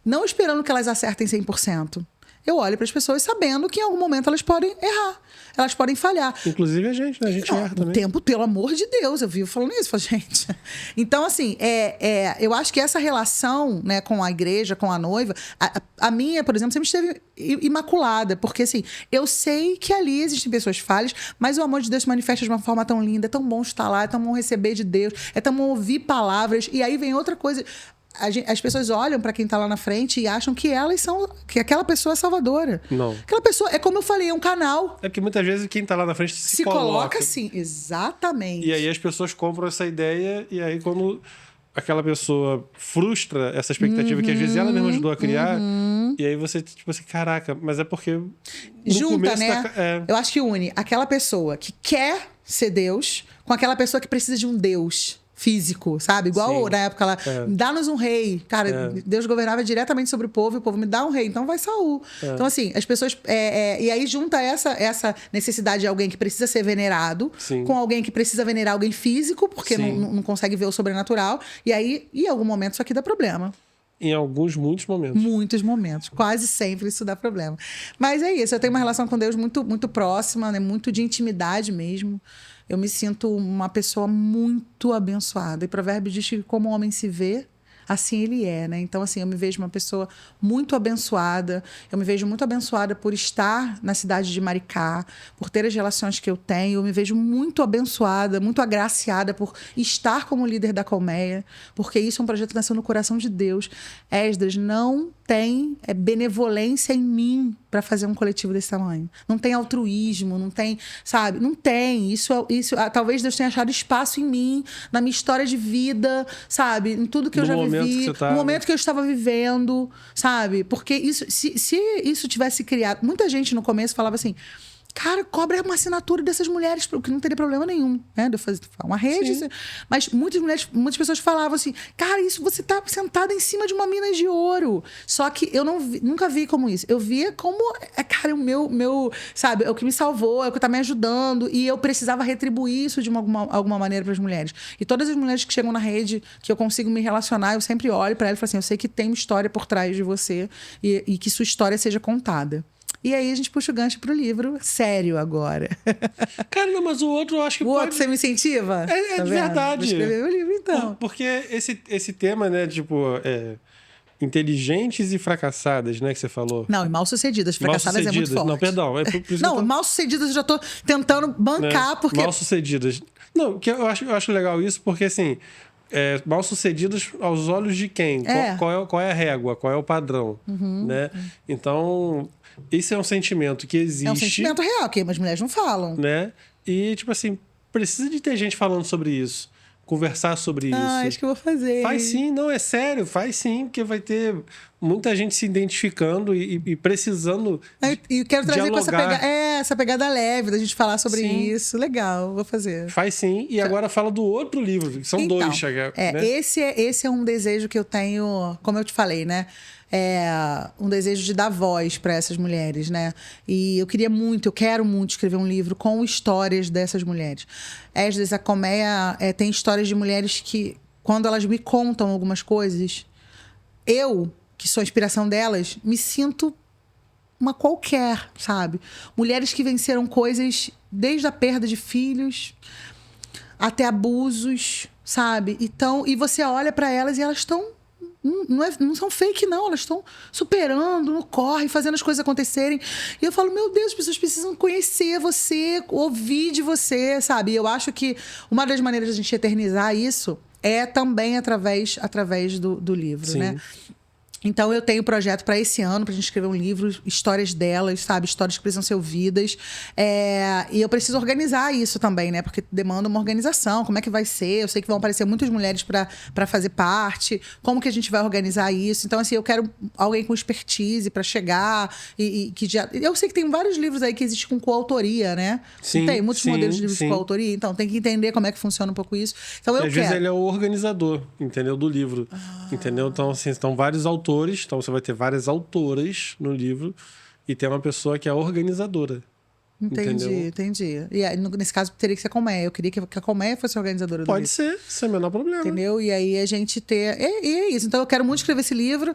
não esperando que elas acertem 100%. Eu olho pras pessoas sabendo que em algum momento elas podem errar. Elas podem falhar. Inclusive a gente, né? A gente erra também. O tempo, pelo amor de Deus, eu vivo falando isso. Gente. Então, assim, eu acho que essa relação, né, com a igreja, com a noiva, a minha, por exemplo, sempre esteve imaculada. Porque, assim, eu sei que ali existem pessoas falhas, mas o amor de Deus se manifesta de uma forma tão linda. É tão bom estar lá, é tão bom receber de Deus, é tão bom ouvir palavras. E aí vem outra coisa... As pessoas olham para quem está lá na frente e acham que que aquela pessoa é salvadora. Não. Aquela pessoa, é como eu falei, é um canal. É porque muitas vezes quem está lá na frente se coloca assim, exatamente. E aí as pessoas compram essa ideia, e aí quando aquela pessoa frustra essa expectativa que às vezes ela mesma ajudou a criar, e aí você, tipo assim, caraca, mas é porque... Junta, né? Eu acho que une aquela pessoa que quer ser Deus com aquela pessoa que precisa de um Deus físico, sabe? Igual na época lá, dá-nos um rei. Cara, Deus governava diretamente sobre o povo, e o povo me dá um rei, então vai Saul. Então, assim, as pessoas... e aí junta essa necessidade de alguém que precisa ser venerado com alguém que precisa venerar alguém físico, porque não consegue ver o sobrenatural. E aí, em algum momento, isso aqui dá problema. Muitos momentos. Muitos momentos. Quase sempre isso dá problema. Mas é isso, eu tenho uma relação com Deus muito, muito próxima, né? Muito de intimidade mesmo. Eu me sinto uma pessoa muito abençoada. E Provérbios diz que como o homem se vê, assim ele é, né? Então, assim, eu me vejo uma pessoa muito abençoada. Eu me vejo muito abençoada por estar na cidade de Maricá, por ter as relações que eu tenho. Eu me vejo muito abençoada, muito agraciada por estar como líder da Colmeia, porque isso é um projeto que nasceu no coração de Deus. Esdras, não tem benevolência em mim para fazer um coletivo desse tamanho. Não tem altruísmo, não tem, sabe? Não tem. Isso talvez Deus tenha achado espaço em mim, na minha história de vida, sabe? Em tudo que eu já vivi, no momento que eu estava vivendo, sabe? Porque se isso tivesse criado... Muita gente no começo falava assim... cara, cobra uma assinatura dessas mulheres, porque não teria problema nenhum, né? De eu fazer uma rede. Sim. Mas muitas pessoas falavam assim, cara, isso você tá sentada em cima de uma mina de ouro. Só que eu nunca vi como isso. Eu via como, cara, o meu, sabe, é o que me salvou, é o que tá me ajudando. E eu precisava retribuir isso de alguma maneira para as mulheres. E todas as mulheres que chegam na rede, que eu consigo me relacionar, eu sempre olho para ela e falo assim, eu sei que tem uma história por trás de você e que sua história seja contada. E aí a gente puxa o gancho pro livro sério agora. Cara, não, mas o outro eu acho que o outro você me incentiva? É tá de vendo? verdade. Vou escrever meu livro, então. Porque esse tema, né, tipo, inteligentes e fracassadas, né, que você falou. Não, e mal-sucedidas. Fracassadas é muito forte. Não, perdão. Por isso não, mal-sucedidas eu já tô tentando bancar, né? Porque... Mal-sucedidas. Não, que eu acho legal isso, porque assim... mal-sucedidas aos olhos de quem? Qual é a régua? Qual é o padrão? Né? Então, esse é um sentimento que existe. É um sentimento real, que as mulheres não falam. Né? E, tipo assim, precisa de ter gente falando sobre isso. Conversar sobre isso. Acho que eu vou fazer. Faz sim, não, é sério, faz sim, porque vai ter muita gente se identificando e precisando. E quero trazer dialogar. com essa pegada leve da gente falar sobre isso. Legal, vou fazer. Faz sim, e agora fala do outro livro, que são então, dois. Né? Esse é um desejo que eu tenho, como eu te falei, né? Um desejo de dar voz para essas mulheres, né? E eu quero muito escrever um livro com histórias dessas mulheres. Esdras, a colmeia tem histórias de mulheres que, quando elas me contam algumas coisas, eu, que sou a inspiração delas, me sinto uma qualquer, sabe? Mulheres que venceram coisas desde a perda de filhos até abusos, sabe? Então, e você olha para elas e elas estão não são fake, não. Elas estão superando, no corre, fazendo as coisas acontecerem. E eu falo, meu Deus, as pessoas precisam conhecer você, ouvir de você, sabe? E eu acho que uma das maneiras de a gente eternizar isso é também através do livro, Sim. né? Então, eu tenho um projeto para esse ano, para a gente escrever um livro, histórias delas, sabe? Histórias que precisam ser ouvidas. E eu preciso organizar isso também, né? Porque demanda uma organização. Como é que vai ser? Eu sei que vão aparecer muitas mulheres para fazer parte. Como que a gente vai organizar isso? Então, assim, eu quero alguém com expertise para chegar e que já... Eu sei que tem vários livros aí que existem com coautoria, né? Sim, tem muitos modelos de livros de coautoria. Então, tem que entender como é que funciona um pouco isso. Então, às vezes ele é o organizador, entendeu? Do livro. Entendeu? Então, assim, estão vários autores. Então, você vai ter várias autoras no livro e tem uma pessoa que é organizadora. Entendi. E aí, nesse caso, teria que ser a colmeia. Eu queria que a colmeia fosse a organizadora do livro. Pode ser, sem o menor problema. Entendeu? E aí a gente ter... E é isso. Então, eu quero muito escrever esse livro.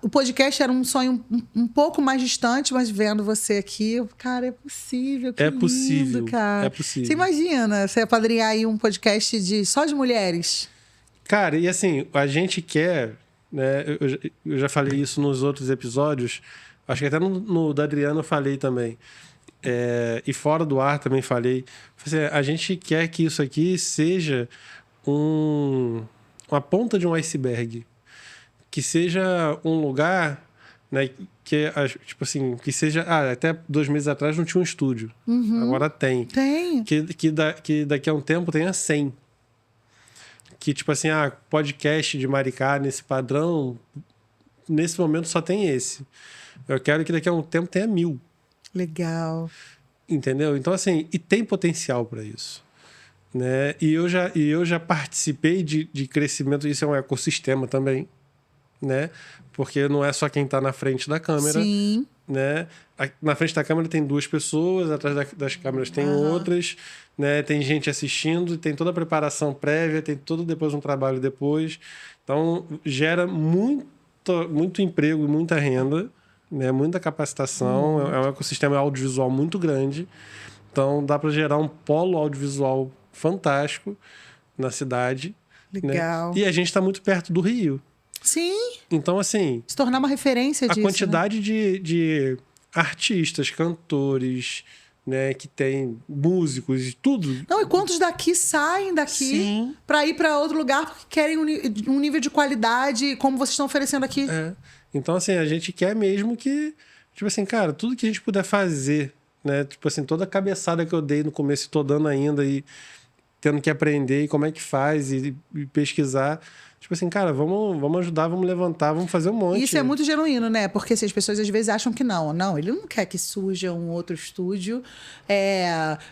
O podcast era um sonho um pouco mais distante, mas vendo você aqui, cara, é possível. Que lindo, cara. É possível. Você imagina você apadrinhar aí um podcast só de mulheres? Cara, e assim, a gente quer... Né? Eu já falei isso nos outros episódios, acho que até no da Adriana eu falei também, e fora do ar também falei. A gente quer que isso aqui seja uma ponta de um iceberg, que seja um lugar, né, que, tipo assim, que seja... até 2 meses atrás não tinha um estúdio, agora tem. Que daqui a um tempo tenha 100. Que, tipo assim, podcast de Maricá nesse padrão, nesse momento só tem esse. Eu quero que daqui a um tempo tenha 1000. Legal. Entendeu? Então, assim, e tem potencial para isso. Né? E eu já participei de crescimento, isso é um ecossistema também, né? Porque não é só quem está na frente da câmera. Sim. Né? Na frente da câmera tem 2 pessoas, atrás das câmeras tem outras, né? Tem gente assistindo, tem toda a preparação prévia, tem todo depois um trabalho depois. Então, gera muito emprego e muita renda, né? Muita capacitação. É um ecossistema audiovisual muito grande. Então, dá para gerar um polo audiovisual fantástico na cidade. Legal. Né? E a gente está muito perto do Rio. Sim. Então, assim... se tornar uma referência disso. A quantidade de artistas, cantores, né, que tem músicos e tudo. Não, e quantos daqui saem daqui para ir para outro lugar porque querem um nível de qualidade como vocês estão oferecendo aqui. Então, assim, a gente quer mesmo que... Tipo assim, cara, tudo que a gente puder fazer, né? Tipo assim, toda a cabeçada que eu dei no começo e tô dando ainda e tendo que aprender e como é que faz e pesquisar... Tipo assim, cara, vamos ajudar, vamos levantar, vamos fazer um monte. Isso é muito genuíno, né? Porque assim, as pessoas às vezes acham que não. Não, ele não quer que surja um outro estúdio,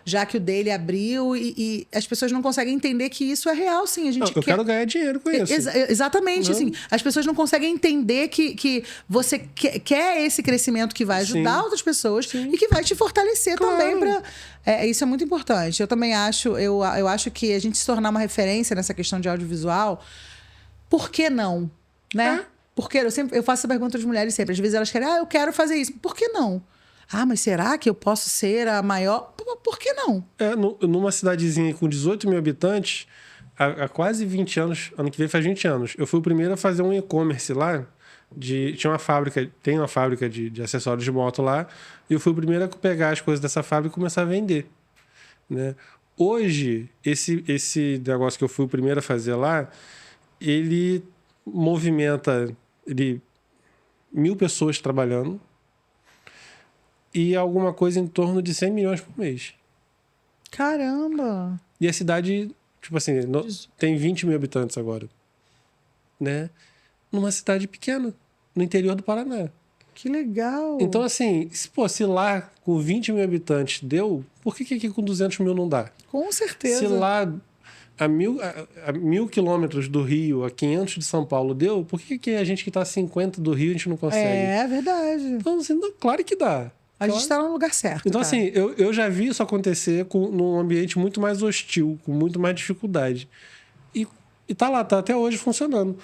já que o dele abriu e as pessoas não conseguem entender que isso é real, sim. A gente eu quero ganhar dinheiro com isso. Exatamente, assim. As pessoas não conseguem entender que você quer esse crescimento que vai ajudar Sim. outras pessoas Sim. e que vai te fortalecer Claro. também para... isso é muito importante. Eu também acho, eu acho que a gente se tornar uma referência nessa questão de audiovisual... Por que não? Né? Porque eu faço essa pergunta às mulheres sempre. Às vezes elas querem, eu quero fazer isso. Por que não? Mas será que eu posso ser a maior? Por que não? Numa cidadezinha com 18 mil habitantes, há quase 20 anos, ano que vem faz 20 anos, eu fui o primeiro a fazer um e-commerce lá. Tem uma fábrica de acessórios de moto lá, e eu fui o primeiro a pegar as coisas dessa fábrica e começar a vender. Né? Hoje, esse negócio que eu fui o primeiro a fazer lá, ele movimenta 1.000 pessoas trabalhando e alguma coisa em torno de 100 milhões por mês. Caramba! E a cidade, tipo assim, tem 20 mil habitantes agora. Né? Numa cidade pequena, no interior do Paraná. Que legal! Então, assim, se lá com 20 mil habitantes deu, por que aqui com 200 mil não dá? Com certeza. Se lá... A 1.000 quilômetros do Rio, a 500 de São Paulo deu, por que a gente que está a 50 do Rio a gente não consegue? É verdade. Então, assim, claro que dá. A gente está no lugar certo. Então, cara. assim, eu já vi isso acontecer num ambiente muito mais hostil, com muito mais dificuldade. E tá lá, tá até hoje funcionando.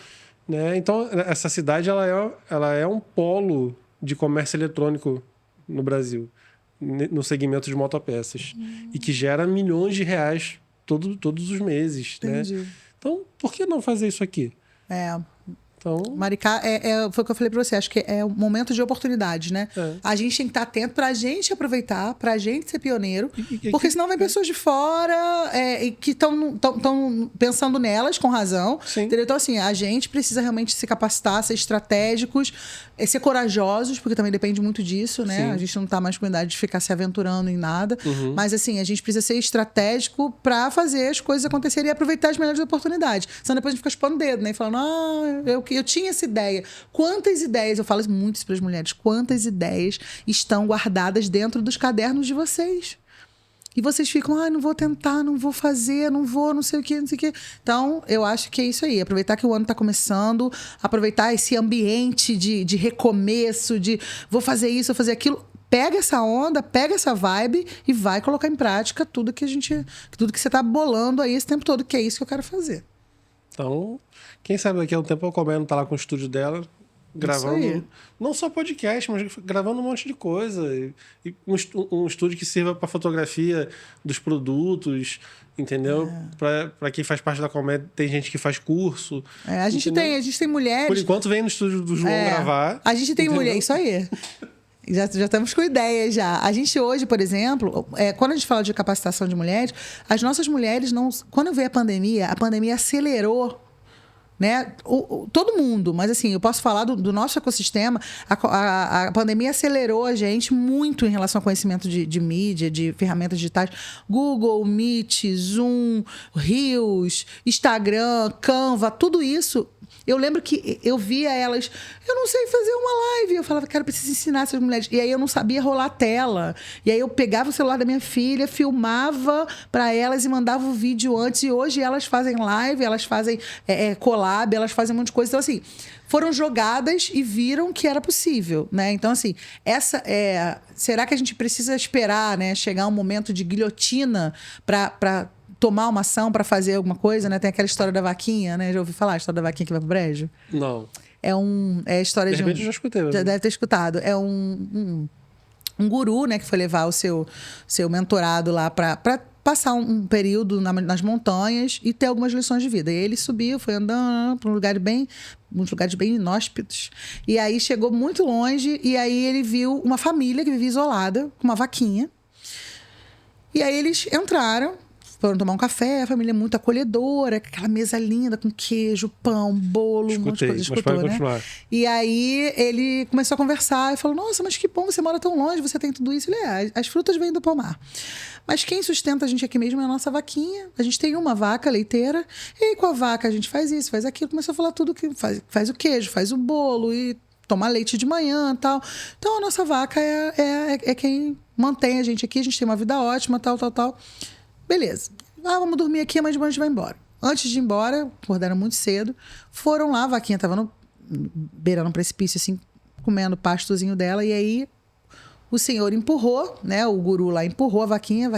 Né? Então, essa cidade ela é um polo de comércio eletrônico no Brasil, no segmento de motopeças. E que gera milhões de reais todos os meses. Entendi. Né? Então, por que não fazer isso aqui? Então... Maricá, foi o que eu falei pra você, acho que é um momento de oportunidade, né? A gente tem que estar atento pra gente aproveitar, pra gente ser pioneiro, porque senão vem pessoas de fora que estão pensando nelas com razão. Entendeu? Então, assim, a gente precisa realmente se capacitar, ser estratégicos, ser corajosos, porque também depende muito disso, né? Sim. A gente não tá mais com idade de ficar se aventurando em nada, mas, assim, a gente precisa ser estratégico pra fazer as coisas acontecerem e aproveitar as melhores oportunidades. Senão depois a gente fica expondo o dedo, né? E falando, eu tinha essa ideia. Quantas ideias, eu falo muito isso para as mulheres, quantas ideias estão guardadas dentro dos cadernos de vocês? E vocês ficam, não vou tentar, não vou fazer, não sei o quê, não sei o quê. Então, eu acho que é isso aí. Aproveitar que o ano está começando, aproveitar esse ambiente de recomeço, de vou fazer isso, vou fazer aquilo. Pega essa onda, pega essa vibe e vai colocar em prática tudo que você está bolando aí esse tempo todo, que é isso que eu quero fazer. Então, quem sabe daqui a um tempo a Colmeia não tá lá com o estúdio dela, gravando não só podcast, mas gravando um monte de coisa. E um estúdio que sirva para fotografia dos produtos, entendeu? Para quem faz parte da Colmeia, tem gente que faz curso. A gente tem mulheres... Por enquanto vem no estúdio do João gravar. A gente tem mulher, isso aí. Já estamos com ideias já. A gente hoje, por exemplo, quando a gente fala de capacitação de mulheres, as nossas mulheres não... Quando veio a pandemia acelerou, né? Todo mundo, mas assim, eu posso falar do nosso ecossistema. A pandemia acelerou a gente muito em relação ao conhecimento de mídia, de ferramentas digitais. Google, Meet, Zoom, Reels, Instagram, Canva, tudo isso. Eu lembro que eu via elas, eu não sei fazer uma live. Eu falava, cara, eu preciso ensinar essas mulheres. E aí eu não sabia rolar a tela. E aí eu pegava o celular da minha filha, filmava para elas e mandava o vídeo antes. E hoje elas fazem live, elas fazem collab, elas fazem um monte de coisa. Então, assim, foram jogadas e viram que era possível, né? Então, assim, será que a gente precisa esperar, né, chegar um momento de guilhotina para tomar uma ação para fazer alguma coisa, né? Tem aquela história da vaquinha, né? Já ouviu falar a história da vaquinha que vai pro brejo? Não. É a história de repente eu já escutei. Já deve ter escutado. É um guru, né? Que foi levar o seu mentorado lá para passar um período nas montanhas e ter algumas lições de vida. E ele subiu, foi andando para uns lugares bem inóspitos. E aí chegou muito longe e aí ele viu uma família que vivia isolada, com uma vaquinha. E aí eles entraram, foram tomar um café, a família é muito acolhedora, aquela mesa linda com queijo, pão, bolo, um monte de coisa. Escutou, né? Continuar. E aí ele começou a conversar e falou: nossa, mas que bom, você mora tão longe, você tem tudo isso. Ele as frutas vêm do pomar. Mas quem sustenta a gente aqui mesmo é a nossa vaquinha. A gente tem uma vaca leiteira, e aí com a vaca a gente faz isso, faz aquilo. Começou a falar tudo que faz o queijo, faz o bolo e toma leite de manhã e tal. Então a nossa vaca é quem mantém a gente aqui, a gente tem uma vida ótima, tal. Beleza. Vamos dormir aqui, mas depois a gente vai embora. Antes de ir embora, acordaram muito cedo, foram lá, a vaquinha estava beirando um precipício, assim, comendo o pastozinho dela, e aí o senhor empurrou, né? O guru lá empurrou a vaquinha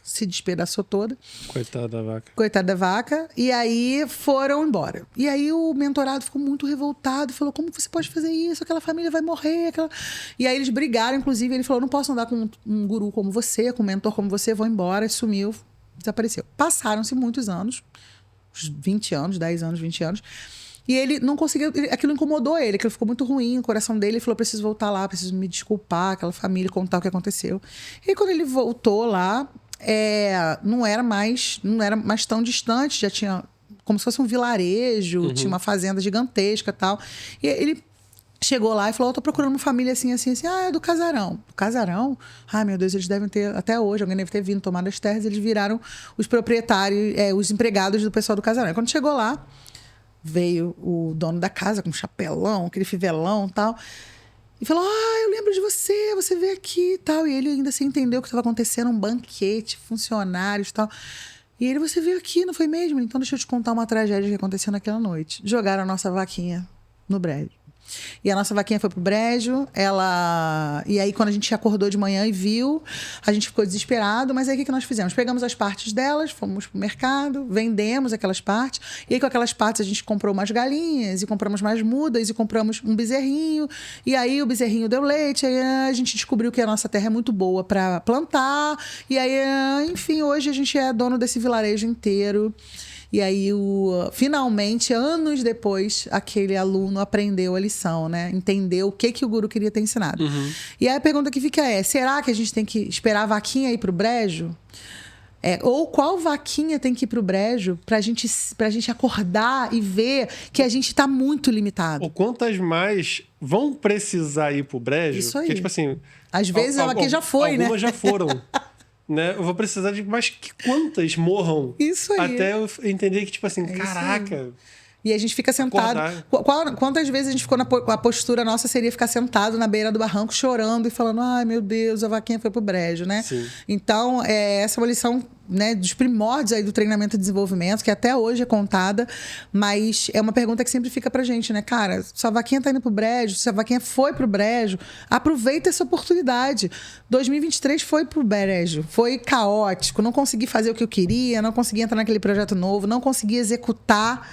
se despedaçou toda. Coitada da vaca. Coitada da vaca. E aí foram embora. E aí o mentorado ficou muito revoltado, falou: como você pode fazer isso? Aquela família vai morrer. E aí eles brigaram, inclusive, ele falou: não posso andar com um guru como você, com um mentor como você, vou embora. E sumiu, desapareceu. Passaram-se muitos anos, uns 20 anos, 10 anos, 20 anos. E ele não conseguiu, aquilo incomodou ele, aquilo ficou muito ruim, o coração dele, ele falou: preciso voltar lá, preciso me desculpar, aquela família, contar o que aconteceu. E quando ele voltou lá, não era mais tão distante, já tinha como se fosse um vilarejo, tinha uma fazenda gigantesca e tal. E ele chegou lá e falou: eu tô procurando uma família assim. É do casarão. Do casarão? Ai, meu Deus, eles devem ter, até hoje, alguém deve ter vindo tomar as terras, eles viraram os proprietários, os empregados do pessoal do casarão. E quando chegou lá, veio o dono da casa com um chapelão, aquele fivelão e tal. E falou: eu lembro de você veio aqui e tal. E ele ainda se entendeu que estava acontecendo um banquete, funcionários e tal. E ele: você veio aqui, não foi mesmo? Então deixa eu te contar uma tragédia que aconteceu naquela noite. Jogaram a nossa vaquinha no brejo. E a nossa vaquinha foi pro brejo, e aí quando a gente acordou de manhã e viu, a gente ficou desesperado, mas aí o que nós fizemos? Pegamos as partes delas, fomos pro mercado, vendemos aquelas partes, e aí com aquelas partes a gente comprou umas galinhas, e compramos mais mudas, e compramos um bezerrinho, e aí o bezerrinho deu leite, aí a gente descobriu que a nossa terra é muito boa para plantar, e aí, enfim, hoje a gente é dono desse vilarejo inteiro. E aí, finalmente, anos depois, aquele aluno aprendeu a lição, né? Entendeu o que o guru queria ter ensinado. Uhum. E aí a pergunta que fica será que a gente tem que esperar a vaquinha ir pro brejo? Ou qual vaquinha tem que ir pro brejo pra gente acordar e ver que a gente tá muito limitado? Ou quantas mais vão precisar ir pro brejo? Isso aí. Porque, tipo assim... Às vezes a vaquinha já foi, né? Algumas já foram. Né? Eu vou precisar de mais que quantas morram. Isso aí. Até eu entender que, tipo assim, caraca... E a gente fica sentado. Quantas vezes a gente ficou a postura nossa seria ficar sentado na beira do barranco chorando e falando: ai, meu Deus, a vaquinha foi pro brejo, né? Sim. Então, essa é uma lição, né, dos primórdios aí do treinamento e desenvolvimento, que até hoje é contada, mas é uma pergunta que sempre fica pra gente, né? Cara, se a vaquinha tá indo pro brejo, se a vaquinha foi pro brejo, aproveita essa oportunidade. 2023 foi pro brejo, foi caótico, não consegui fazer o que eu queria, não consegui entrar naquele projeto novo, não consegui executar.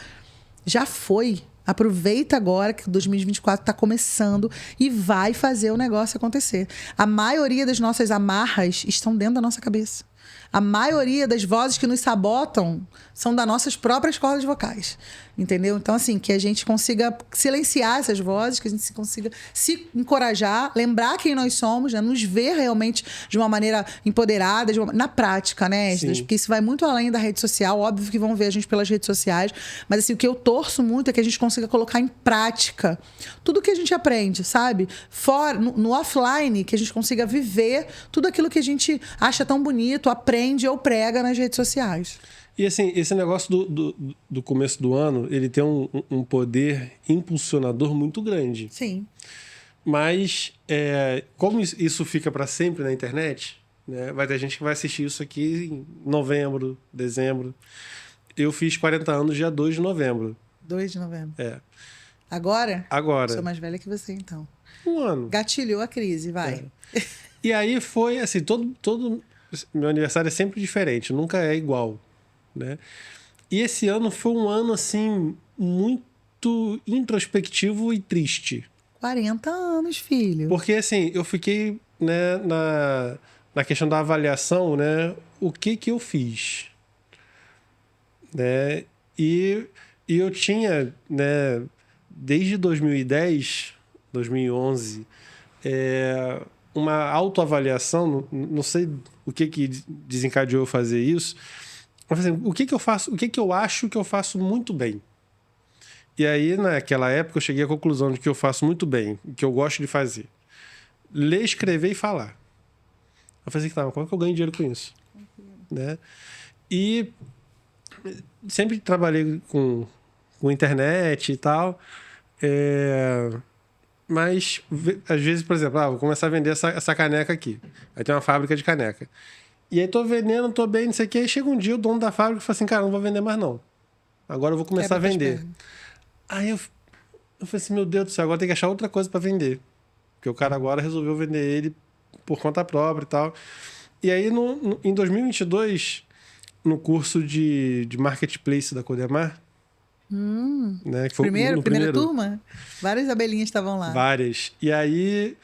Já foi. Aproveita agora que 2024 está começando e vai fazer o negócio acontecer. A maioria das nossas amarras estão dentro da nossa cabeça. A maioria das vozes que nos sabotam são das nossas próprias cordas vocais. Entendeu? Então, assim, que a gente consiga silenciar essas vozes, que a gente consiga se encorajar, lembrar quem nós somos, né? Nos ver realmente de uma maneira empoderada, na prática, né, Esdras? Porque isso vai muito além da rede social. Óbvio que vão ver a gente pelas redes sociais, mas assim, o que eu torço muito é que a gente consiga colocar em prática tudo que a gente aprende, sabe? Fora, no offline, que a gente consiga viver tudo aquilo que a gente acha tão bonito, aprende ou prega nas redes sociais. E assim, esse negócio do começo do ano, ele tem um poder impulsionador muito grande. Sim. Mas, como isso fica para sempre na internet, né, vai ter gente que vai assistir isso aqui em novembro, dezembro. Eu fiz 40 anos dia 2 de novembro. 2 de novembro. Agora? Sou mais velha que você, então. Um ano. Gatilhou a crise, vai. E aí foi assim, todo meu aniversário é sempre diferente, nunca é igual. Né? E esse ano foi um ano assim muito introspectivo e triste. 40 anos, filho. Porque assim, eu fiquei, né, na questão da avaliação, né, o que eu fiz, né? E eu tinha, né, desde 2010, 2011, uma autoavaliação, não sei o que desencadeou eu fazer isso, Eu falei assim, o que que eu faço, o que que eu acho que eu faço muito bem? E aí, naquela época, eu cheguei à conclusão de que eu faço muito bem, que eu gosto de fazer. Ler, escrever e falar. Eu falei assim, tá, como é que eu ganho dinheiro com isso? Né? E sempre trabalhei com internet e tal. Mas, às vezes, por exemplo, vou começar a vender essa caneca aqui. Aí tem uma fábrica de caneca. E aí tô vendendo, tô bem, não sei o quê. Aí chega um dia, o dono da fábrica fala assim, cara, não vou vender mais não. Agora eu vou começar a vender. Aí eu falei assim, meu Deus do céu, agora tem que achar outra coisa para vender. Porque o cara agora resolveu vender ele por conta própria e tal. E aí, em 2022, no curso de Marketplace da Codemar, né, que foi Primeira turma? Várias abelhinhas estavam lá. Várias. E aí,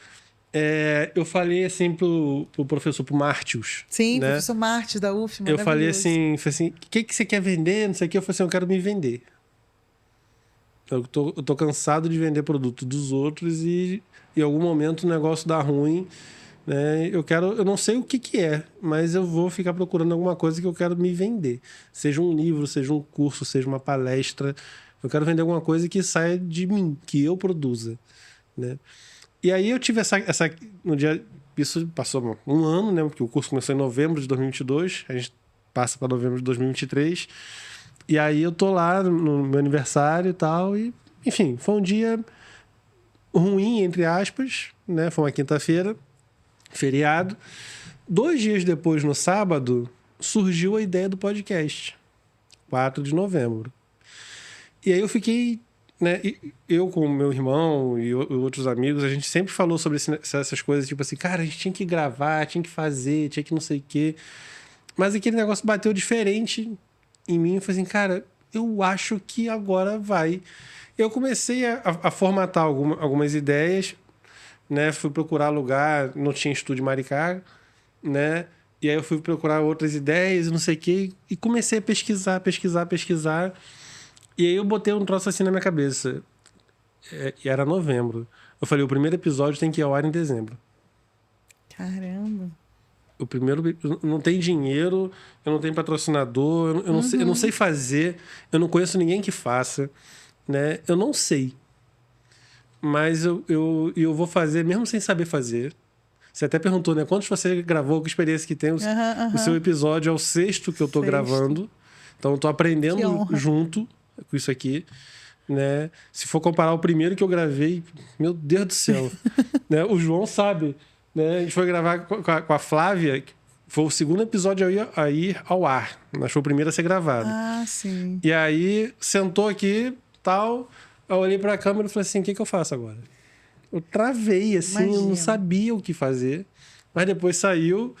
eu falei assim pro professor, pro Mártios. Sim, né? professor Mártios da UF, Eu falei assim, o que você quer vender? Não sei o que. Eu falei assim, eu quero me vender. Eu tô cansado de vender produto dos outros e em algum momento o negócio dá ruim, né? Eu não sei o que é, mas eu vou ficar procurando alguma coisa que eu quero me vender. Seja um livro, seja um curso, seja uma palestra. Eu quero vender alguma coisa que saia de mim, que eu produza, né? E aí eu tive essa no dia, isso passou um ano, né? Porque o curso começou em novembro de 2022, a gente passa para novembro de 2023. E aí eu tô lá no meu aniversário e tal, e enfim, foi um dia ruim, entre aspas, né? Foi uma quinta-feira, feriado. 2 dias depois, no sábado, surgiu a ideia do podcast, 4 de novembro. E aí eu fiquei, né? Eu com o meu irmão e outros amigos, a gente sempre falou sobre essas coisas, tipo assim, cara, a gente tinha que gravar, tinha que fazer, tinha que não sei o quê. Mas aquele negócio bateu diferente em mim. Eu falei assim, cara, eu acho que agora vai. Eu comecei a formatar algumas ideias, né? Fui procurar lugar, não tinha estúdio em Maricá, né? E aí eu fui procurar outras ideias e não sei o quê. E comecei a pesquisar. E aí eu botei um troço assim na minha cabeça. E era novembro. Eu falei, o primeiro episódio tem que ir ao ar em dezembro. Caramba. O primeiro, não tem dinheiro, eu não tenho patrocinador, eu não sei fazer, eu não conheço ninguém que faça, né? Eu não sei. Mas eu vou fazer mesmo sem saber fazer. Você até perguntou, né? Quantos você gravou, que experiência que tem? O seu episódio é o 6º que eu tô gravando. Então eu tô aprendendo junto com isso aqui, né? Se for comparar o primeiro que eu gravei, meu Deus do céu. Né? O João sabe. Né? A gente foi gravar com a Flávia, foi o segundo episódio a ir ao ar. Mas foi o primeiro a ser gravado. Ah, sim. E aí, sentou aqui, tal. Eu olhei pra câmera e falei assim, o que eu faço agora? Eu travei, assim, Imagina. Eu não sabia o que fazer. Mas depois saiu,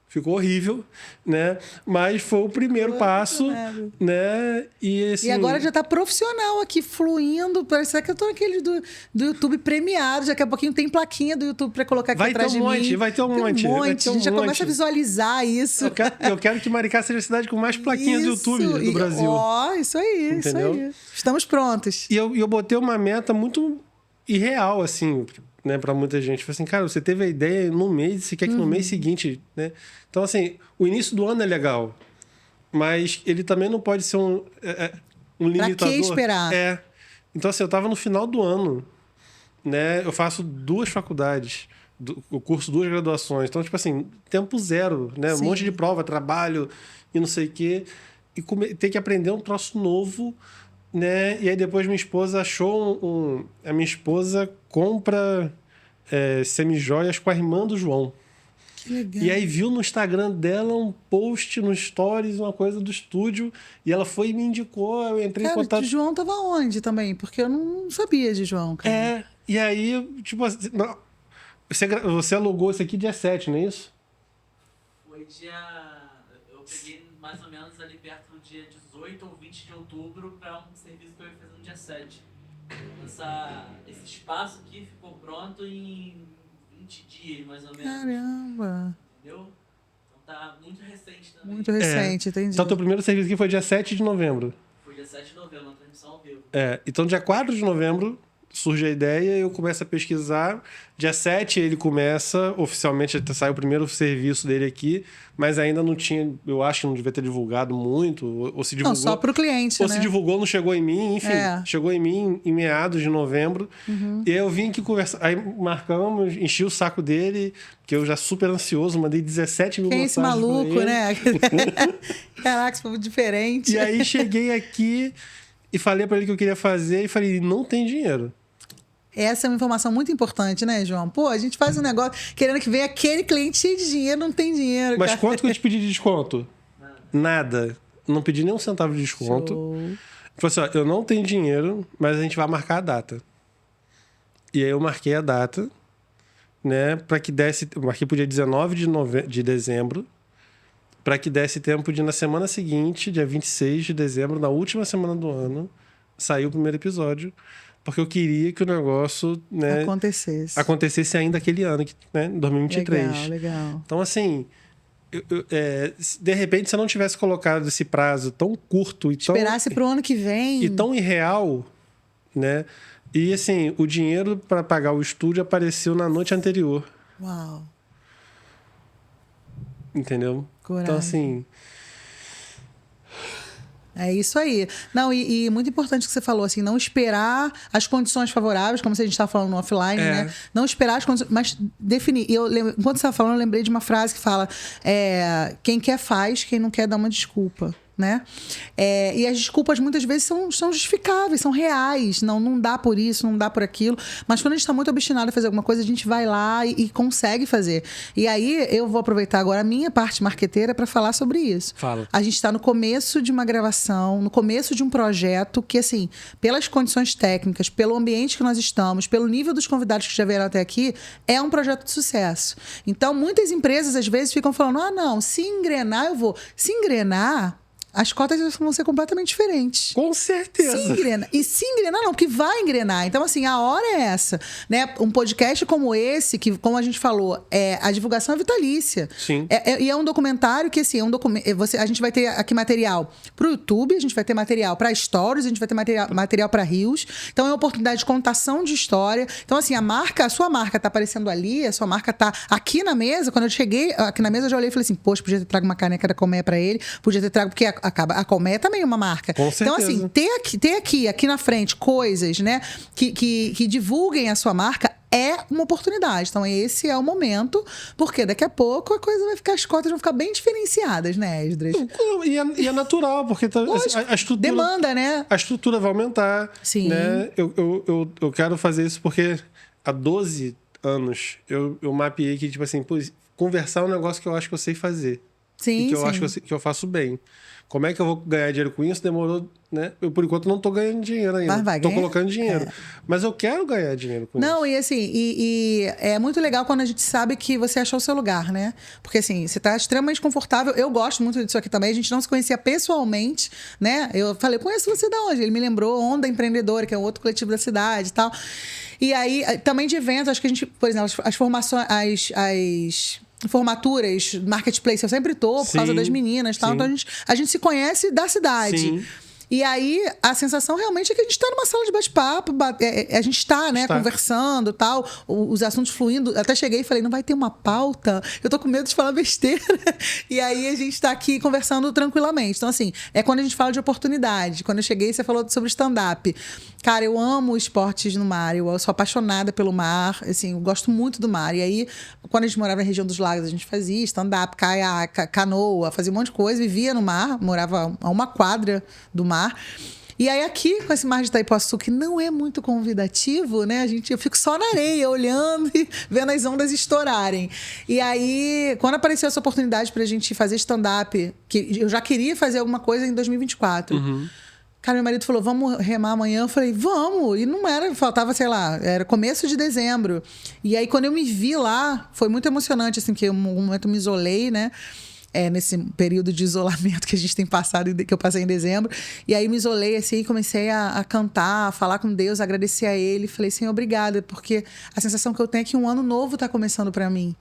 ficou horrível, né? Mas foi o primeiro passo, né? E agora já tá profissional aqui, fluindo. Parece que eu tô naquele do YouTube premiado. Daqui a pouquinho tem plaquinha do YouTube para colocar aqui atrás de mim. Vai ter um monte. A gente já começa a visualizar isso. Eu quero que Maricá seja a cidade com mais plaquinhas do YouTube do Brasil. Isso aí, entendeu? Isso aí. Estamos prontos. E eu botei uma meta muito irreal, assim, né, para muita gente. Falei assim, cara, você teve a ideia no mês, você quer que no mês seguinte, né? Então, assim, o início do ano é legal, mas ele também não pode ser um limitador. Pra que esperar? Então, assim, eu tava no final do ano, né? Eu faço 2 faculdades, o curso 2 graduações. Então, tipo assim, tempo zero, né? Sim. Um monte de prova, trabalho e não sei o quê. E ter que aprender um troço novo, né? E aí depois minha esposa achou a minha esposa compra semijoias com a irmã do João. Que legal. E aí viu no Instagram dela um post no Stories, uma coisa do estúdio, e ela foi e me indicou, eu entrei em contato. O João tava onde também? Porque eu não sabia de João, cara. E aí, tipo assim, você alugou isso aqui dia 7, não é isso? Foi eu peguei mais ou menos ali perto do dia 18 ou 20 de outubro para um serviço que eu ia fazer no dia 7. Esse espaço aqui ficou pronto em 20 dias, mais ou menos. Caramba. Entendeu? Então tá muito recente também. Muito recente, entendi. Então, teu primeiro serviço aqui foi dia 7 de novembro. Foi dia 7 de novembro, na transmissão ao vivo. Então dia 4 de novembro surge a ideia, eu começo a pesquisar. Dia 7 ele começa, oficialmente sai o primeiro serviço dele aqui, mas ainda não tinha, eu acho que não devia ter divulgado muito, ou se divulgou... Não, só para o cliente, ou se divulgou, não chegou em mim, enfim. Chegou em mim em meados de novembro. E aí eu vim aqui conversar, aí marcamos, enchi o saco dele, que eu já super ansioso, mandei 17 mil mensagens. Quem é esse maluco, né? Caraca, isso foi diferente. E aí cheguei aqui e falei para ele que eu queria fazer e falei, não tem dinheiro. Essa é uma informação muito importante, né, João? Pô, a gente faz um negócio querendo que venha aquele cliente cheio de dinheiro, não tem dinheiro, Mas cara. quanto que eu te pedi de desconto? Nada. Não pedi nem um centavo de desconto. Ele falou assim, ó, eu não tenho dinheiro, mas a gente vai marcar a data. E aí eu marquei a data, né, para que desse... Eu marquei pro dia 19 de dezembro, para que desse tempo de, na semana seguinte, dia 26 de dezembro, na última semana do ano, sair o primeiro episódio. Porque eu queria que o negócio, né, acontecesse ainda aquele ano, né, 2023. Legal. Então, assim, de repente, se eu não tivesse colocado esse prazo tão curto e esperasse para o ano que vem. E tão irreal, né? E, assim, o dinheiro para pagar o estúdio apareceu na noite anterior. Uau. Entendeu? Coragem. Então, assim... É isso aí. Não, e muito importante o que você falou, assim, não esperar as condições favoráveis, como se a gente estava falando no offline, né? Não esperar as condições, mas definir. Enquanto você estava falando, eu lembrei de uma frase que fala: quem quer faz, quem não quer dá uma desculpa. Né? E as desculpas muitas vezes são justificáveis, são reais. Não dá por isso, não dá por aquilo. Mas quando a gente está muito obstinado a fazer alguma coisa, a gente vai lá e consegue fazer. E aí eu vou aproveitar agora a minha parte marqueteira para falar sobre isso. Fala. A gente está no começo de uma gravação, no começo de um projeto que, assim, pelas condições técnicas, pelo ambiente que nós estamos, pelo nível dos convidados que já vieram até aqui, é um projeto de sucesso. Então, muitas empresas às vezes ficam falando: não, se engrenar, eu vou. Se engrenar, as cotas vão ser completamente diferentes. Com certeza. Se engrenar, não, porque vai engrenar. Então, assim, a hora é essa. Né? Um podcast como esse, que, como a gente falou, a divulgação é vitalícia. Sim. E é um documentário que, assim, a gente vai ter aqui material para o YouTube, a gente vai ter material para Stories, a gente vai ter material para Reels. Então, é uma oportunidade de contação de história. Então, assim, a sua marca está aparecendo ali, a sua marca está aqui na mesa. Quando eu cheguei aqui na mesa, eu já olhei e falei assim: poxa, podia ter trago uma caneca da Colmeia para ele, podia ter trago, porque a Colmeia também é uma marca. Com certeza. Então, assim, ter aqui na frente coisas, né, que divulguem a sua marca é uma oportunidade. Então, esse é o momento, porque daqui a pouco a coisa vai ficar, as cotas vão ficar bem diferenciadas, né, Esdras? E é natural, porque a estrutura... Demanda, né? A estrutura vai aumentar. Sim. Né? Eu quero fazer isso porque há 12 anos eu mapeei que, tipo assim, conversar é um negócio que eu acho que eu sei fazer. Sim, e que eu acho que eu faço bem. Como é que eu vou ganhar dinheiro com isso? Demorou, né? Eu, por enquanto, não tô ganhando dinheiro ainda. Mas vai tô ganhar. colocando dinheiro. Mas eu quero ganhar dinheiro com isso. Não, e assim, é muito legal quando a gente sabe que você achou o seu lugar, né? Porque assim, você tá extremamente confortável. Eu gosto muito disso aqui também. A gente não se conhecia pessoalmente, né? Eu falei: conheço você de onde? Ele me lembrou Onda Empreendedora, que é um outro coletivo da cidade e tal. E aí, também de eventos, acho que a gente, por exemplo, as formações, as formaturas, marketplace, eu sempre tô, por causa das meninas e tal. Então a gente se conhece da cidade. Sim. E aí, a sensação realmente é que a gente está numa sala de bate-papo, a gente está, né, conversando e tal, os assuntos fluindo. Até cheguei e falei: não vai ter uma pauta? Eu tô com medo de falar besteira. E aí, a gente está aqui conversando tranquilamente. Então, assim, é quando a gente fala de oportunidade. Quando eu cheguei, você falou sobre stand-up. Cara, eu amo esportes no mar, eu sou apaixonada pelo mar, assim, eu gosto muito do mar. E aí, quando a gente morava na região dos lagos, a gente fazia stand-up, caiaque, canoa, fazia um monte de coisa, vivia no mar, morava a uma quadra do mar. E aí aqui, com esse mar de Itaipuaçu, que não é muito convidativo, né? Eu fico só na areia, olhando e vendo as ondas estourarem. E aí, quando apareceu essa oportunidade pra gente fazer stand-up, que eu já queria fazer alguma coisa em 2024. Cara, meu marido falou: vamos remar amanhã? Eu falei: vamos! E não era, faltava, sei lá, era começo de dezembro. E aí, quando eu me vi lá, foi muito emocionante, assim, que um momento eu me isolei, né? Nesse período de isolamento que a gente tem passado, que eu passei em dezembro. E aí me isolei assim, comecei a cantar, a falar com Deus, a agradecer a Ele. Falei: Senhor, obrigada, porque a sensação que eu tenho é que um ano novo está começando para mim.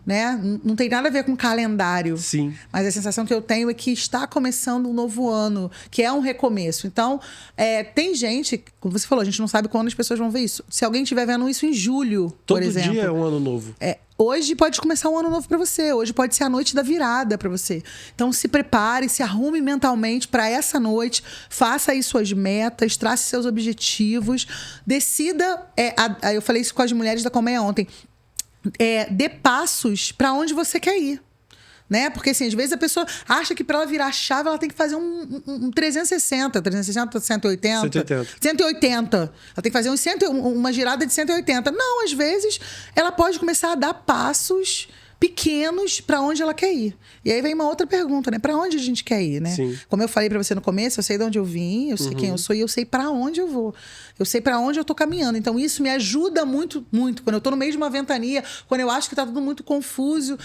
né? Não tem nada a ver com calendário. Sim. Mas a sensação que eu tenho é que está começando um novo ano, que é um recomeço. Então, tem gente, como você falou, a gente não sabe quando as pessoas vão ver isso. Se alguém estiver vendo isso em julho, por exemplo. Todo dia é um ano novo. Hoje pode começar um ano novo para você. Hoje pode ser a noite da virada para você. Então, se prepare, se arrume mentalmente para essa noite. Faça aí suas metas, trace seus objetivos. Decida... eu falei isso com as mulheres da Colmeia ontem. Dê passos para onde você quer ir. Né? Porque, assim, às vezes a pessoa acha que para ela virar a chave, ela tem que fazer um 360, 180. 180. Ela tem que fazer uma girada de 180. Não, às vezes ela pode começar a dar passos pequenos para onde ela quer ir. E aí vem uma outra pergunta, né? Para onde a gente quer ir, né? Sim. Como eu falei para você no começo, eu sei de onde eu vim, eu sei quem eu sou e eu sei para onde eu vou. Eu sei para onde eu tô caminhando. Então isso me ajuda muito, muito. Quando eu tô no meio de uma ventania, quando eu acho que tá tudo muito confuso,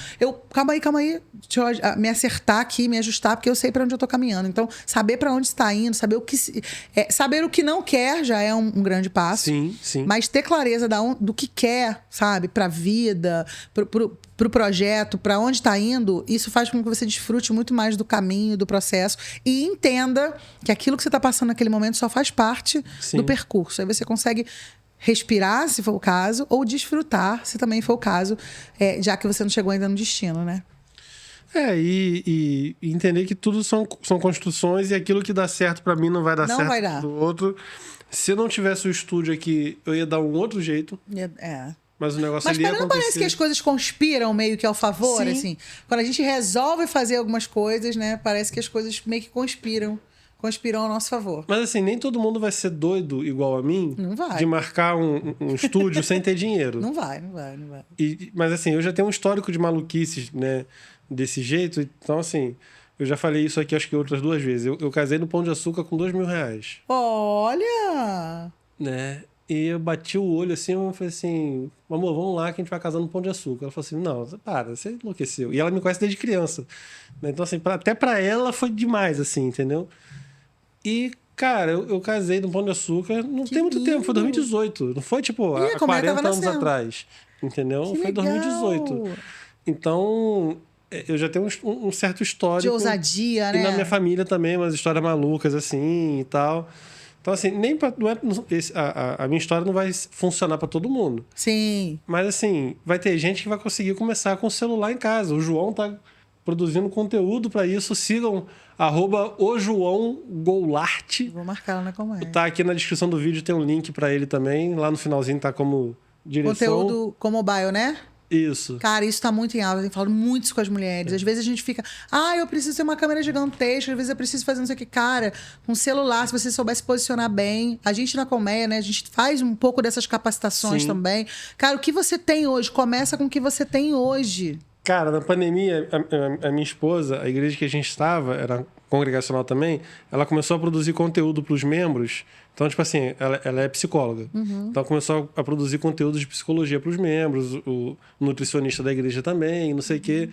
calma aí, deixa eu me acertar aqui, me ajustar, porque eu sei para onde eu tô caminhando. Então, saber para onde está indo, saber o que não quer já é um grande passo. Sim, sim. Mas ter clareza do que quer, sabe, para a vida, pro projeto, para onde está indo, isso faz com que você desfrute muito mais do caminho, do processo e entenda que aquilo que você está passando naquele momento só faz parte do percurso. Aí você consegue respirar, se for o caso, ou desfrutar, se também for o caso, já que você não chegou ainda no destino, né? E entender que tudo são construções e aquilo que dá certo para mim não vai dar certo do outro. Se eu não tivesse o estúdio aqui, eu ia dar um outro jeito. Mas o negócio ali ia acontecer. Mas não parece que as coisas conspiram meio que ao favor, Sim. assim? Quando a gente resolve fazer algumas coisas, né? Parece que as coisas meio que conspiram ao nosso favor. Mas assim, nem todo mundo vai ser doido igual a mim. Não vai. De marcar um estúdio sem ter dinheiro. Não vai. Mas assim, eu já tenho um histórico de maluquices, né? Desse jeito. Então assim, eu já falei isso aqui acho que outras 2 vezes. Eu casei no Pão de Açúcar com R$2.000. Olha! Né? E eu bati o olho assim, eu falei assim, amor, vamos lá que a gente vai casar no Pão de Açúcar. Ela falou assim, não, para, você enlouqueceu. E ela me conhece desde criança. Né? Então assim, até pra ela foi demais, assim, entendeu? E, cara, eu casei no Pão de Açúcar, não tem muito tempo, foi 2018. Não foi tipo há 40 anos atrás. Entendeu? Foi 2018. Então, eu já tenho um certo histórico. De ousadia, né? E na minha família também, umas histórias malucas assim e tal. Então, assim, a minha história não vai funcionar para todo mundo. Sim. Mas, assim, vai ter gente que vai conseguir começar com o celular em casa. O João tá produzindo conteúdo para isso. Sigam @ojoaogoulart. Vou marcar lá na Colmeia. Tá aqui na descrição do vídeo, tem um link para ele também. Lá no finalzinho tá como direção. Conteúdo com mobile, né? Isso. Cara, isso tá muito em alta. Eu tenho falado muito isso com as mulheres. Às vezes a gente fica... eu preciso ter uma câmera gigantesca. Às vezes eu preciso fazer não sei o que. Cara, com celular, se você souber se posicionar bem... A gente na Colmeia, né? A gente faz um pouco dessas capacitações também. Cara, o que você tem hoje? Começa com o que você tem hoje. Cara, na pandemia, a minha esposa, a igreja que a gente estava, era congregacional também, ela começou a produzir conteúdo para os membros. Então, tipo assim, ela é psicóloga. Então, começou a produzir conteúdo de psicologia para os membros, o nutricionista da igreja também, não sei o quê.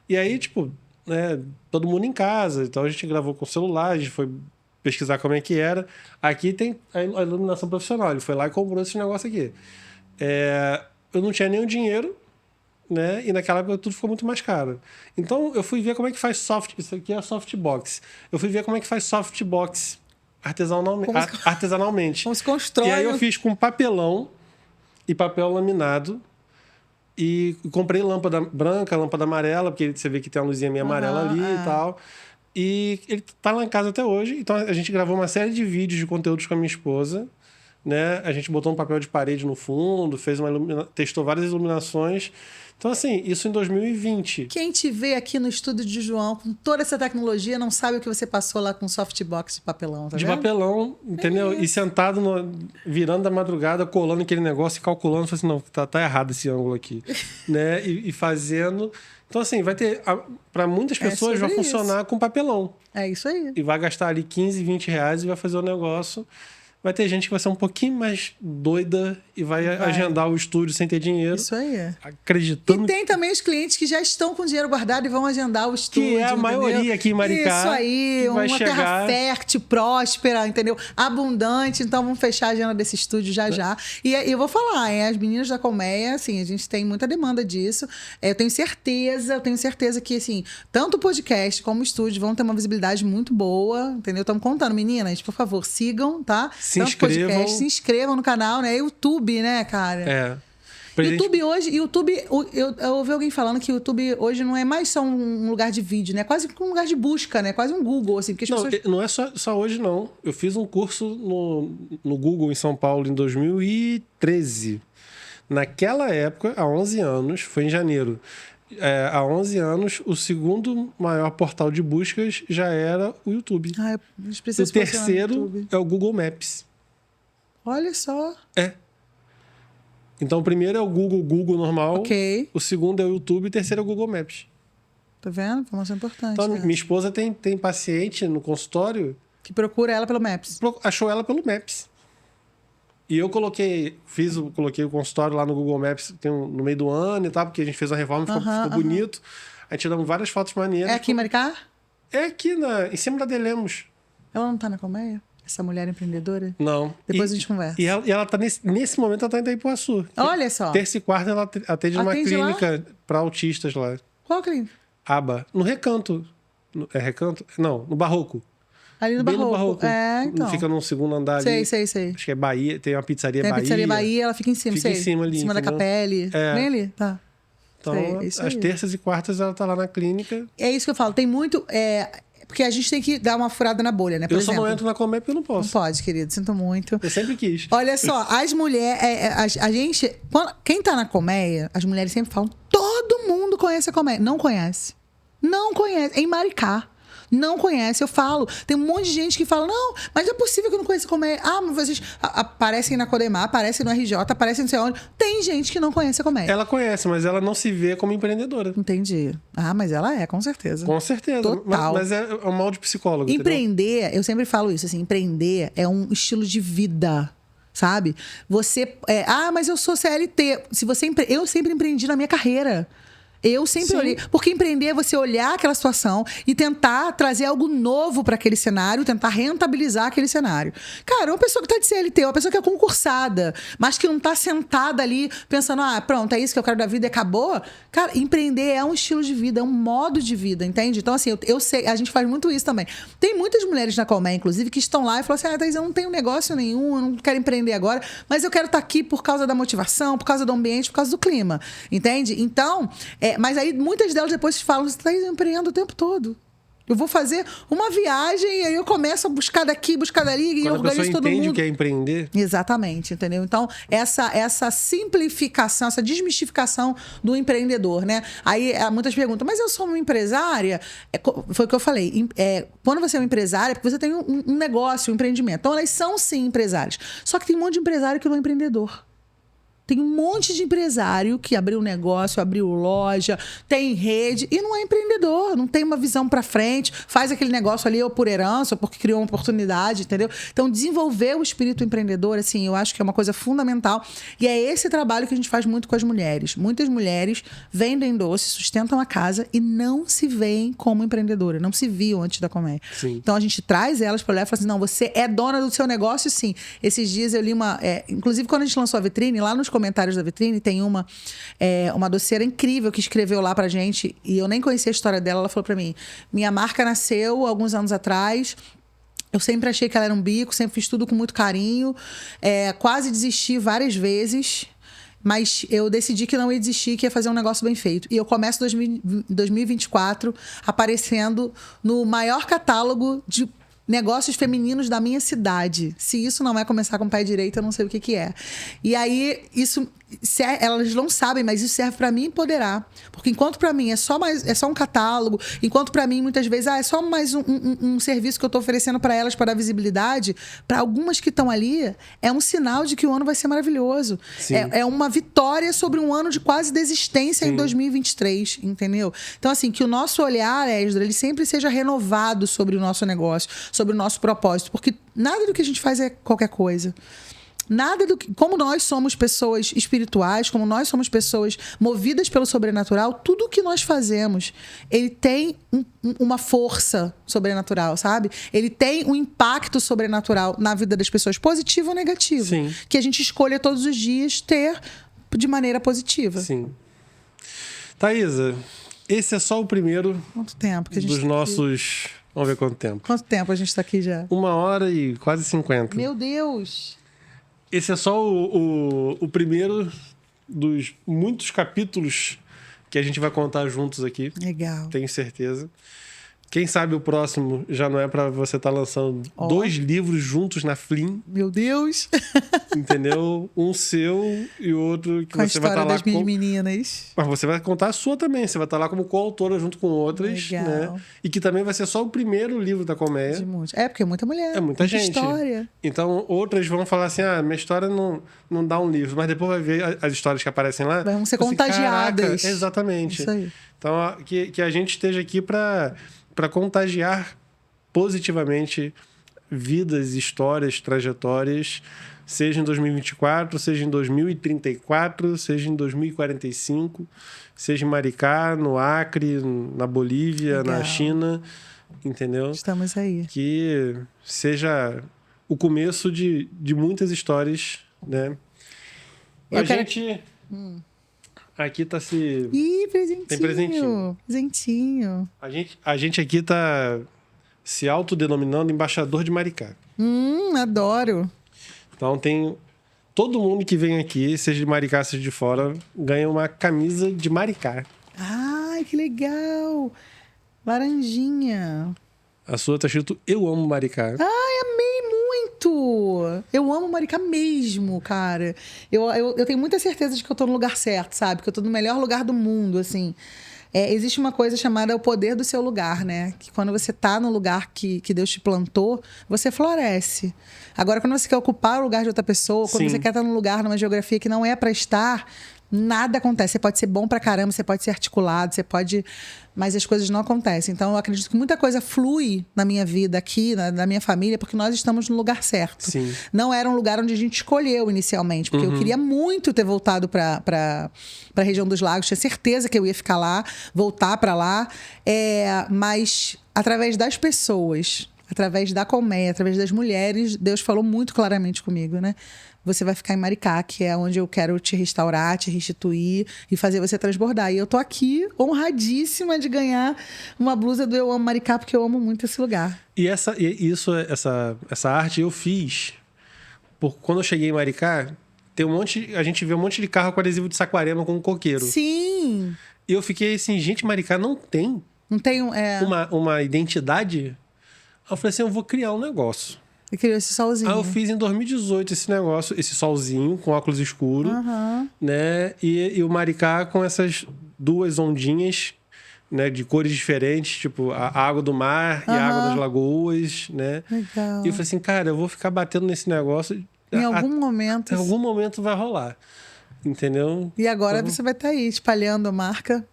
E aí, tipo, né, todo mundo em casa. Então, a gente gravou com o celular, a gente foi pesquisar como é que era. Aqui tem a iluminação profissional. Ele foi lá e comprou esse negócio aqui. Eu não tinha nenhum dinheiro, né? E naquela época tudo ficou muito mais caro. Então, eu fui ver como é que faz isso aqui é softbox. Eu fui ver como é que faz softbox artesanalmente. Como se constrói. E aí eu fiz com papelão e papel laminado. E comprei lâmpada branca, lâmpada amarela, porque você vê que tem uma luzinha meio amarela ali e tal. E ele tá lá em casa até hoje. Então a gente gravou uma série de vídeos de conteúdos com a minha esposa. Né? A gente botou um papel de parede no fundo, testou várias iluminações. Então, assim, isso em 2020. Quem te vê aqui no estúdio de João com toda essa tecnologia não sabe o que você passou lá com softbox de papelão, tá vendo? De papelão, entendeu? E sentado, virando da madrugada, colando aquele negócio e calculando. Falei assim, não, tá errado esse ângulo aqui. Né? E fazendo... Então, assim, vai ter... Para muitas pessoas vai funcionar com papelão. É isso aí. E vai gastar ali 15, 20 reais e vai fazer o negócio... vai ter gente que vai ser um pouquinho mais doida e vai agendar o estúdio sem ter dinheiro. Isso aí. Acreditando. E tem também os clientes que já estão com dinheiro guardado e vão agendar o estúdio. Que é a maioria aqui em Maricá. Isso aí, vai uma terra fértil, próspera, entendeu? Abundante. Então vamos fechar a agenda desse estúdio já. E eu vou falar, as meninas da Colmeia, assim, a gente tem muita demanda disso. Eu tenho certeza que, assim, tanto o podcast como o estúdio vão ter uma visibilidade muito boa, entendeu? Estamos contando, meninas, por favor, sigam, tá? Se inscrevam. Podcast, se inscrevam no canal, né? YouTube, né, cara? YouTube hoje, eu ouvi alguém falando que o YouTube hoje não é mais só um lugar de vídeo, né? É quase um lugar de busca, né? Quase um Google, assim. Porque as pessoas... Não é só hoje, não. Eu fiz um curso no Google em São Paulo em 2013. Naquela época, há 11 anos, foi em janeiro. Há 11 anos, o segundo maior portal de buscas já era o YouTube. O terceiro é o Google Maps. Olha só. Então, o primeiro é o Google normal. Ok. O segundo é o YouTube e o terceiro é o Google Maps. Tá vendo? Informação importante. Então, minha esposa tem paciente no consultório... que procura ela pelo Maps. Achou ela pelo Maps. E eu coloquei o consultório lá no Google Maps no meio do ano e tal, porque a gente fez uma reforma, ficou bonito. Aí tiramos várias fotos maneiras. É aqui em Maricá? É aqui, em cima da Delemos. Ela não tá na Colmeia? Essa mulher empreendedora? Não. Depois a gente conversa. E ela tá nesse momento, ela tá em Itaipuaçu. Olha só. Terça e quarta ela atende numa clínica para autistas lá. Qual clínica? Aba. No Recanto. É Recanto? Não, no Barroco. Ali no Barroco. Então. Fica no segundo andar ali. Sei. Acho que é Bahia, tem uma pizzaria Tem a Bahia. pizzaria Bahia, ela fica em cima, Fica em cima ali. Em cima da Capelli. Bem ali, tá. Então, às terças e quartas ela tá lá na clínica. É isso que eu falo. Tem muito... Porque a gente tem que dar uma furada na bolha, né? Por exemplo, só não entro na Colmeia porque eu não posso. Não pode, querido. Sinto muito. Eu sempre quis. Olha só, as mulheres... A gente... Quem tá na Colmeia, as mulheres sempre falam, todo mundo conhece a Colmeia. Não conhece. Não conhece. Em Maricá. Não conhece, eu falo. Tem um monte de gente que fala, não, mas não é possível que eu não conheça como é. Mas vocês aparecem na Codemar, aparecem no RJ, aparecem não sei onde. Tem gente que não conhece a Colmeia. Ela conhece, mas ela não se vê como empreendedora. Entendi. Mas ela é, com certeza. Com certeza. Total. Mas é um mal de psicólogo. Empreender, entendeu? eu sempre falo isso, assim, empreender é um estilo de vida. Sabe? Você... mas eu sou CLT. Eu sempre empreendi na minha carreira. Eu sempre olhei. Porque empreender é você olhar aquela situação e tentar trazer algo novo para aquele cenário, tentar rentabilizar aquele cenário. Cara, uma pessoa que tá de CLT, uma pessoa que é concursada, mas que não tá sentada ali pensando, pronto, é isso que eu quero da vida e acabou. Cara, empreender é um estilo de vida, é um modo de vida, entende? Então, assim, eu sei, a gente faz muito isso também. Tem muitas mulheres na Colmeia, inclusive, que estão lá e falam assim, Thaís, eu não tenho negócio nenhum, eu não quero empreender agora, mas eu quero estar aqui por causa da motivação, por causa do ambiente, por causa do clima, entende? Então, mas aí muitas delas depois falam, Thaís, eu empreendo o tempo todo. Eu vou fazer uma viagem e aí eu começo a buscar daqui, buscar dali e organizo todo mundo. Entende o que é empreender? Exatamente, entendeu? Então, essa simplificação, essa desmistificação do empreendedor, né? Aí muitas perguntam, mas eu sou uma empresária? Foi o que eu falei. Quando você é uma empresária, é porque você tem um negócio, um empreendimento. Então, elas são sim empresárias. Só que tem um monte de empresário que não é empreendedor. Tem um monte de empresário que abriu negócio, abriu loja, tem rede e não é empreendedor, não tem uma visão para frente, faz aquele negócio ali ou por herança ou porque criou uma oportunidade, entendeu? Então, desenvolver o espírito empreendedor, assim, eu acho que é uma coisa fundamental e é esse trabalho que a gente faz muito com as mulheres. Muitas mulheres vendem doce, sustentam a casa e não se veem como empreendedora, não se viam antes da Colmeia. Então, a gente traz elas para olhar e fala assim, não, você é dona do seu negócio, sim. Esses dias eu li inclusive quando a gente lançou a vitrine, lá nos comentários da vitrine, tem uma doceira incrível que escreveu lá pra gente, e eu nem conhecia a história dela, ela falou pra mim, minha marca nasceu alguns anos atrás, eu sempre achei que ela era um bico, sempre fiz tudo com muito carinho, quase desisti várias vezes, mas eu decidi que não ia desistir, que ia fazer um negócio bem feito. E eu começo 2024 aparecendo no maior catálogo de negócios femininos da minha cidade. Se isso não é começar com o pé direito, eu não sei o que é. E aí, isso Elas não sabem, mas isso serve para mim empoderar. Porque enquanto para mim é só um catálogo, enquanto para mim muitas vezes é só mais um serviço que eu tô oferecendo para elas para dar visibilidade, para algumas que estão ali, é um sinal de que o ano vai ser maravilhoso. É uma vitória sobre um ano de quase desistência em 2023, entendeu? Então, assim, que o nosso olhar, Esdra, ele sempre seja renovado sobre o nosso negócio, sobre o nosso propósito, porque nada do que a gente faz é qualquer coisa. Nada do que... Como nós somos pessoas espirituais, como nós somos pessoas movidas pelo sobrenatural, tudo o que nós fazemos, ele tem uma força sobrenatural, sabe? Ele tem um impacto sobrenatural na vida das pessoas, positivo ou negativo. Sim. Que a gente escolha todos os dias ter de maneira positiva. Sim. Thaisa, esse é só o primeiro Quanto tempo que a gente dos tá nossos... aqui? Vamos ver quanto tempo. Quanto tempo a gente está aqui já? 1 hora e quase 50. Meu Deus! Esse é só o primeiro dos muitos capítulos que a gente vai contar juntos aqui. Legal. Tenho certeza. Quem sabe o próximo já não é para você estar lançando 2 livros juntos na Flim. Meu Deus! Entendeu? Um seu e outro que Com a você vai estar lá das minhas meninas. Mas você vai contar a sua também. Você vai estar lá como coautora junto com outras. Legal. Né? E que também vai ser só o primeiro livro da colmeia. Porque é muita mulher. É muita gente. História. Então, outras vão falar assim, minha história não dá um livro. Mas depois vai ver as histórias que aparecem lá. Vão ser assim, contagiadas. Caraca, exatamente. Isso aí. Então, que a gente esteja aqui para contagiar positivamente vidas, histórias, trajetórias, seja em 2024, seja em 2034, seja em 2045, seja em Maricá, no Acre, na Bolívia, Legal. na China, entendeu? Estamos aí. Que seja o começo de muitas histórias, né? Gente... Aqui tá se... Ih, presentinho. Tem presentinho. Presentinho. A gente aqui tá se autodenominando embaixador de Maricá. Adoro. Então tem... Todo mundo que vem aqui, seja de Maricá, seja de fora, ganha uma camisa de Maricá. Ai, que legal. Laranjinha. A sua tá escrito Eu Amo Maricá. Ai, amei muito. Eu amo Maricá mesmo, cara. Eu tenho muita certeza de que eu tô no lugar certo, sabe? Que eu tô no melhor lugar do mundo, assim. Existe uma coisa chamada o poder do seu lugar, né? Que quando você tá no lugar que Deus te plantou, você floresce. Agora, quando você quer ocupar o lugar de outra pessoa, quando Sim. você quer estar num lugar, numa geografia que não é pra estar, nada acontece. Você pode ser bom pra caramba, você pode ser articulado, você pode... Mas as coisas não acontecem. Então, eu acredito que muita coisa flui na minha vida aqui, na minha família, porque nós estamos no lugar certo. Sim. Não era um lugar onde a gente escolheu inicialmente, porque eu queria muito ter voltado para a região dos lagos, tinha certeza que eu ia ficar lá, voltar para lá, mas através das pessoas, através da colmeia, através das mulheres, Deus falou muito claramente comigo, né? Você vai ficar em Maricá, que é onde eu quero te restaurar, te restituir e fazer você transbordar. E eu tô aqui honradíssima de ganhar uma blusa do Eu Amo Maricá, porque eu amo muito esse lugar. E essa arte eu fiz quando eu cheguei em Maricá, a gente vê um monte de carro com adesivo de Saquarema com um coqueiro. Sim! E eu fiquei assim, gente, Maricá não tem uma identidade. Aí eu falei assim, eu vou criar um negócio. Eu queria esse solzinho. Aí eu fiz em 2018 esse negócio, esse solzinho com óculos escuros, né? E o Maricá com essas 2 ondinhas, né? De cores diferentes, tipo a água do mar e a água das lagoas, né? Legal. E eu falei assim, cara, eu vou ficar batendo nesse negócio. Em algum momento. Em algum momento vai rolar. Entendeu? E agora você vai estar aí espalhando a marca.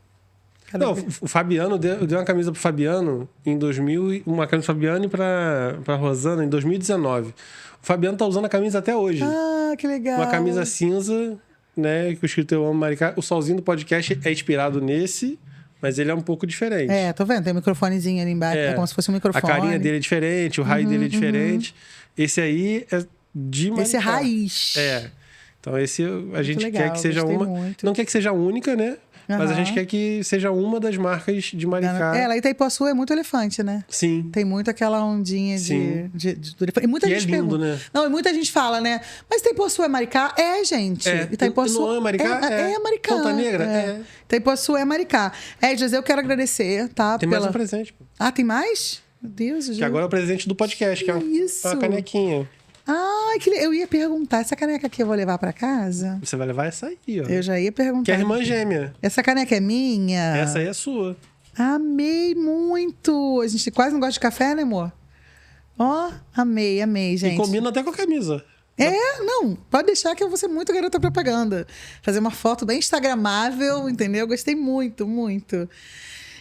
Não, o Fabiano, eu dei uma camisa pro Fabiano em 2000, uma camisa pro Fabiano e pra Rosana em 2019. O Fabiano tá usando a camisa até hoje. Ah, que legal. Uma camisa cinza, né? Que o escrito Eu Amo Maricá. O solzinho do podcast é inspirado nesse, mas ele é um pouco diferente. Tô vendo? Tem um microfonezinho ali embaixo. É como se fosse um microfone. A carinha dele é diferente, o raio dele é diferente. Esse aí é de Maricá. Esse é raiz. Então esse a gente legal, quer que seja uma... muito. Não quer que seja única, né? Mas a gente quer que seja uma das marcas de Maricá. Lá em Itaipuaçu é muito elefante, né? Sim. Tem muito aquela ondinha do elefante. E muita gente lindo, pergunta, né? Não, e muita gente fala, né? Mas Itaipuçu é Maricá? gente. Itaipuçu não é Maricá? É Maricá. Ponta Negra? Itaipuçu é Maricá. José, eu quero agradecer, tá? Tem mais um presente. Pô. Ah, tem mais? Meu Deus, Que agora é o presente do podcast, que é uma canequinha. Ai, Ai, eu ia perguntar, essa caneca aqui eu vou levar pra casa? Você vai levar essa aí, ó. Eu já ia perguntar. Que é a irmã gêmea. Essa caneca é minha? Essa aí é sua. Amei muito. A gente quase não gosta de café, né, amor? Ó, amei, gente. E combina até com a camisa. Não, pode deixar que eu vou ser muito garota propaganda. Fazer uma foto bem instagramável, entendeu? Gostei muito, muito.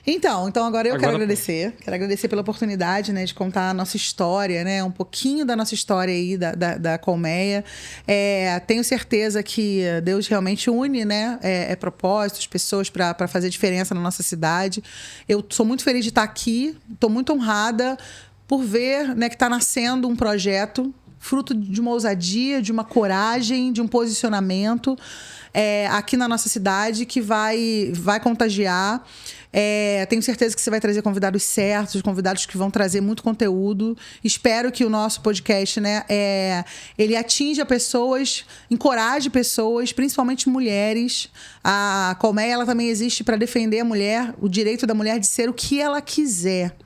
Então agora eu quero agradecer. Quero agradecer pela oportunidade, né, de contar a nossa história, né? Um pouquinho da nossa história aí da Colmeia. Tenho certeza que Deus realmente une, né? Propósitos, pessoas para fazer diferença na nossa cidade. Eu sou muito feliz de estar aqui. Estou muito honrada por ver, né, que está nascendo um projeto fruto de uma ousadia, de uma coragem, de um posicionamento aqui na nossa cidade que vai contagiar. Tenho certeza que você vai trazer convidados certos, convidados que vão trazer muito conteúdo. Espero que o nosso podcast, né, ele atinja pessoas, encoraje pessoas, principalmente mulheres. A Colmeia, ela também existe para defender a mulher, o direito da mulher de ser o que ela quiser.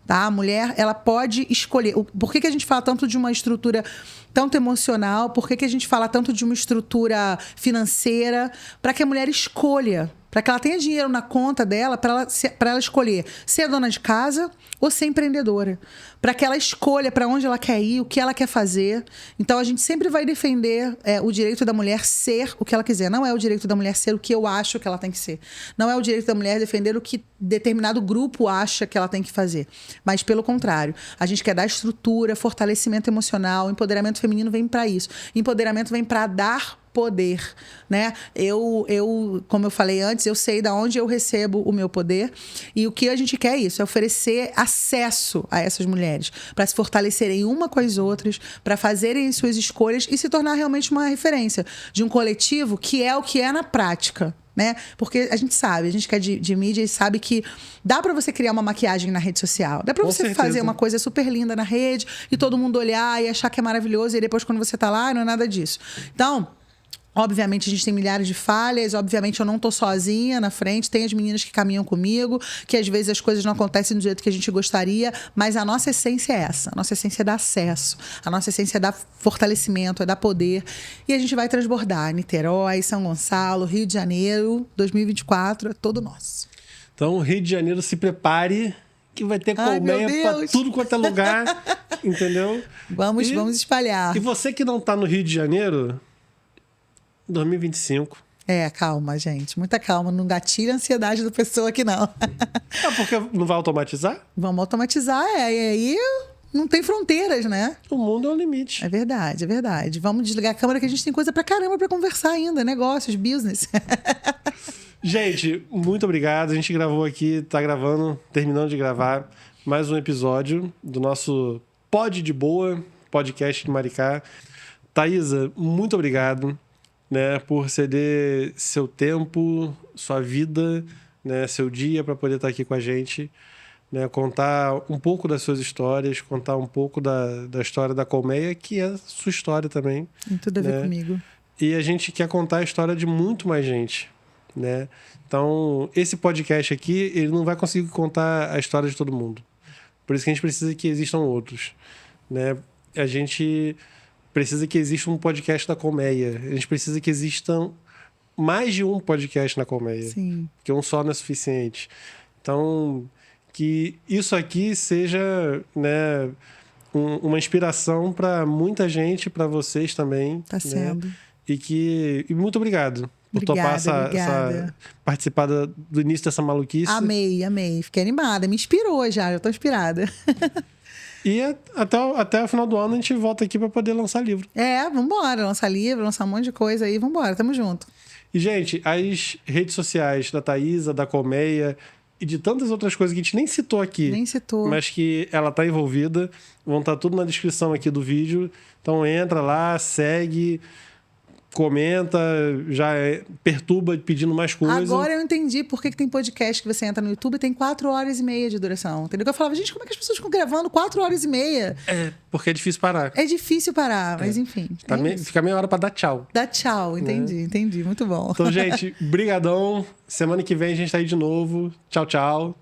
Tá? A mulher, ela pode escolher. Por que a gente fala tanto de uma estrutura tanto emocional? Por que a gente fala tanto de uma estrutura financeira? Para que a mulher escolha. Para que ela tenha dinheiro na conta dela, para ela escolher ser dona de casa ou ser empreendedora. Para que ela escolha para onde ela quer ir, o que ela quer fazer. Então, a gente sempre vai defender o direito da mulher ser o que ela quiser. Não é o direito da mulher ser o que eu acho que ela tem que ser. Não é o direito da mulher defender o que determinado grupo acha que ela tem que fazer. Mas, pelo contrário, a gente quer dar estrutura, fortalecimento emocional, empoderamento feminino vem para isso. Empoderamento vem para dar poder, né? Como eu falei antes, eu sei de onde eu recebo o meu poder e o que a gente quer é isso, é oferecer acesso a essas mulheres para se fortalecerem uma com as outras, para fazerem suas escolhas e se tornar realmente uma referência de um coletivo que é o que é na prática. Né? Porque a gente que é de mídia e sabe que dá para você criar uma maquiagem na rede social. Dá para você fazer uma coisa super linda na rede e todo mundo olhar e achar que é maravilhoso e depois quando você tá lá, não é nada disso. Então, obviamente, a gente tem milhares de falhas. Obviamente, eu não tô sozinha na frente. Tem as meninas que caminham comigo, que às vezes as coisas não acontecem do jeito que a gente gostaria. Mas a nossa essência é essa. A nossa essência é dar acesso. A nossa essência é dar fortalecimento, é dar poder. E a gente vai transbordar. Niterói, São Gonçalo, Rio de Janeiro, 2024, é todo nosso. Então, Rio de Janeiro, se prepare que vai ter colmeia para tudo quanto é lugar. Entendeu? Vamos espalhar. E você que não tá no Rio de Janeiro... 2025. Calma, gente. Muita calma. Não gatilha a ansiedade da pessoa aqui, não. Porque não vai automatizar? Vamos automatizar, E aí não tem fronteiras, né? O mundo é o limite. É verdade, é verdade. Vamos desligar a câmera que a gente tem coisa pra caramba pra conversar ainda. Negócios, business. Gente, muito obrigado. A gente gravou aqui, tá gravando, terminando de gravar mais um episódio do nosso Pod de Boa, podcast de Maricá. Thaisa, muito obrigado. Né, por ceder seu tempo, sua vida, né, seu dia para poder estar aqui com a gente, né, contar um pouco das suas histórias, contar um pouco da história da Colmeia, que é sua história também. Tem tudo a ver comigo. E a gente quer contar a história de muito mais gente, né? Então, esse podcast aqui, ele não vai conseguir contar a história de todo mundo. Por isso que a gente precisa que existam outros, né? A gente precisa que exista um podcast da Colmeia. A gente precisa que existam mais de um podcast na Colmeia. Sim. Porque um só não é suficiente. Então, que isso aqui seja, né, uma inspiração para muita gente, para vocês também. Tá sendo. Né? E muito obrigado por topar participar do início dessa maluquice. Amei. Fiquei animada. Me inspirou já tô inspirada. E até o final do ano a gente volta aqui para poder lançar livro. Vambora. Lançar livro, lançar um monte de coisa aí. Vambora, tamo junto. E, gente, as redes sociais da Thaisa, da Colmeia e de tantas outras coisas que a gente nem citou aqui. Mas que ela tá envolvida. Vão estar tudo na descrição aqui do vídeo. Então entra lá, segue, comenta, já perturba pedindo mais coisas. Agora eu entendi por que tem podcast que você entra no YouTube e tem 4 horas e meia de duração. Entendeu? Eu falava, gente, como é que as pessoas ficam gravando 4 horas e meia? Porque é difícil parar. É difícil parar, mas enfim. Fica meia hora pra dar tchau. Dar tchau, entendi. Muito bom. Então, gente, brigadão. Semana que vem a gente tá aí de novo. Tchau, tchau.